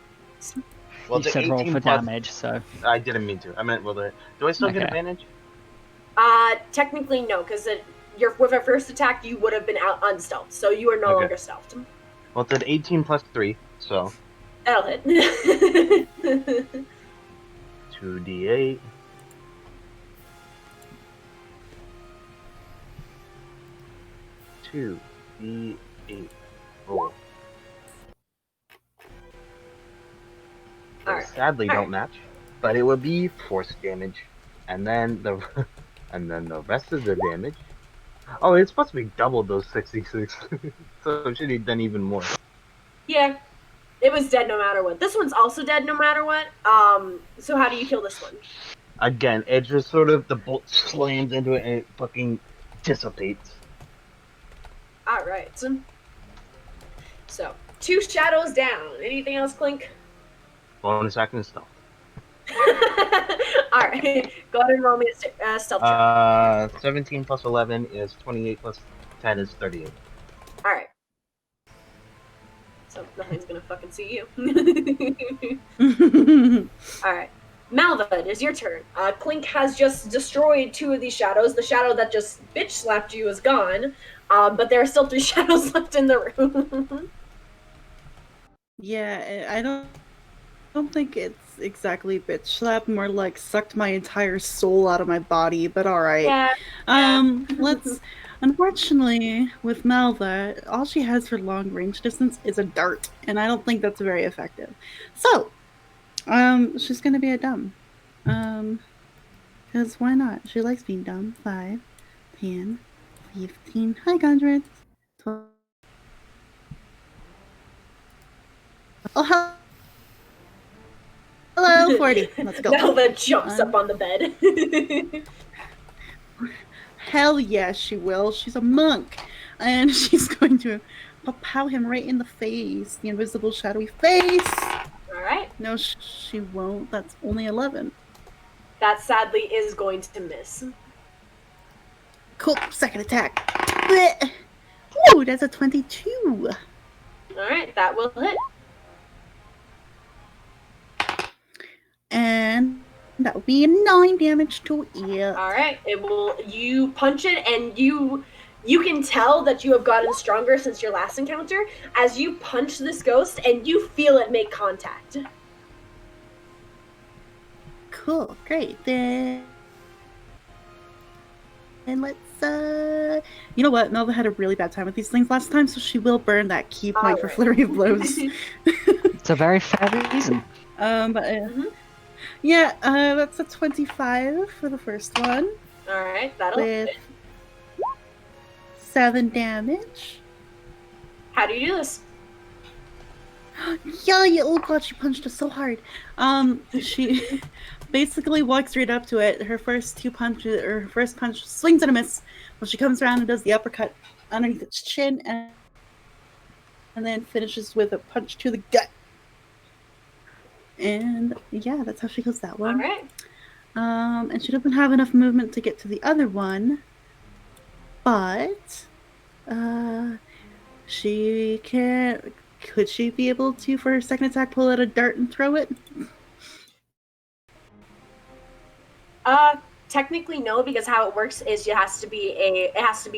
Well, You the said roll 18 for plus. damage, so I didn't mean to. I meant roll the. Do I still get Okay. advantage? Technically no, because with a first attack you would have been out unstealthed, so you are no Okay. longer stealthed. Well, it's an 18 plus 3, so That'll hit. 2d8. Two D8 roll. Alright. Sadly, don't match, but it would be force damage, and then the rest of the damage. Oh, it's supposed to be double those 66, so it should have done even more. Yeah, it was dead no matter what. This one's also dead no matter what. So how do you kill this one? Again, it just sort of the bolt slams into it and it fucking dissipates. Alright. So, 2 shadows down. Anything else, Klink? Bonus action stealth. Alright, go ahead and roll me a stealth check. 17 plus 11 is 28 plus 10 is 38. Alright. So, nothing's gonna fucking see you. Alright. Malva, it is your turn. Klink has just destroyed 2 of these shadows. The shadow that just bitch slapped you is gone, but there are still 3 shadows left in the room. Yeah, I don't think it's exactly bitch slap, more like sucked my entire soul out of my body, but alright. Yeah. Let's unfortunately with Malva, all she has for long range distance is a dart, and I don't think that's very effective. So, she's gonna be a dumb. Because why not? She likes being dumb. 5, 10, 15, hi Gudrun. 12. Oh, hello, 40. Let's go. Malva jumps up on the bed. Hell yes, she will. She's a monk. And she's going to pow him right in the face. The invisible shadowy face. Alright. No, she won't. That's only 11. That sadly is going to miss. Cool. Second attack. Blech. Ooh, that's a 22. Alright, that will hit. And that will be 9 damage to it. Alright, it will. You punch it, and you can tell that you have gotten stronger since your last encounter as you punch this ghost, and you feel it make contact. Cool, great. Then let's you know what? Malva had a really bad time with these things last time, so she will burn that key point for flurry of blows. it's a very fair reason. Yeah, that's a 25 for the first one. Alright, that'll with hit. 7 damage. How do you do this? Yeah, oh god, she punched us so hard. She basically walks right up to it. Her first punch swings and a miss. Well, she comes around and does the uppercut underneath its chin, and then finishes with a punch to the gut. And yeah, that's how she goes that one. Alright. And she doesn't have enough movement to get to the other one, but she can. Could she be able to, for her second attack, pull out a dart and throw it? Technically no, because how it works is it has to be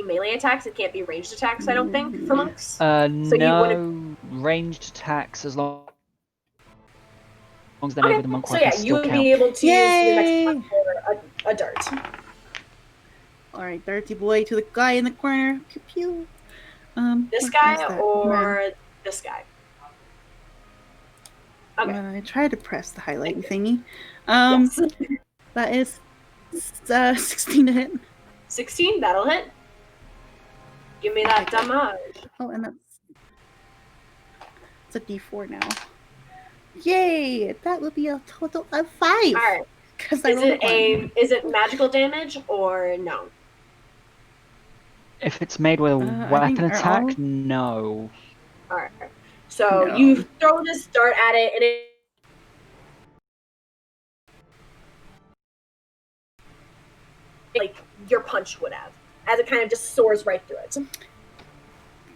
melee attacks. It can't be ranged attacks, I don't think, for monks. So no ranged attacks as long as they're made with a monk weapon. So yeah, you would be able to use your next one for a dart. Alright, darty boy to the guy in the corner. Pew pew. This guy or this guy? Okay. I tried to press the highlighting thingy. Yes. That is 16 to hit. 16, that'll hit. Give me that damage. Oh, and it's a D4 now. Yay! That would be a total of 5. All right. Because I Is rolled it a 1. is it magical damage or no? If it's made with a I weapon think are attack, all- no. All right. So No. you throw this dart at it, and it like your punch would have, as it kind of just soars right through it.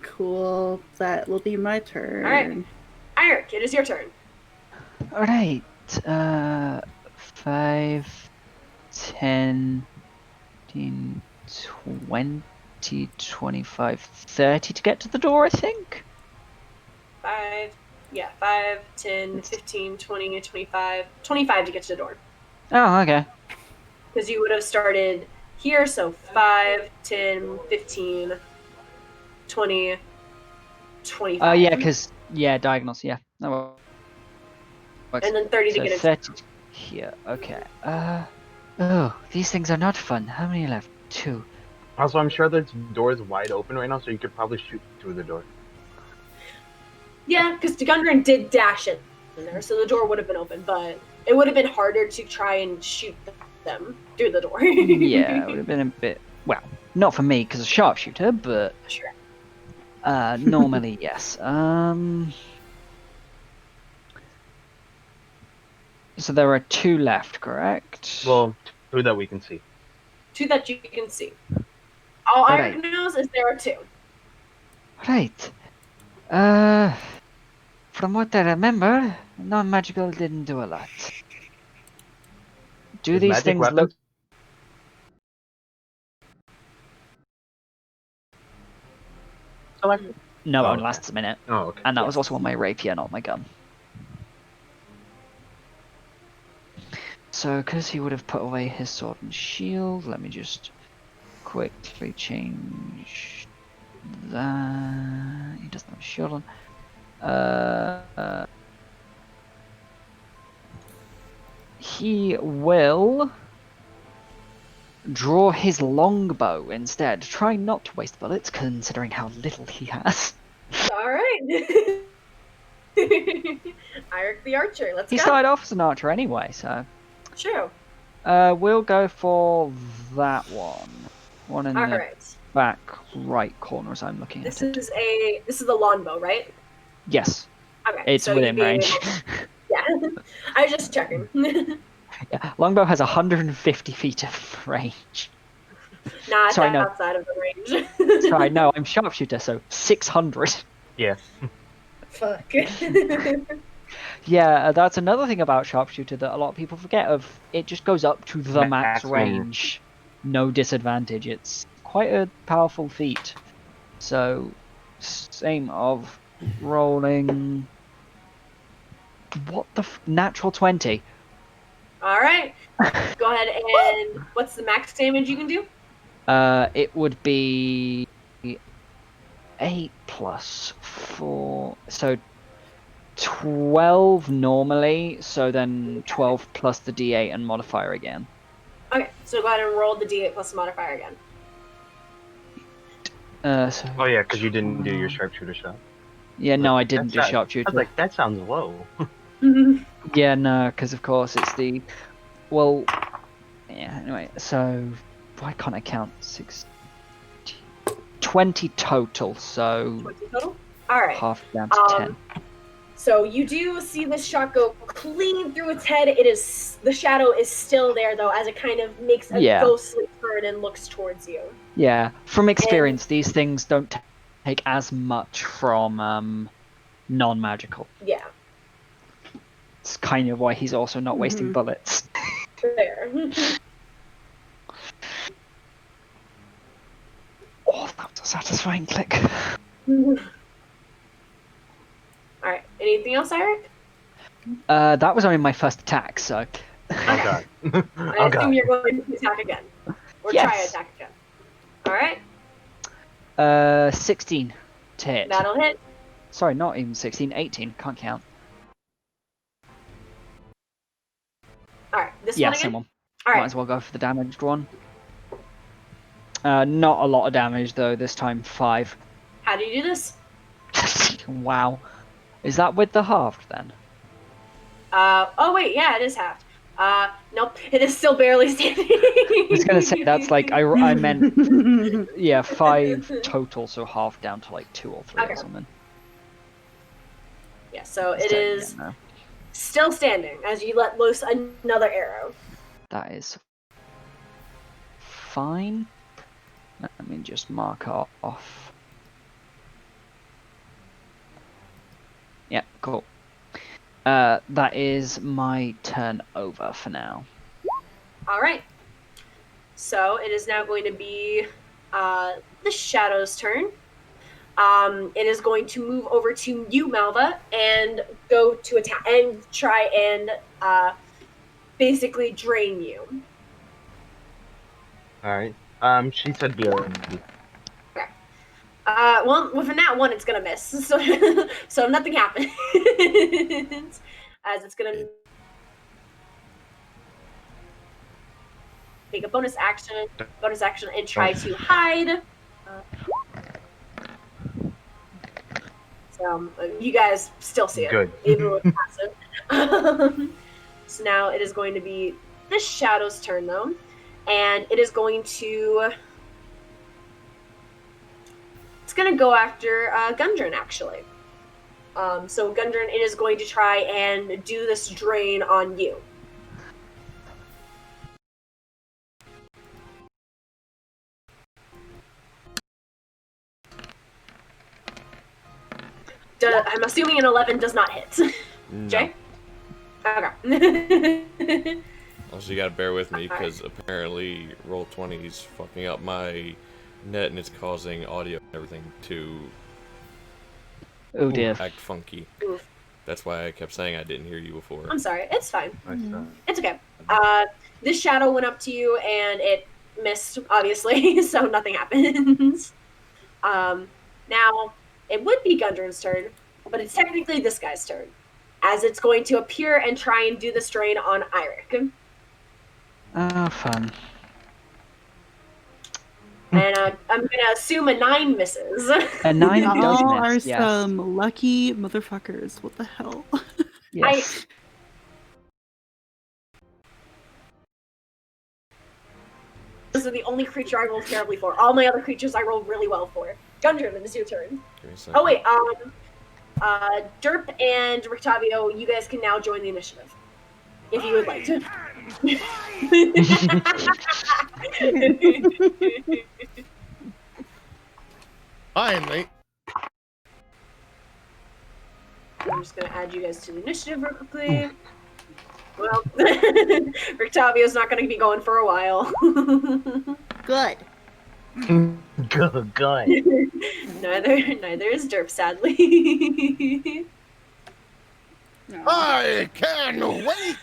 Cool. That will be my turn. All right. Airic, it is your turn. Alright. 5, 10, 15, 20, 25, 30 to get to the door, I think? 5, 10, 15, 20, 25. 25 to get to the door. Oh, okay. Because you would have started here, so 5, 10, 15, 20, 25. Oh, yeah, because, yeah, diagonals, yeah. That works. And then 30 So to get into 30 here, okay. Oh, these things are not fun. How many left? 2. Also, I'm sure the door is wide open right now, so you could probably shoot through the door. Yeah, because Gudrun did dash it in there, so the door would have been open, but it would have been harder to try and shoot them through the door. Yeah, it would have been a bit... Well, not for me, because a sharpshooter, but... Sure. Normally, yes. So there are 2 left, correct? Well, 2 that we can see. 2 that you can see. All Alright. Airic knows is there are 2. Right. From what I remember, non-magical didn't do a lot. Do Is these magic things weapons? look... Selected? No, it Oh, only okay. lasts a minute. Oh, okay. And that was also on my rapier, not my gun. So, because he would have put away his sword and shield, let me just quickly change that. He doesn't have a shield on. He will draw his longbow instead. Try not to waste bullets, considering how little he has. All right. Airic the archer, let's He go. started off as an archer anyway, so... True. We'll go for that one. One in All the right. back right corner as I'm looking This at it. is the longbow, right? Yes, Okay. it's so within you'd be range. Yeah. I was just checking. Yeah, longbow has 150 feet of range. Not Sorry, no. outside of the range. Sorry, no, I'm sharpshooter, so 600. Yeah. Fuck. Yeah, that's another thing about sharpshooter that a lot of people forget of. It just goes up to the max Maximum. range. No disadvantage. It's quite a powerful feat. So, same of rolling... What the natural 20. All right. Go ahead and what's the max damage you can do? It would be 8 plus 4, so 12 normally, so then 12 plus the d8 and modifier again. Okay, so go ahead and roll the d8 plus the modifier again. So, Oh, yeah, because you didn't do your sharpshooter shot. yeah, no, I didn't do That's- I sharpshooter. was like, that sounds low. Yeah, no, because of course it's the... Well, yeah, anyway, so why can't I count? 20 total, so 20 total? All right. half down to 10. So you do see this shot go clean through its head. It is the shadow is still there though, as it kind of makes a Yeah. ghostly turn and looks towards you. Yeah, from experience, these things don't take as much from non-magical. Yeah, It's kind of why he's also not wasting bullets. there. Oh, that was a satisfying click. All right. Anything else, Airic? That was only my first attack, so... Oh, God. I Oh, assume God. you're going to attack again, or Yes. try to attack again. All right. 16 to hit. That'll hit. Sorry, not even 16, 18. Can't count. All right. This Yeah, one again. same one. All Might right. as well go for the damaged one. Not a lot of damage though. This time 5. How do you do this? Wow. Is that with the halved then? Oh wait, yeah, it is halved. Nope, it is still barely standing. I was gonna say that's like I meant yeah 5 total, so half down to like 2 or 3 Okay. or something. Yeah, so Let's it take is again now. still standing as you let loose another arrow. That is fine. Let me just mark off. Yeah, cool. That is my turn over for now. All right. So it is now going to be the Shadow's turn. It is going to move over to you, Malva, and go to attack and try and basically drain you. All right. She said be already. Well, with a nat 1, it's gonna miss, so nothing happens. As it's gonna take a bonus action, and try to hide. So you guys still see it, Good. even with passive. So now it is going to be the Shadow's turn, though, and it is going to. It's going to go after Gudrun, actually. So Gudrun, it is going to try and do this drain on you. I'm assuming an 11 does not hit. No. Jay? Okay. Also, you gotta bear with me because apparently Roll20 is fucking up my net and it's causing audio and everything to Oh dear. act funky. Oof. That's why I kept saying I didn't hear you before. I'm sorry. It's fine. Nice. It's okay. This shadow went up to you and it missed, obviously, so nothing happens. Now, it would be Gudrun's turn, but it's technically this guy's turn, as it's going to appear and try and do the strain on Airic. Ah, fun. And I'm going to assume a 9 misses. A 9 Y'all does are miss, yeah. some lucky motherfuckers. What the hell? Yes. This is the only creature I rolled terribly for. All my other creatures I rolled really well for. Gudrun, it is your turn. Give me a second. Oh, wait. Derp and Rictavio, you guys can now join the initiative. If you would like to. Finally. I'm just going to add you guys to the initiative real quickly. Well, Rictavio's not going to be going for a while. Good. Good. Neither is Derp, sadly. No. I can wait.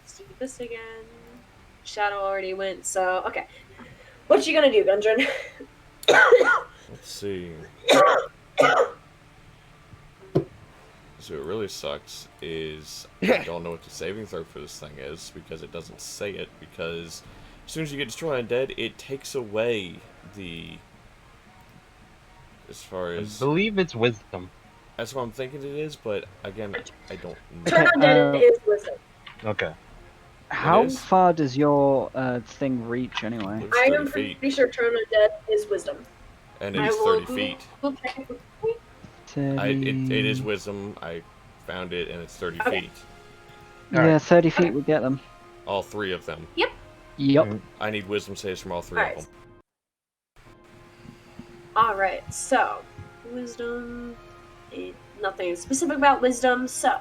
Let's do this again. Shadow already went, so okay. What you gonna do, Gudrun? Let's see. So what really sucks is I don't know what the saving throw for this thing is because it doesn't say it, because as soon as you get destroyed undead, it takes away the... As far I as... believe it's wisdom. That's what I'm thinking it is, but again, I don't Turn know. undead is wisdom. Okay. How is. far does your thing reach anyway? It's I 30 am feet, pretty sure turn undead is wisdom. and I it's will 30 feet. Google check it. 30... It is wisdom. I found it, and it's 30 Okay. feet. Yeah, 30 feet would get them. All 3 of them. Yep. I need wisdom saves from all 3 Alright. of them. Alright, so wisdom. Nothing specific about wisdom, so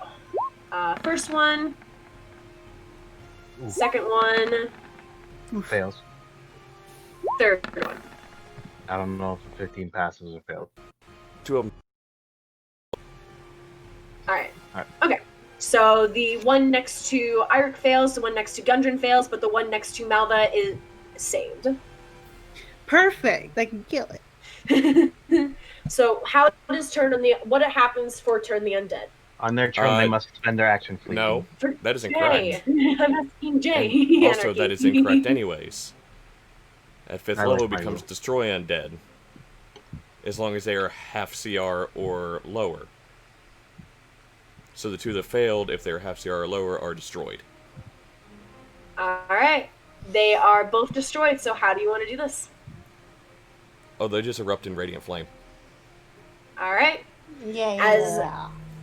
first one, Ooh. second one, Fails. third one. I don't know if the 15 passes or failed. 2 of them. Alright. Alright. Okay. So the one next to Airic fails, the one next to Gudrun fails, but the one next to Malva is saved. Perfect. I can kill it. So how does turn on the what happens for turn the undead? On their turn, they must spend their action fleeting. No, For that is Jay. incorrect. I'm asking Jay. And also, Anarchy. that is incorrect anyways. At 5th I like level my becomes rule. Destroy Undead. As long as they are half CR or lower. So the two that failed, if they're half CR or lower, are destroyed. Alright. They are both destroyed, so how do you want to do this? Oh, they just erupt in Radiant Flame. Alright. Yeah. As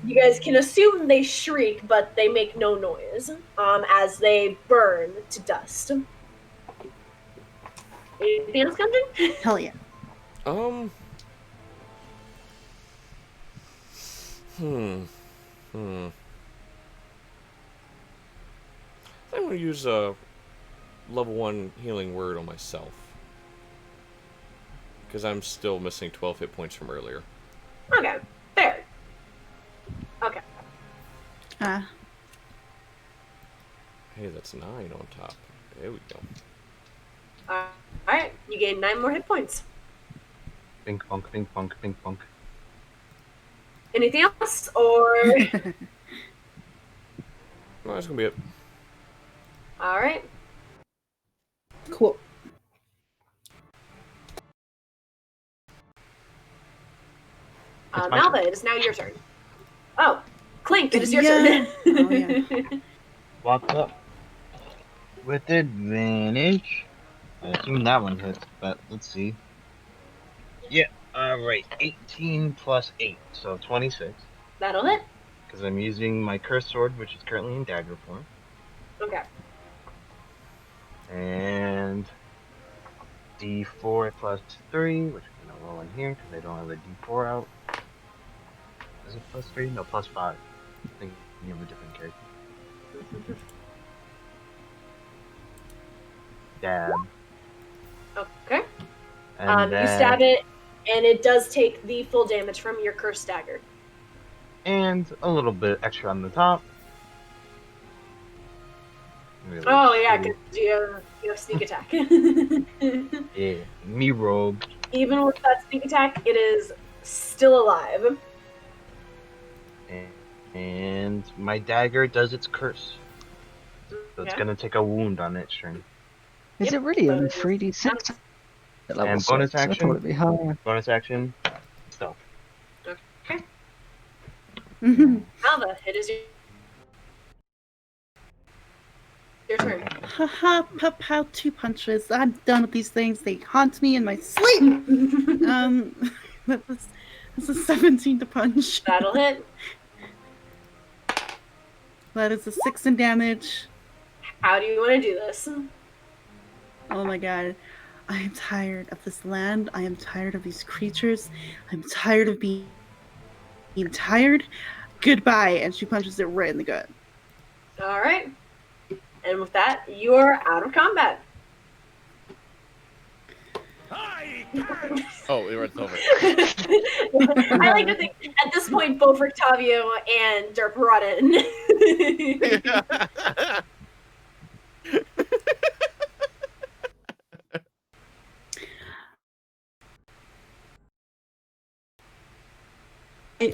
you guys can assume they shriek, but they make no noise as they burn to dust. Anything else, Gudrun? Hell yeah. I'm going to use a level 1 healing word on myself. Because I'm still missing 12 hit points from earlier. Okay, fair. Okay. Hey, that's 9 on top. There we go. Alright, you gain 9 more hit points. Pink punk, pink punk, pink punk. Anything else? Or. No, that's going to be it. Alright. Cool. Malva, it is now your turn. Oh, Klink, it is your Yeah. turn. Oh, yeah. Walk up. With advantage. I assume that one hits, but let's see. Yeah, alright. 18 plus 8, so 26. That'll hit. Because I'm using my cursed sword, which is currently in dagger form. Okay. And D4 plus 3, which I'm going to roll in here because I don't have a D4 out. Is it plus 3? No, plus 5. I think you have a different character. Stab. Okay. And You stab it, and it does take the full damage from your cursed dagger. And a little bit extra on the top. Really Oh, yeah, cool. because you have sneak attack. Yeah, me rogue. Even with that sneak attack, it is still alive. And my dagger does its curse. So it's Okay. gonna take a wound on its turn. Is Yep, it really but only it is 3d6? At level And bonus 6, I thought action? it'd be higher. Bonus action, stealth. Okay. Mhm. Malva, it is your turn. Haha, pow, 2 punches. I'm done with these things. They haunt me in my sleep. That's a 17 to punch. That'll hit. That is a 6 in damage. How do you want to do this? Oh my god. I am tired of this land. I am tired of these creatures. I'm tired of being tired. Goodbye. And she punches it right in the gut. Alright. And with that, you are out of combat. Oh, it's over. I like to think at this point both Octavio and Derp brought in.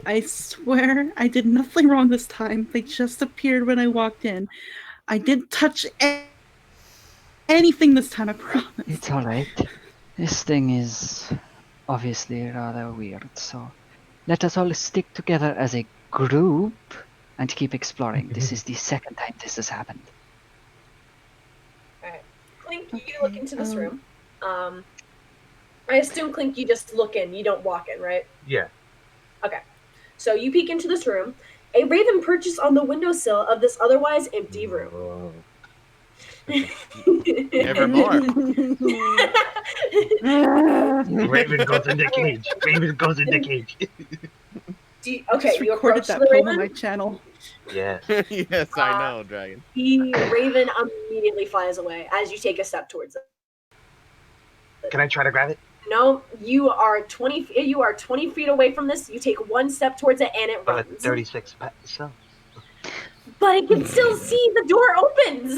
I swear I did nothing wrong this time. They just appeared when I walked in. I didn't touch anything this time, I promise. It's alright. This thing is obviously rather weird, so let us all stick together as a group and keep exploring. This is the second time this has happened. Alright. Klink, you look into this room. I assume, Klink, you just look in, you don't walk in, right? Yeah. Okay. So you peek into this room. A raven perches on the windowsill of this otherwise empty room. Whoa. Nevermore. Raven goes in the cage. Raven goes in the cage. Okay, Just you recorded approach that the poem on raven. my channel. Yeah. Yes, I know, Dragon. The raven immediately flies away as you take a step towards it. Can I try to grab it? No, you are 20 feet away from this. You take one step towards it and it But runs. 36 so. But it can still see the door opens.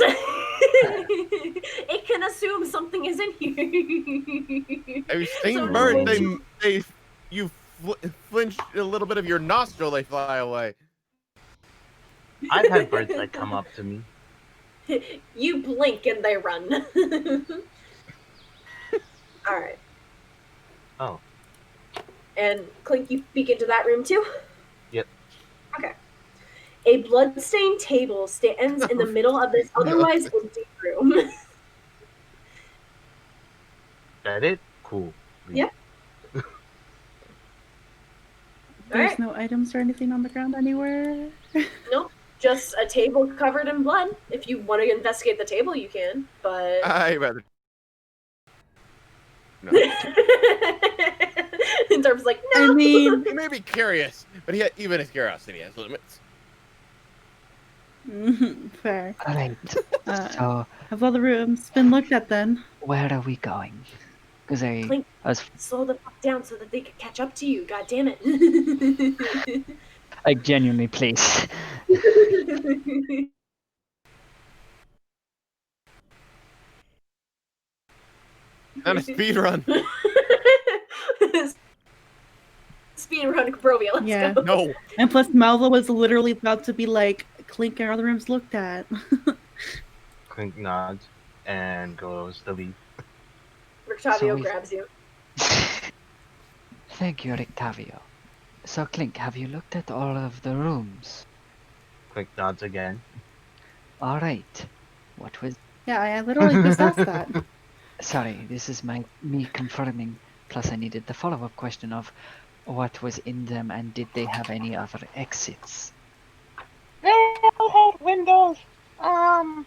It can assume something is in here. Have you seen So it's birds? going to- You flinch a little bit of your nostril, they fly away. I've had birds that come up to me. You blink and they run. All right. Oh, And Klink, you peek into that room too? yep. Okay. A bloodstained table stands in the middle of this otherwise empty room. That it? Cool. Yeah. There's Alright. no items or anything on the ground anywhere. Nope. Just a table covered in blood. If you want to investigate the table, you can, but. I rather. No. In terms of like, no. I mean, He may be curious, but even his curiosity has limits. fair. Alright, so Have all the rooms been looked at then? where are we going? Because Klink, as slow the fuck down so that they can catch up to you. God damn it. like genuinely, please. On a speed run. Speed run Caprovia, let's Yeah. go. No. And plus, Malva was literally about to be like, Klink, are all the rooms looked at? Klink nods and goes to leave. Octavio we- grabs you. Thank you, Rictavio. So, Klink, have you looked at all of the rooms? Klink nods again. Alright. What was... Yeah, I literally just asked that. Sorry, this is me confirming. Plus I needed the follow-up question of what was in them and did they have any other exits? They all had windows. And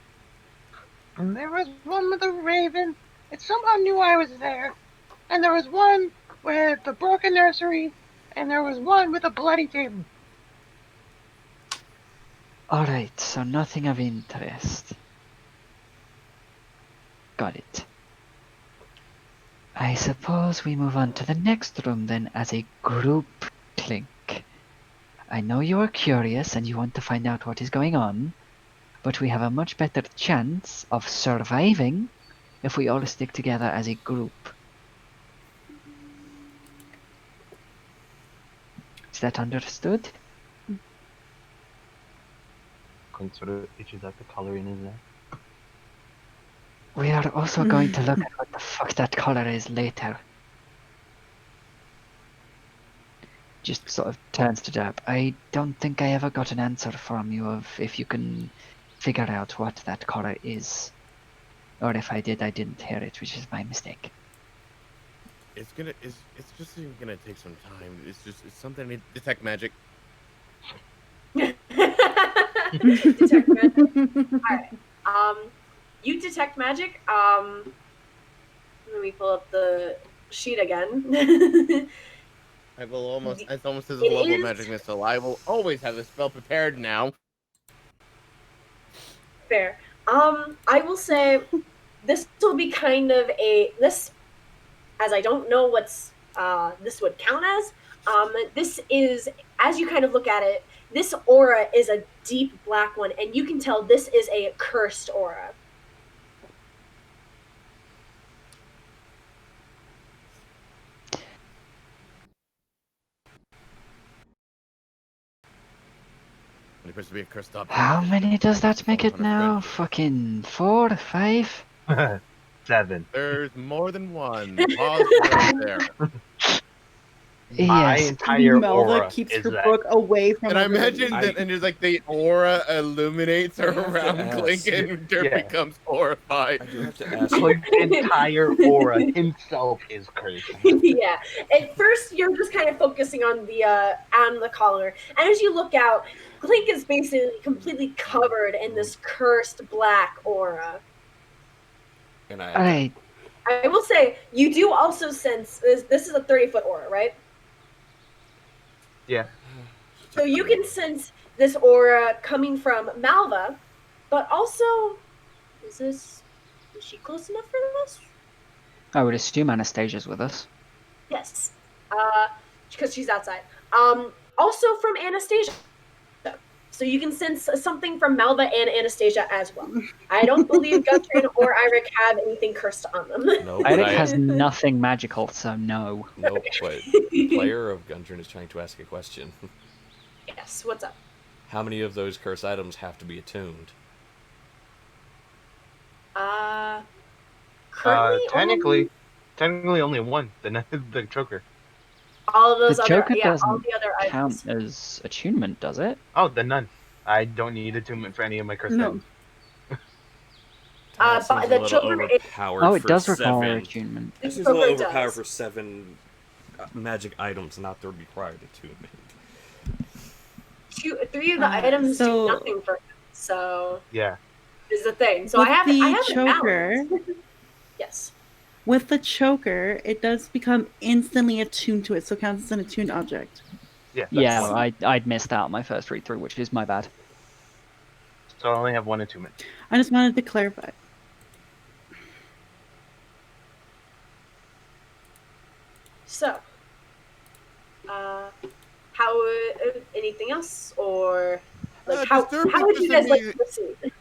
there was one with a raven. It somehow knew I was there. And there was one with the broken nursery. And there was one with a bloody table. Alright, so nothing of interest. Got it. I suppose we move on to the next room then as a group, Klink. I know you are curious and you want to find out what is going on, but we have a much better chance of surviving if we all stick together as a group. Is that understood? Klink sort of itches at the color in his eye. We are also going to look at what the fuck that color is later. Just sort of turns to Derp. I don't think I ever got an answer from you of if you can figure out what that color is. Or if I did, I didn't hear it, which is my mistake. It's just gonna take some time. It's something I need to detect magic. Detect magic. Alright. You detect magic. Let me pull up the sheet again. It's almost as a It level is- of magic missile. I will always have this spell prepared now. Fair. I will say this will be kind of this, as I don't know what's this would count as. This is, as you kind of look at it, this aura is a deep black one, and you can tell this is a cursed aura. When it appears to be a cursed object. How many does that make it On a friend. now? Fucking 4, 5? 7. There's more than one. Pause right there. My Yes. entire Malva aura keeps is her that. book away from And I everybody. imagine that, and there's like the aura illuminates I have to around ask. Klink, and Derp Yeah. becomes horrified. I do have to ask. Klink's entire aura himself is cursed. Yeah. At first, you're just kind of focusing on the collar, and as you look out, Klink is basically completely covered in this cursed black aura. And I Alright, I will say, you do also sense this is a 30-foot aura, right? Yeah. So you can sense this aura coming from Malva, but also, is she close enough for this? I would assume Anastasia's with us. Yes, because she's outside. Also from Anastasia. So you can sense something from Malva and Anastasia as well. I don't believe Gudrun or Airic have anything cursed on them. No, but Airic I has nothing magical, so no. no, but the player of Gudrun is trying to ask a question. Yes, what's up? how many of those cursed items have to be attuned? Currently, Technically only one. The choker. all of The those other, Joker yeah, all doesn't the other count items. as attunement, does it? Oh, the none. I don't need attunement for any of my cursed No. items. That But seems a the little choker is, overpowered Oh, it for does require 7. attunement. That the seems a little choker overpowered does. for 7 magic items not to require attunement. 3 of the items do So- nothing for him. So Yeah. is the thing. So With I have the it choker, balanced. Yes. with the choker, it does become instantly attuned to it, so it counts as an attuned object. Yeah. Yeah, I'd missed out my first read through, which is my bad. So I only have one attunement. I just wanted to clarify. So, how anything else, or like how Derp would you guys like to interested proceed?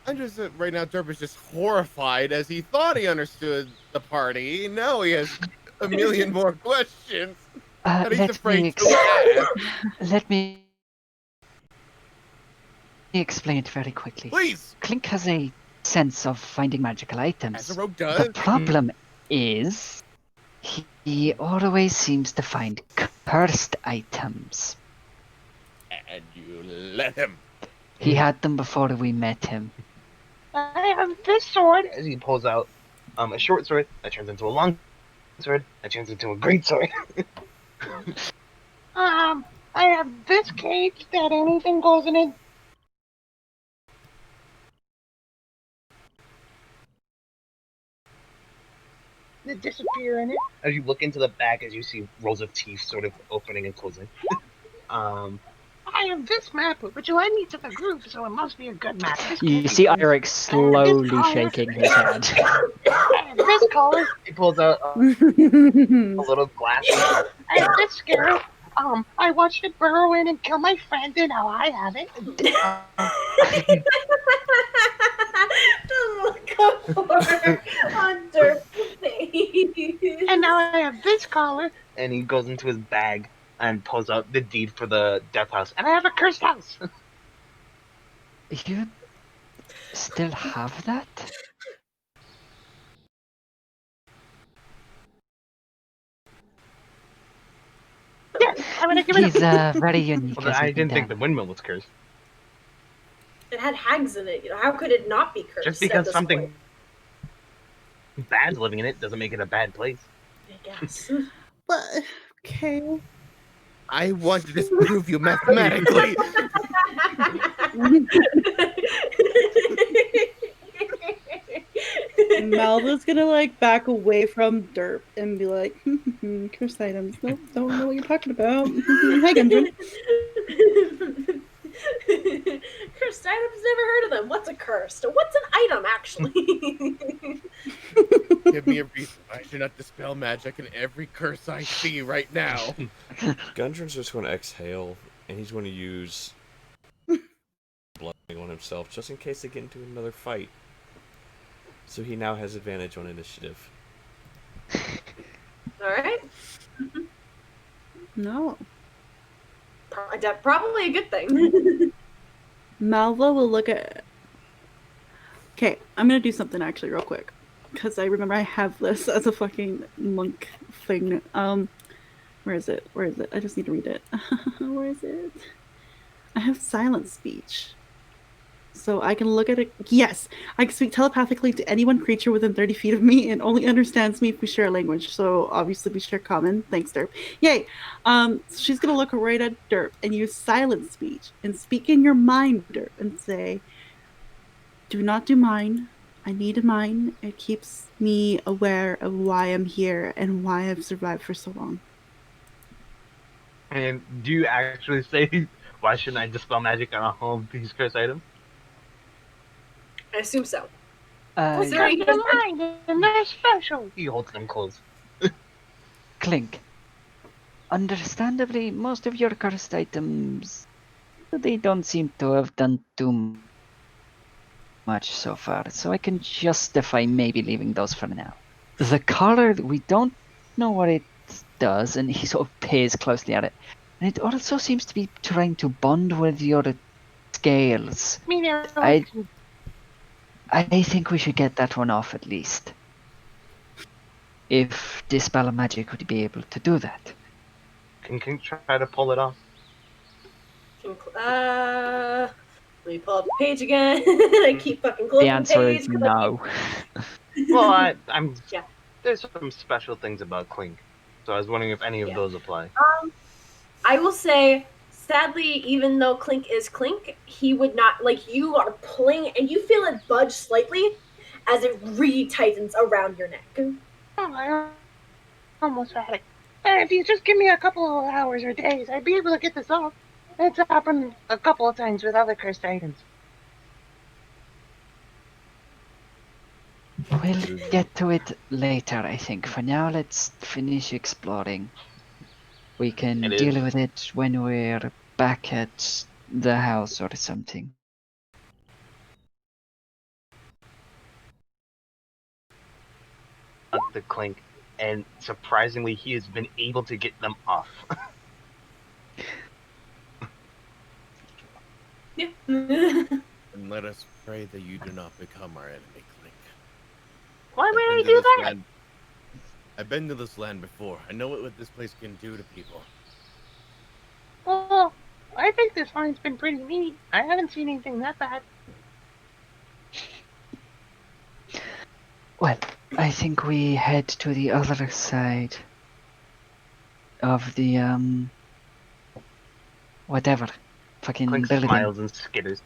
I'm just right now. Derp is just horrified as he thought he understood the party. Now he has a million more questions that he's afraid to ask. Let me explain it very quickly. Please, Klink has a sense of finding magical items. as a rogue The does. problem is he always seems to find cursed items. And you let him. He had them before we met him. I have this sword. As he pulls out a short sword that turns into a long sword that turns into a great sword. I have this cage that anything goes in it. They disappear in it. As you look into the back, as you see rows of teeth sort of opening and closing. I have this map, which led me to the group, so it must be a good map. This You can't be see good. Airic slowly shaking his head. I have this color. He pulls out a little glass. I have this scare. I watched it burrow in and kill my friend, and now I have it. The look of horror on Derp's face. And now I have this collar, And he goes into his bag and pulls out the deed for the death house. and I have a cursed house. You still have that? Yes, I'm gonna give it He's very unique. Well, I didn't think the windmill was cursed. It had hags in it. You know, how could it not be cursed? Just at because this something point? bad's living in it doesn't make it a bad place. I guess. But okay. I want to disprove you mathematically. Malva's gonna like back away from Derp and be like, cursed items. Nope, don't know what you're talking about. Hi, Gudrun. Cursed items, never heard of them. What's a cursed? What's an item, actually? Give me a reason I should not dispel magic in every curse I see right now. Gudrun's just going to exhale, and he's going to use blood on himself, just in case they get into another fight. So he now has advantage on initiative. Alright. No. Probably a good thing. Malva will look at. Okay, I'm gonna do something actually real quick. Because I remember I have this as a fucking monk thing. Where is it? Where is it? I just need to read it. Where is it? I have silent speech. So I can look at it. Yes, I can speak telepathically to any one creature within 30 feet of me and only understands me if we share a language. So obviously we share common. Thanks, Derp. Yay. She's going to look right at Derp and use silent speech and speak in your mind, Derp, and say, do not do mine. I need mine. It keeps me aware of why I'm here and why I've survived for so long. And do you actually say, why shouldn't I dispel magic on all of these cursed items? I assume so. Because they're mine, and they're special. He holds them close. Klink. Understandably, most of your cursed items, they don't seem to have done too much so far, so I can justify maybe leaving those for now. The collar, we don't know what it does, and he sort of peers closely at it. And it also seems to be trying to bond with your scales. Me neither. I think we should get that one off at least. If Dispel Magic would be able to do that. Can Klink try to pull it off? Let me pull up the page again. I keep fucking The closing the answer page. is no. Well, I'm. Yeah. There's some special things about Klink, so I was wondering if any of those apply. I will say, sadly, even though Klink is Klink, he would not, like, you are pulling, and you feel it budge slightly as it re-tightens around your neck. Oh, I almost had it. And if you just give me a couple of hours or days, I'd be able to get this off. It's happened a couple of times with other cursed items. We'll get to it later, I think. For now, let's finish exploring. We can deal with it when we're back at the house or something. The Klink, and surprisingly, he has been able to get them off. Yeah. And let us pray that you do not become our enemy, Klink. Why would I I've been to do this that? land- I've been to this land before. I know what this place can do to people. Well, I think this line's been pretty neat. I haven't seen anything that bad. Well, I think we head to the other side of the, whatever. Fucking Klink building. smiles and skitters.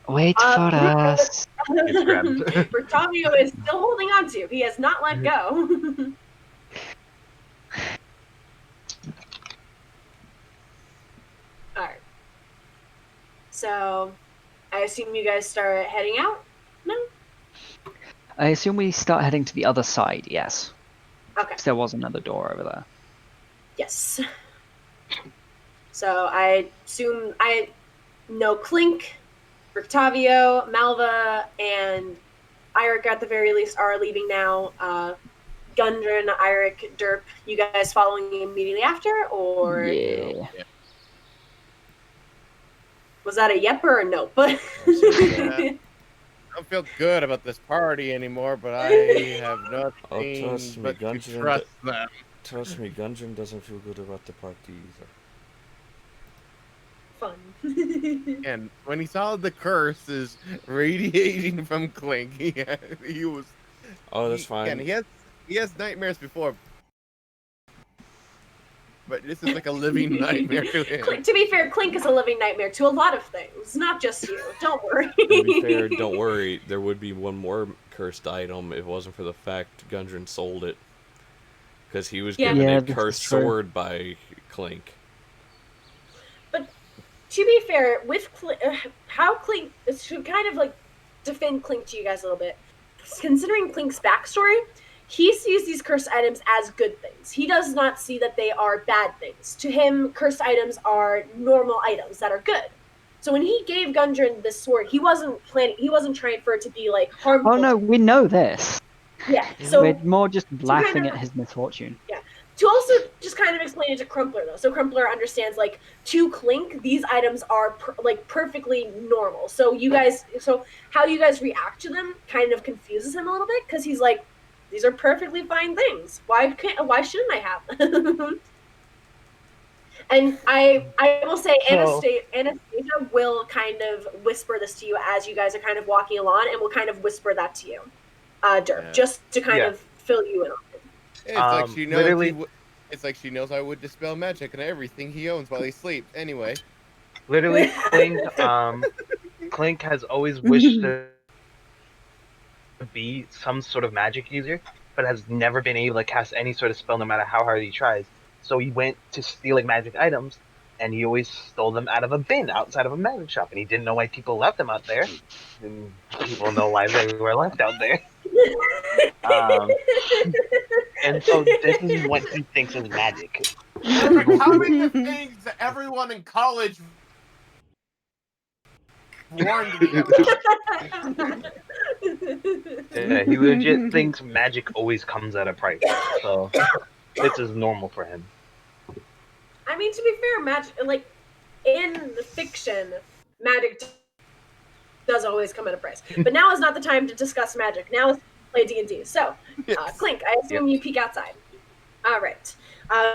Wait for us. Gets grabbed. Bertavio is still holding on to. He has not let go. Alright. So, I assume you guys start heading out? No? I assume we start heading to the other side, yes. Okay. 'Cause there was another door over there. Yes. So, I assume I know Klink, Bertavio, Malva, and Airic at the very least are leaving now. Gudrun, Airic, Derp, you guys following immediately after, or Yeah. was that a yep or a nope? I don't feel good about this party anymore, but I have nothing trust me, but to Gudrun trust them. Trust me, Gudrun doesn't feel good about the party either. Fun. And when he saw the curses radiating from Klink, he was. Oh, that's fine. And he has nightmares before, but this is like a living nightmare to him. To be fair, Klink is a living nightmare to a lot of things, not just you. Don't worry. To be fair, don't worry. There would be one more cursed item if it wasn't for the fact Gudrun sold it. Because he was given Yeah, a this is cursed true. sword by Klink. But to be fair, with how Klink should kind of like defend Klink to you guys a little bit. Considering Klink's backstory, he sees these cursed items as good things. He does not see that they are bad things. To him, cursed items are normal items that are good. So when he gave Gudrun this sword, he wasn't trying for it to be like harmful. Oh no, we know this. Yeah. So We're more just laughing kind of- at his misfortune. Yeah. To also just kind of explain it to Crumpler, though. So Crumpler understands, like, to Klink, these items are, perfectly normal. So how you guys react to them kind of confuses him a little bit, because he's like, these are perfectly fine things. Why shouldn't I have them? And I will say, Anastasia will kind of whisper this to you as you guys are kind of walking along, and will kind of whisper that to you, Derp, just to kind of fill you in on it. It's like she knows. Literally- It's like she knows I would dispel magic and everything he owns while he sleeps. Anyway, Literally, Klink has always wished to be some sort of magic user, but has never been able to cast any sort of spell no matter how hard he tries. So he went to stealing magic items, and he always stole them out of a bin outside of a magic shop, and he didn't know why people left them out there. And people know why they were left out there. And so this is what he thinks is magic. you're becoming the things that everyone in college warned me about. Yeah, he legit thinks magic always comes at a price. So this is normal for him. I mean, to be fair, magic, like, in fiction, magic does always come at a price. But now is not the time to discuss magic. Now is play D&D. So, Yes. Klink, I assume you peek outside. All right.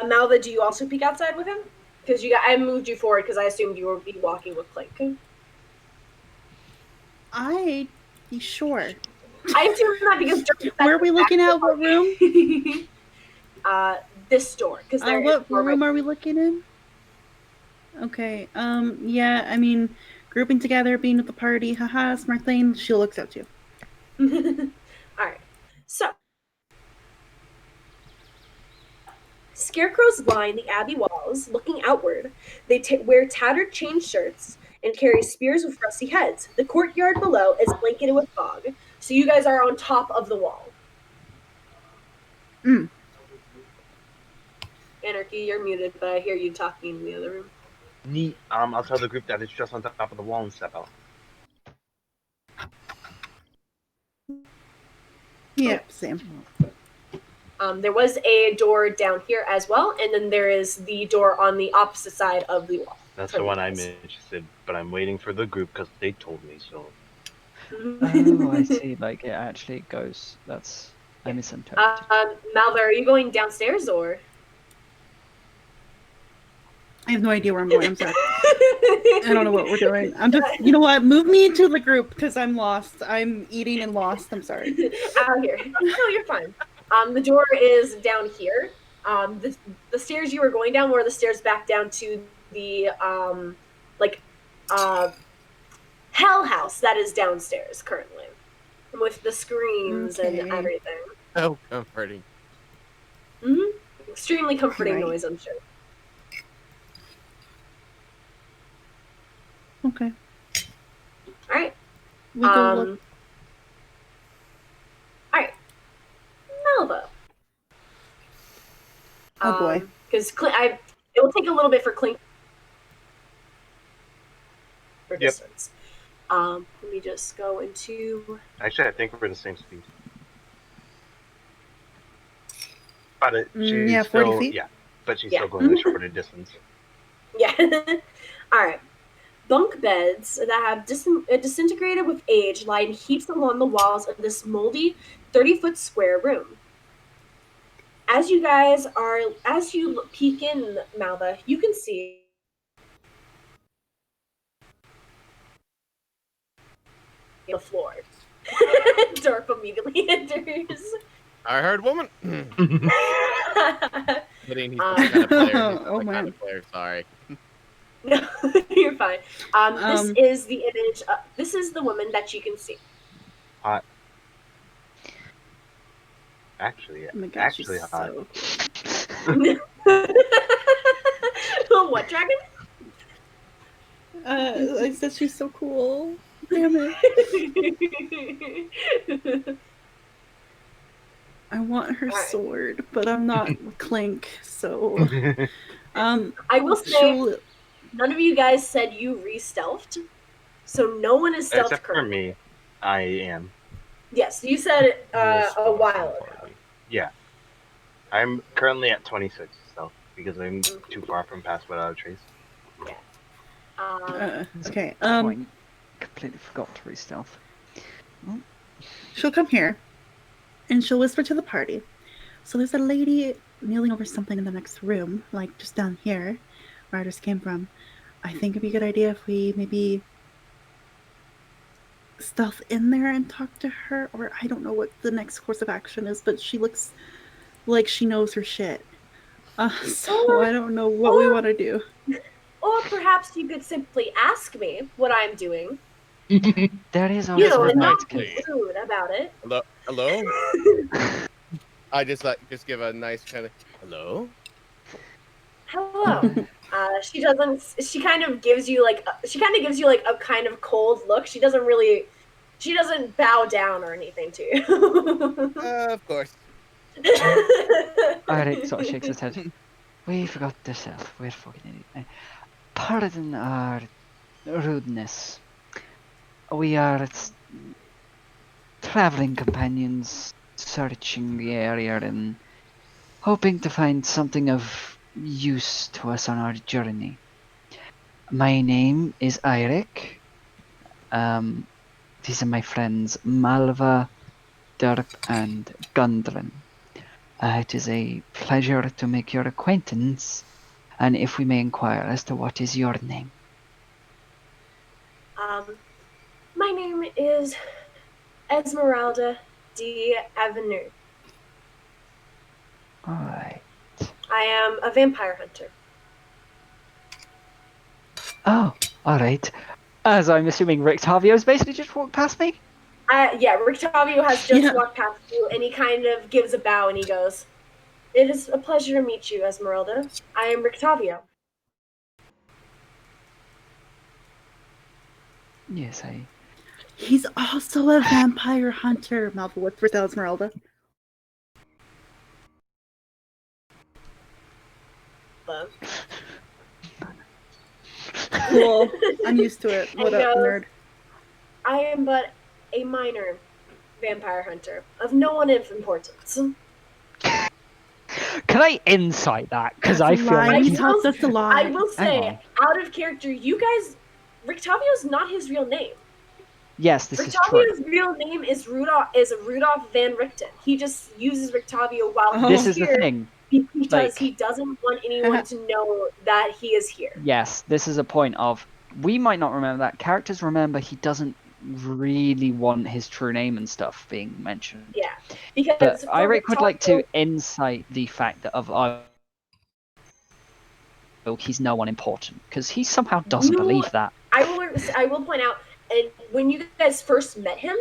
Malva, do you also peek outside with him? Because I moved you forward because I assumed you would be walking with Klink. Sure. I assume that because Where are we looking at? What room? This door. Because What room are we looking in? Okay. Yeah. I mean, grouping together, being at the party. Haha. Smart thing. She'll accept you. All right. So, scarecrows line the abbey walls, looking outward. They wear tattered chain shirts and carry spears with rusty heads. The courtyard below is blanketed with fog, so you guys are on top of the wall. Mm. Anarchy, you're muted, but I hear you talking in the other room. Neat. I'll tell the group that it's just on top of the wall and step out. Yeah, same. There was a door down here as well, and then there is the door on the opposite side of the wall. That's the one I'm interested, but I'm waiting for the group because they told me so. Oh, I see. Like it actually goes. I misinterpreted. Malva, are you going downstairs or? I have no idea where I'm going. I'm sorry. I don't know what we're doing. I'm just, you know what? Move me into the group because I'm lost. I'm eating and lost. I'm sorry. Out here. No, you're fine. The door is down here. The stairs you were going down were the stairs back down to the hell house that is downstairs currently, with the screams and everything. Oh, comforting. Extremely comforting noise, I'm sure. Okay. All right. We go look. All right. Malva. Oh boy. Because it will take a little bit for Klink for distance. Let me just go into. Actually, I think we're the same speed. But she's 40 feet. Yeah, but she's still going a shorter distance. Yeah. All right. Bunk beds that have disintegrated with age lie in heaps along the walls of this moldy 30-foot square room. As you peek in, Malva, you can see the floor. Derp immediately enters. I heard woman. Kidding, he's the kind of player. He's kind of player. Sorry. No, you're fine. This is the image. This is the woman that you can see. Actually, oh my gosh, actually hot. What, Dragan? I said she's so cool. Damn it. I want her sword, but I'm not Klink, so I will say none of you guys said you re-stealthed, so no one is stealthed except for me. I am. Yes, you said it a while ago. Yeah. I'm currently at 26 stealth because I'm too far from pass without a trace. Yeah. Okay. Completely forgot to re-stealth. She'll come here, and she'll whisper to the party. So there's a lady kneeling over something in the next room, like just down here, where I just came from. I think it'd be a good idea if we maybe stealth in there and talk to her, or I don't know what the next course of action is, but she looks like she knows her shit. So I don't know what we want to do. Or perhaps you could simply ask me what I'm doing. There is also and not be rude about it. Hello? I just give a nice kind of hello. She doesn't. She kind of gives you like a kind of cold look. She doesn't bow down or anything to you. Of course. Airic sort of shakes his head. We forgot the self. We're fucking idiot. Pardon our rudeness. We are traveling companions searching the area and hoping to find something of use to us on our journey. My name is Airic. These are my friends Malva, Derp, and Gudrun. It is a pleasure to make your acquaintance, and if we may inquire as to what is your name. My name is Ezmerelda d'Avenue. Alright. I am a vampire hunter. Oh, alright. As I'm assuming Rictavio's basically just walked past me? Yeah, Rictavio has just Yeah. walked past you, and he kind of gives a bow, and he goes, "It is a pleasure to meet you, Ezmerelda. I am Rictavio." Yes, He's also a vampire hunter. Malva whispers to Ezmerelda. But Cool. I'm used to it. What And up, goes, nerd? I am but a minor vampire hunter, of no one of importance. Can I insight that? Because That's I a feel lie. like He he's... tells us a lot. I will Hang say, on. out of character, you guys, Rictavio's not his real name. Yes, this is true. Rictavio's real name is Rudolph Van Richten. He just uses Rictavio while Oh. This he's is the here thing. because Like- he doesn't want anyone to know that he is here. Yes, this is a point of... We might not remember that. Characters remember he doesn't really want his true name and stuff being mentioned. Yeah, because But for Airic would like to Rictavio, insight the fact that he's no one important, because he somehow doesn't believe that. I will point out, and when you guys first met him,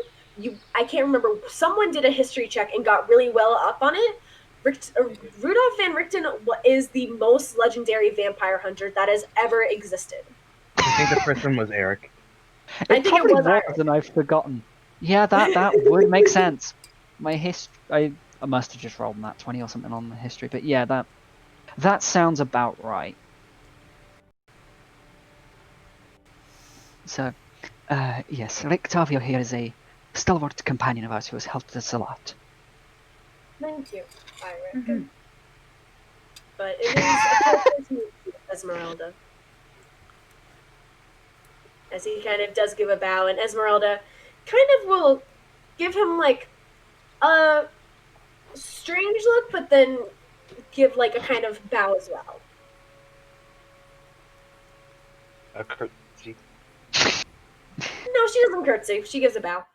I can't remember, someone did a history check and got really well up on it. Rudolph Van Richten is the most legendary vampire hunter that has ever existed. I think the first one was Airic. I It think it probably was was, Airic. and I've forgotten. Yeah, that would make sense. My I must have just rolled that 20 or something on the history, but yeah, that sounds about right. So, yes, Rictavio here is a stalwart companion of ours who has helped us a lot. Thank you, Airic. Mhm. But it is a pleasure to meet you, Ezmerelda. As he kind of does give a bow, and Ezmerelda kind of will give him like a strange look, but then give like a kind of bow as well. A curtsy. No, she doesn't curtsy. She gives a bow.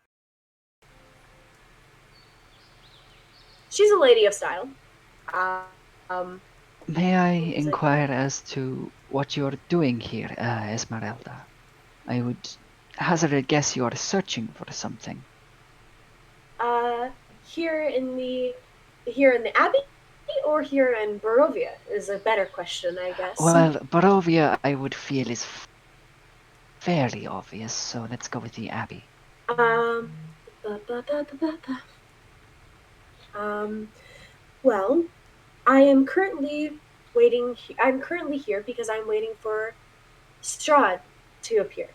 She's a lady of style. May I inquire as to what you're doing here, Ezmerelda? I would hazard a guess you are searching for something. Here in the Abbey, or here in Barovia is a better question, I guess. Well, Barovia, I would feel, is fairly obvious, so let's go with the Abbey. Well, I am currently waiting. I'm currently here because I'm waiting for Strahd to appear.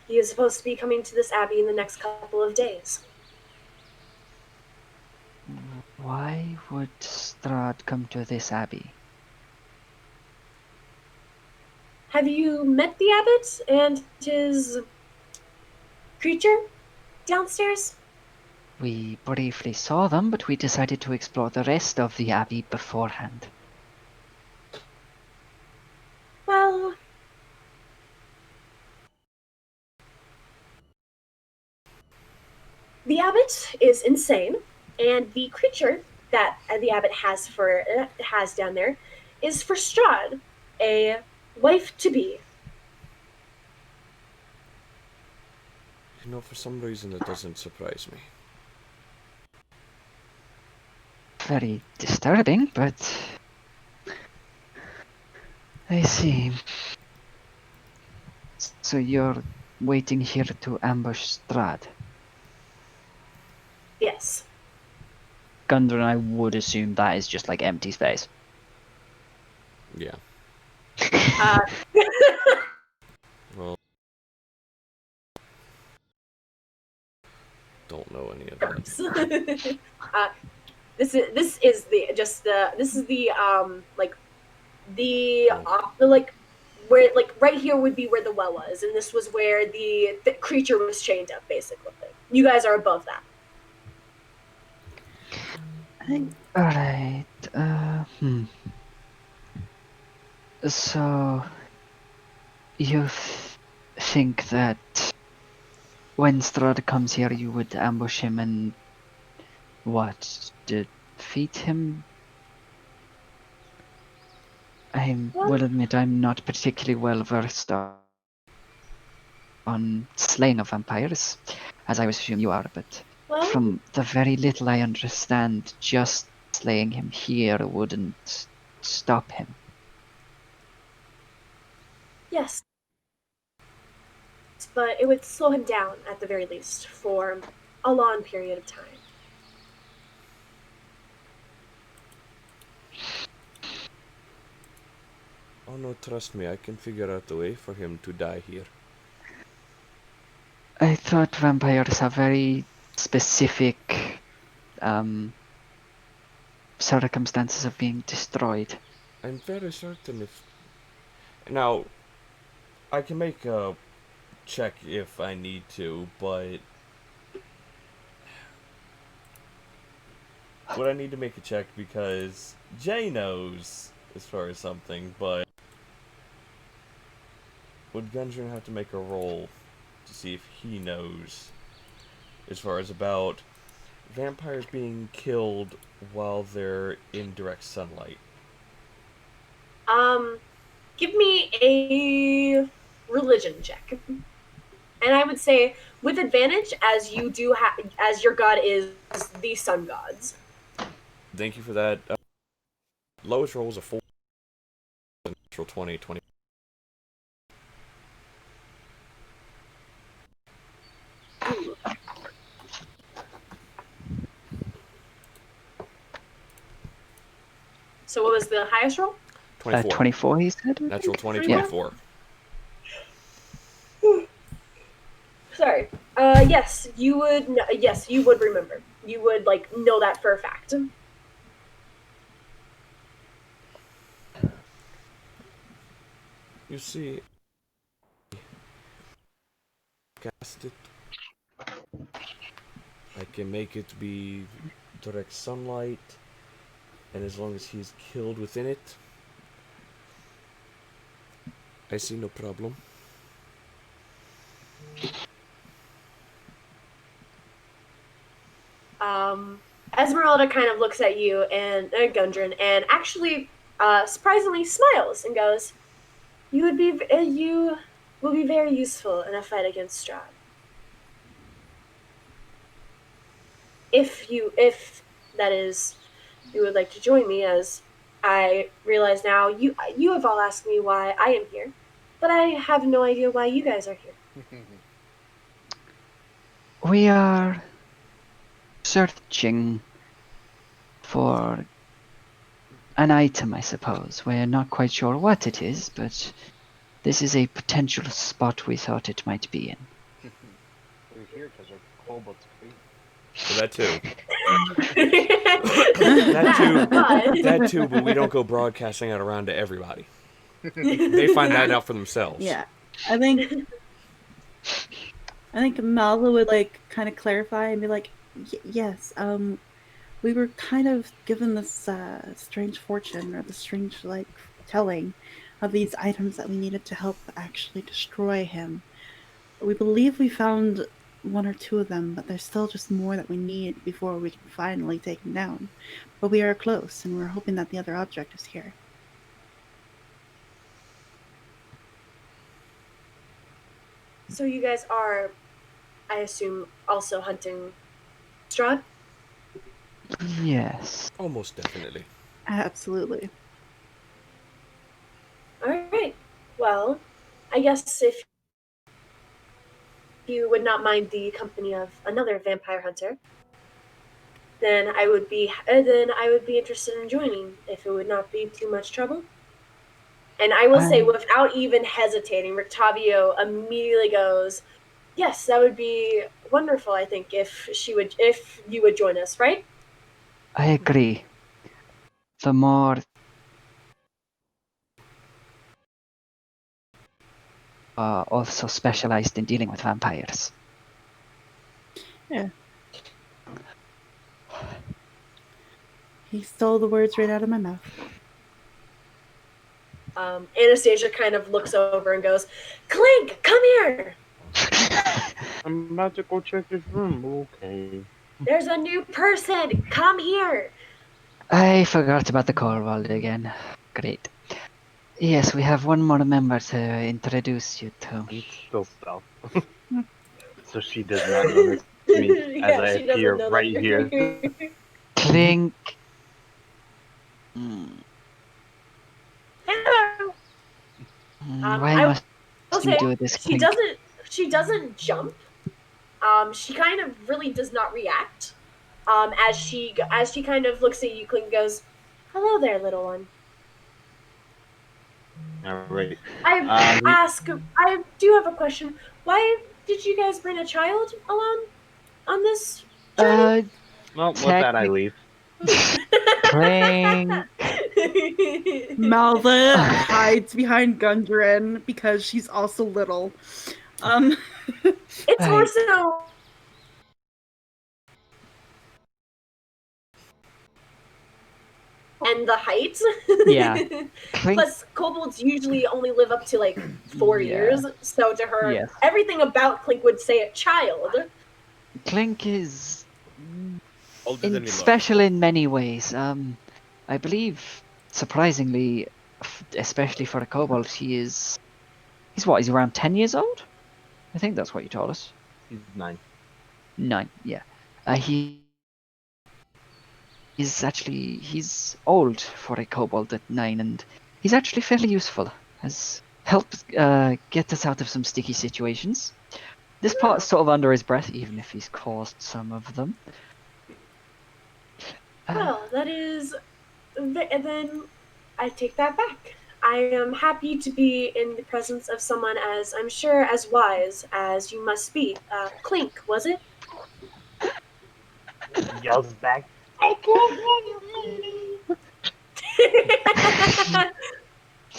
He is supposed to be coming to this abbey in the next couple of days. Why would Strahd come to this abbey? Have you met the abbot and his creature downstairs? We briefly saw them, but we decided to explore the rest of the abbey beforehand. Well, the abbot is insane, and the creature that the abbot has down there is for Strahd, a wife to be. You know, for some reason it doesn't surprise me. Very disturbing, but I see. So you're waiting here to ambush Strahd? Yes. Gudrun, I would assume that is just like empty space. Yeah. Uh, Well, don't know any of that. This is the like the Oh. like where like right here would be where the well was, and this was where the creature was chained up. Basically, you guys are above that. I think All right. So you think that when Strahd comes here, you would ambush him and what? Defeat him? I will admit I'm not particularly well versed on slaying of vampires, as I would assume you are, but Well, from the very little I understand, just slaying him here wouldn't stop him. yes, but it would slow him down at the very least for a long period of time. Oh no, trust me, I can figure out a way for him to die here. I thought vampires have very specific circumstances of being destroyed. I'm very certain if... Now, I can make a check if I need to, but... Would I need to make a check because Jay knows as far as something, but... Would Gudrun have to make a roll to see if he knows as far as about vampires being killed while they're in direct sunlight? Give me a religion check, and I would say with advantage, as you do as your god is the sun gods. Thank you for that. Lowest roll is a 4, natural 20. So what was the highest roll? 24. 24, he said? Natural 20, Yeah. 24. Sorry. Yes, you would. Yes, you would remember. You would know that for a fact. You see, cast it. I can make it be direct sunlight, and as long as he's killed within it, I see no problem. Ezmerelda kind of looks at you and Gudrun, and actually, surprisingly smiles and goes, "You will be very useful in a fight against Strahd. If that is, you would like to join me, as I realize now you have all asked me why I am here, but I have no idea why you guys are here." We are searching for an item, I suppose. We're not quite sure what it is, but this is a potential spot we thought it might be in. We're here because our kobolds free. Well, that too. But- That too, but we don't go broadcasting it around to everybody. They find that out for themselves. yeah. I think Malva would kind of clarify and be like, yes, we were kind of given this strange fortune, or the strange telling of these items that we needed to help actually destroy him. We believe we found one or two of them, but there's still just more that we need before we can finally take him down. But we are close, and we're hoping that the other object is here. So you guys are, I assume, also hunting Strahd? Yes. Almost definitely. Absolutely. Alright. Well, I guess if you would not mind the company of another vampire hunter, then I would be interested in joining, if it would not be too much trouble. And I will say, without even hesitating, Rictavio immediately goes, "Yes, that would be wonderful. I think if you would join us, right?" I agree. The more also specialized in dealing with vampires. Yeah. He stole the words right out of my mouth. Anastasia kind of looks over and goes, Klink, come here! I'm about to go check this room. Okay. There's a new person! Come here! I forgot about the Corvold again. Great. Yes, we have one more member to introduce you to. I'm still stealth. So she does not notice me as I she doesn't appear know right that here. you're Klink. Hmm. Hello! Why I must will you say, do this, she Klink? doesn't jump. She kind of really does not react. As she kind of looks at you, Klink goes, "Hello there, little one." All right. I do have a question. Why did you guys bring a child along on this journey? Well, with that, I leave. Klink. Malva hides behind Gudrun because she's also little. It's more so. And the height. Yeah. Klink. Plus, kobolds usually only live up to like 4 Yeah. years, so to her, Yes. everything about Klink would say a child. Klink is Older than me, special in many ways. I believe, surprisingly, especially for a kobold, he's what? He's around 10 years old. I think that's what you told us. He's 9. 9. Yeah. He's old for a kobold at 9, and he's actually fairly useful. Has helped get us out of some sticky situations. This part's sort of under his breath, even if he's caused some of them. Well, that is. Then I take that back. I am happy to be in the presence of someone as, I'm sure, as wise as you must be. Klink, was it? Yells back. I can't hear you,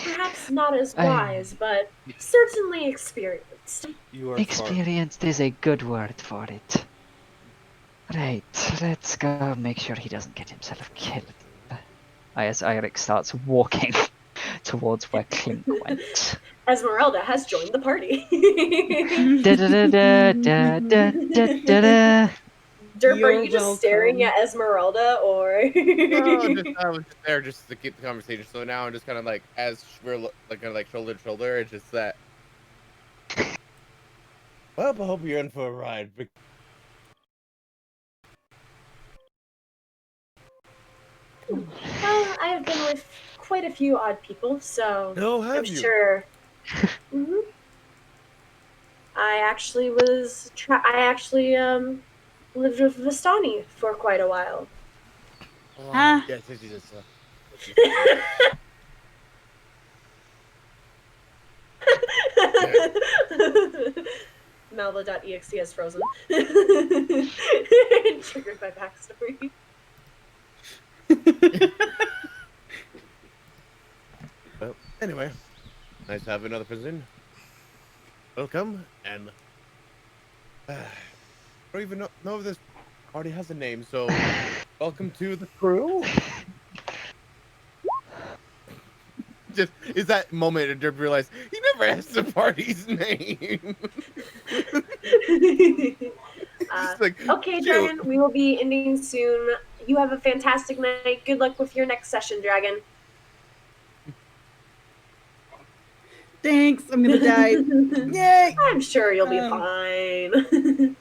Perhaps not as wise, but certainly experienced. You are Experienced is a good word for it. Right, let's go make sure he doesn't get himself killed. As Airic starts walking towards where Klink went. Ezmerelda has joined the party. Derp, are you just staring at Ezmerelda, or? No, I was just there just to keep the conversation. So now I'm just kind of like, as we're like kind of like shoulder to shoulder, it's just that. Well, I hope you're in for a ride. Well, I have been with quite a few odd people, so No, have I'm you? sure. I actually lived with Vistani for quite a while. Oh, yes. Malva.exe has frozen. Triggered by backstory. Well, anyway, nice to have another person. Welcome, and I don't even know if this party has a name, so welcome to the crew. Just is that moment that Derp realized he never asked the party's name. Okay, Dragan, we will be ending soon. You have a fantastic night. Good luck with your next session, Dragan. Thanks, I'm gonna die. Yay! I'm sure you'll be fine.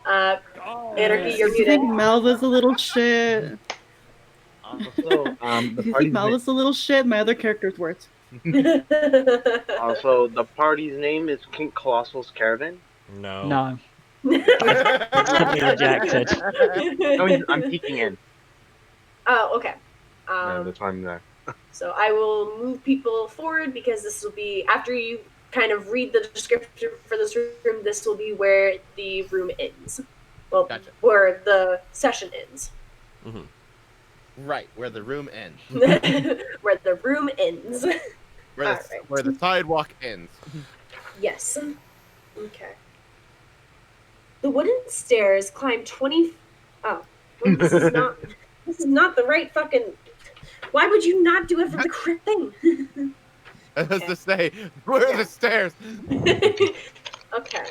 Anarchy, you're If you muted. think Malva's a little shit. Also, if you think Malva's a little shit, my other character's worse. Also, the party's name is King Colossal's Caravan. No. Instantly rejected. No, I'm peeking in. Oh, okay. No, that's why I'm there. So I will move people forward because this will be, after you kind of read the description for this room, this will be where the room ends. Well, Gotcha. where the session ends. Mhm. Right, where the room ends. Where the room ends. Where the, Alright. where the sidewalk ends. Yes. Okay. The wooden stairs climb 20. Oh, well, this is not. This is not the right fucking. Why would you not do it from the correct thing? As to say, where are the stairs? Okay.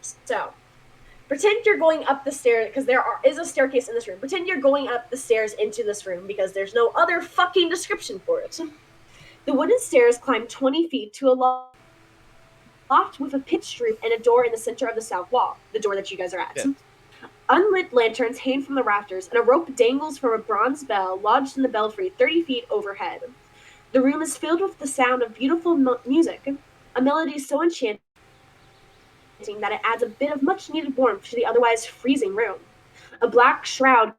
So, pretend you're going up the stairs because is a staircase in this room. Pretend you're going up the stairs into this room because there's no other fucking description for it. The wooden stairs climb 20 feet to a loft with a pitched roof and a door in the center of the south wall, the door that you guys are at. Yes. Unlit lanterns hang from the rafters, and a rope dangles from a bronze bell lodged in the belfry 30 feet overhead. The room is filled with the sound of beautiful music, a melody so enchanting that it adds a bit of much-needed warmth to the otherwise freezing room. A black shroud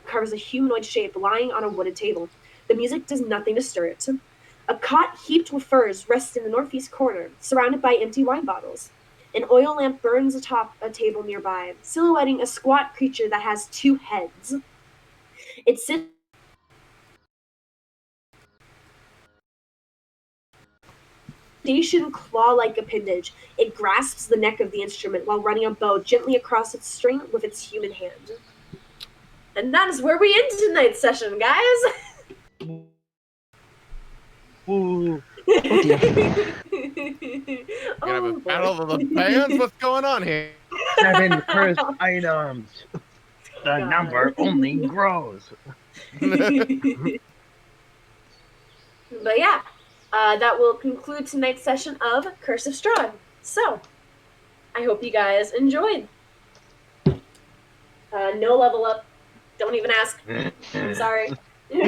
covers a humanoid shape lying on a wooded table. The music does nothing to stir it. A cot heaped with furs rests in the northeast corner, surrounded by empty wine bottles. An oil lamp burns atop a table nearby, silhouetting a squat creature that has 2 heads. It sits claw-like appendage. It grasps the neck of the instrument while running a bow gently across its string with its human hand. And that is where we end tonight's session, guys. Ooh. Oh dear. We're gonna have a battle of the bands? What's going on here? 7 cursed items. The God. number only grows. But yeah, that will conclude tonight's session of Curse of Strahd. So, I hope you guys enjoyed. No level up. Don't even ask. I'm sorry. Yeah,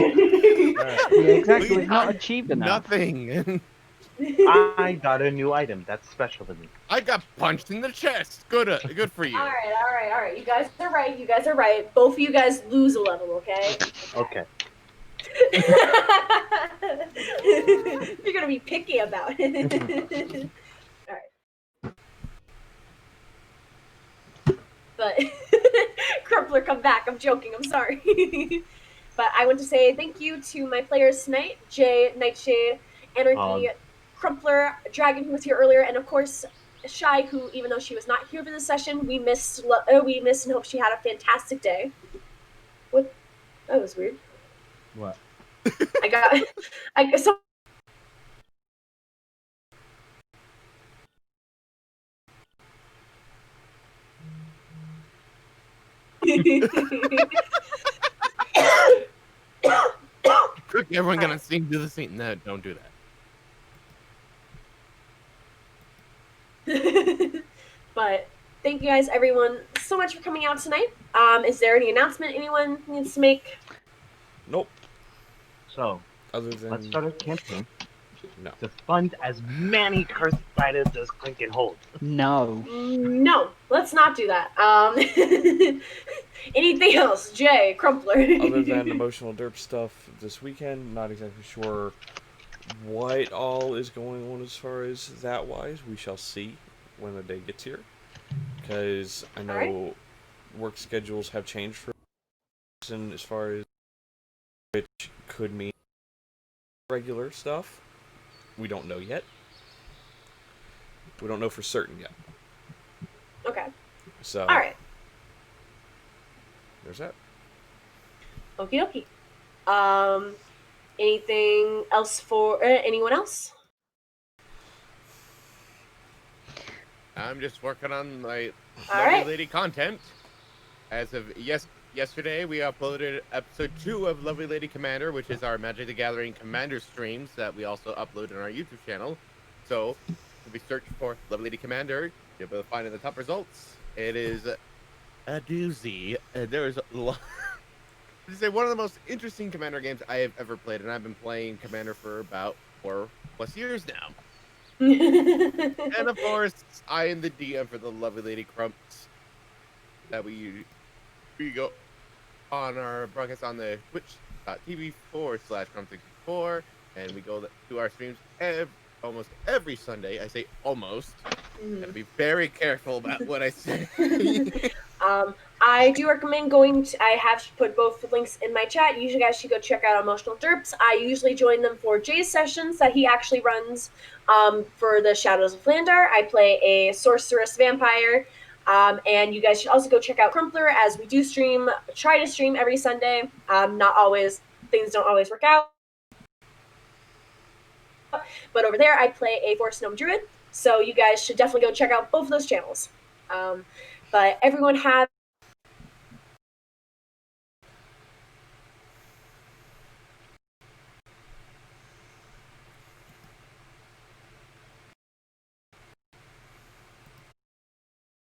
exactly. Please, Not achieved enough. Nothing. I got a new item. That's special to me. I got punched in the chest. Good for you. All right. You guys are right. Both of you guys lose a level, okay? Okay. You're gonna be picky about it. All right. But Crumpler, come back. I'm joking. I'm sorry. But I want to say thank you to my players tonight: Jay, Nightshade, Anarchy, Crumpler, Dragan, who was here earlier, and of course Shy, who, even though she was not here for the session, we missed and hope she had a fantastic day. What? That was weird. What? So Everyone gonna do the scene? No, don't do that. But thank you guys, everyone, so much for coming out tonight. Is there any announcement anyone needs to make? Nope. So, Other than let's start a campaign no. to fund as many cursed items as Klink can hold. No. No, let's not do that. Anything else? Jay, Crumpler. Other than emotional derp stuff this weekend, not exactly sure what all is going on as far as that wise. We shall see when the day gets here, because I know work schedules have changed for and as far as which could mean regular stuff. We don't know yet. We don't know for certain yet. Okay. So all right. There's that. Okie dokie. Anything else for anyone else? I'm just working on my All Lovely right. Lady content. As of yesterday, we uploaded episode 2 of Lovely Lady Commander, which is our Magic the Gathering Commander streams that we also upload on our YouTube channel. So, if we search for Lovely Lady Commander, you'll be able to find in the top results. It is a doozy. There is a lot. This is one of the most interesting Commander games I have ever played, and I've been playing Commander for about 4+ years now. And of course, I am the DM for the Lovely Lady Crumps that we go on our broadcast on the twitch.tv/crump64, and we go to our streams almost every Sunday. I say almost. Gotta be very careful about what I say. I do recommend going to, I have put both links in my chat. You guys should go check out Emotional Derps. I usually join them for Jay's sessions that he actually runs for the Shadows of Flandar. I play a sorceress vampire. And you guys should also go check out Crumpler, as we do try to stream every Sunday. Not always, things don't always work out. But over there, I play a Forest Gnome Druid. So you guys should definitely go check out both of those channels. But everyone have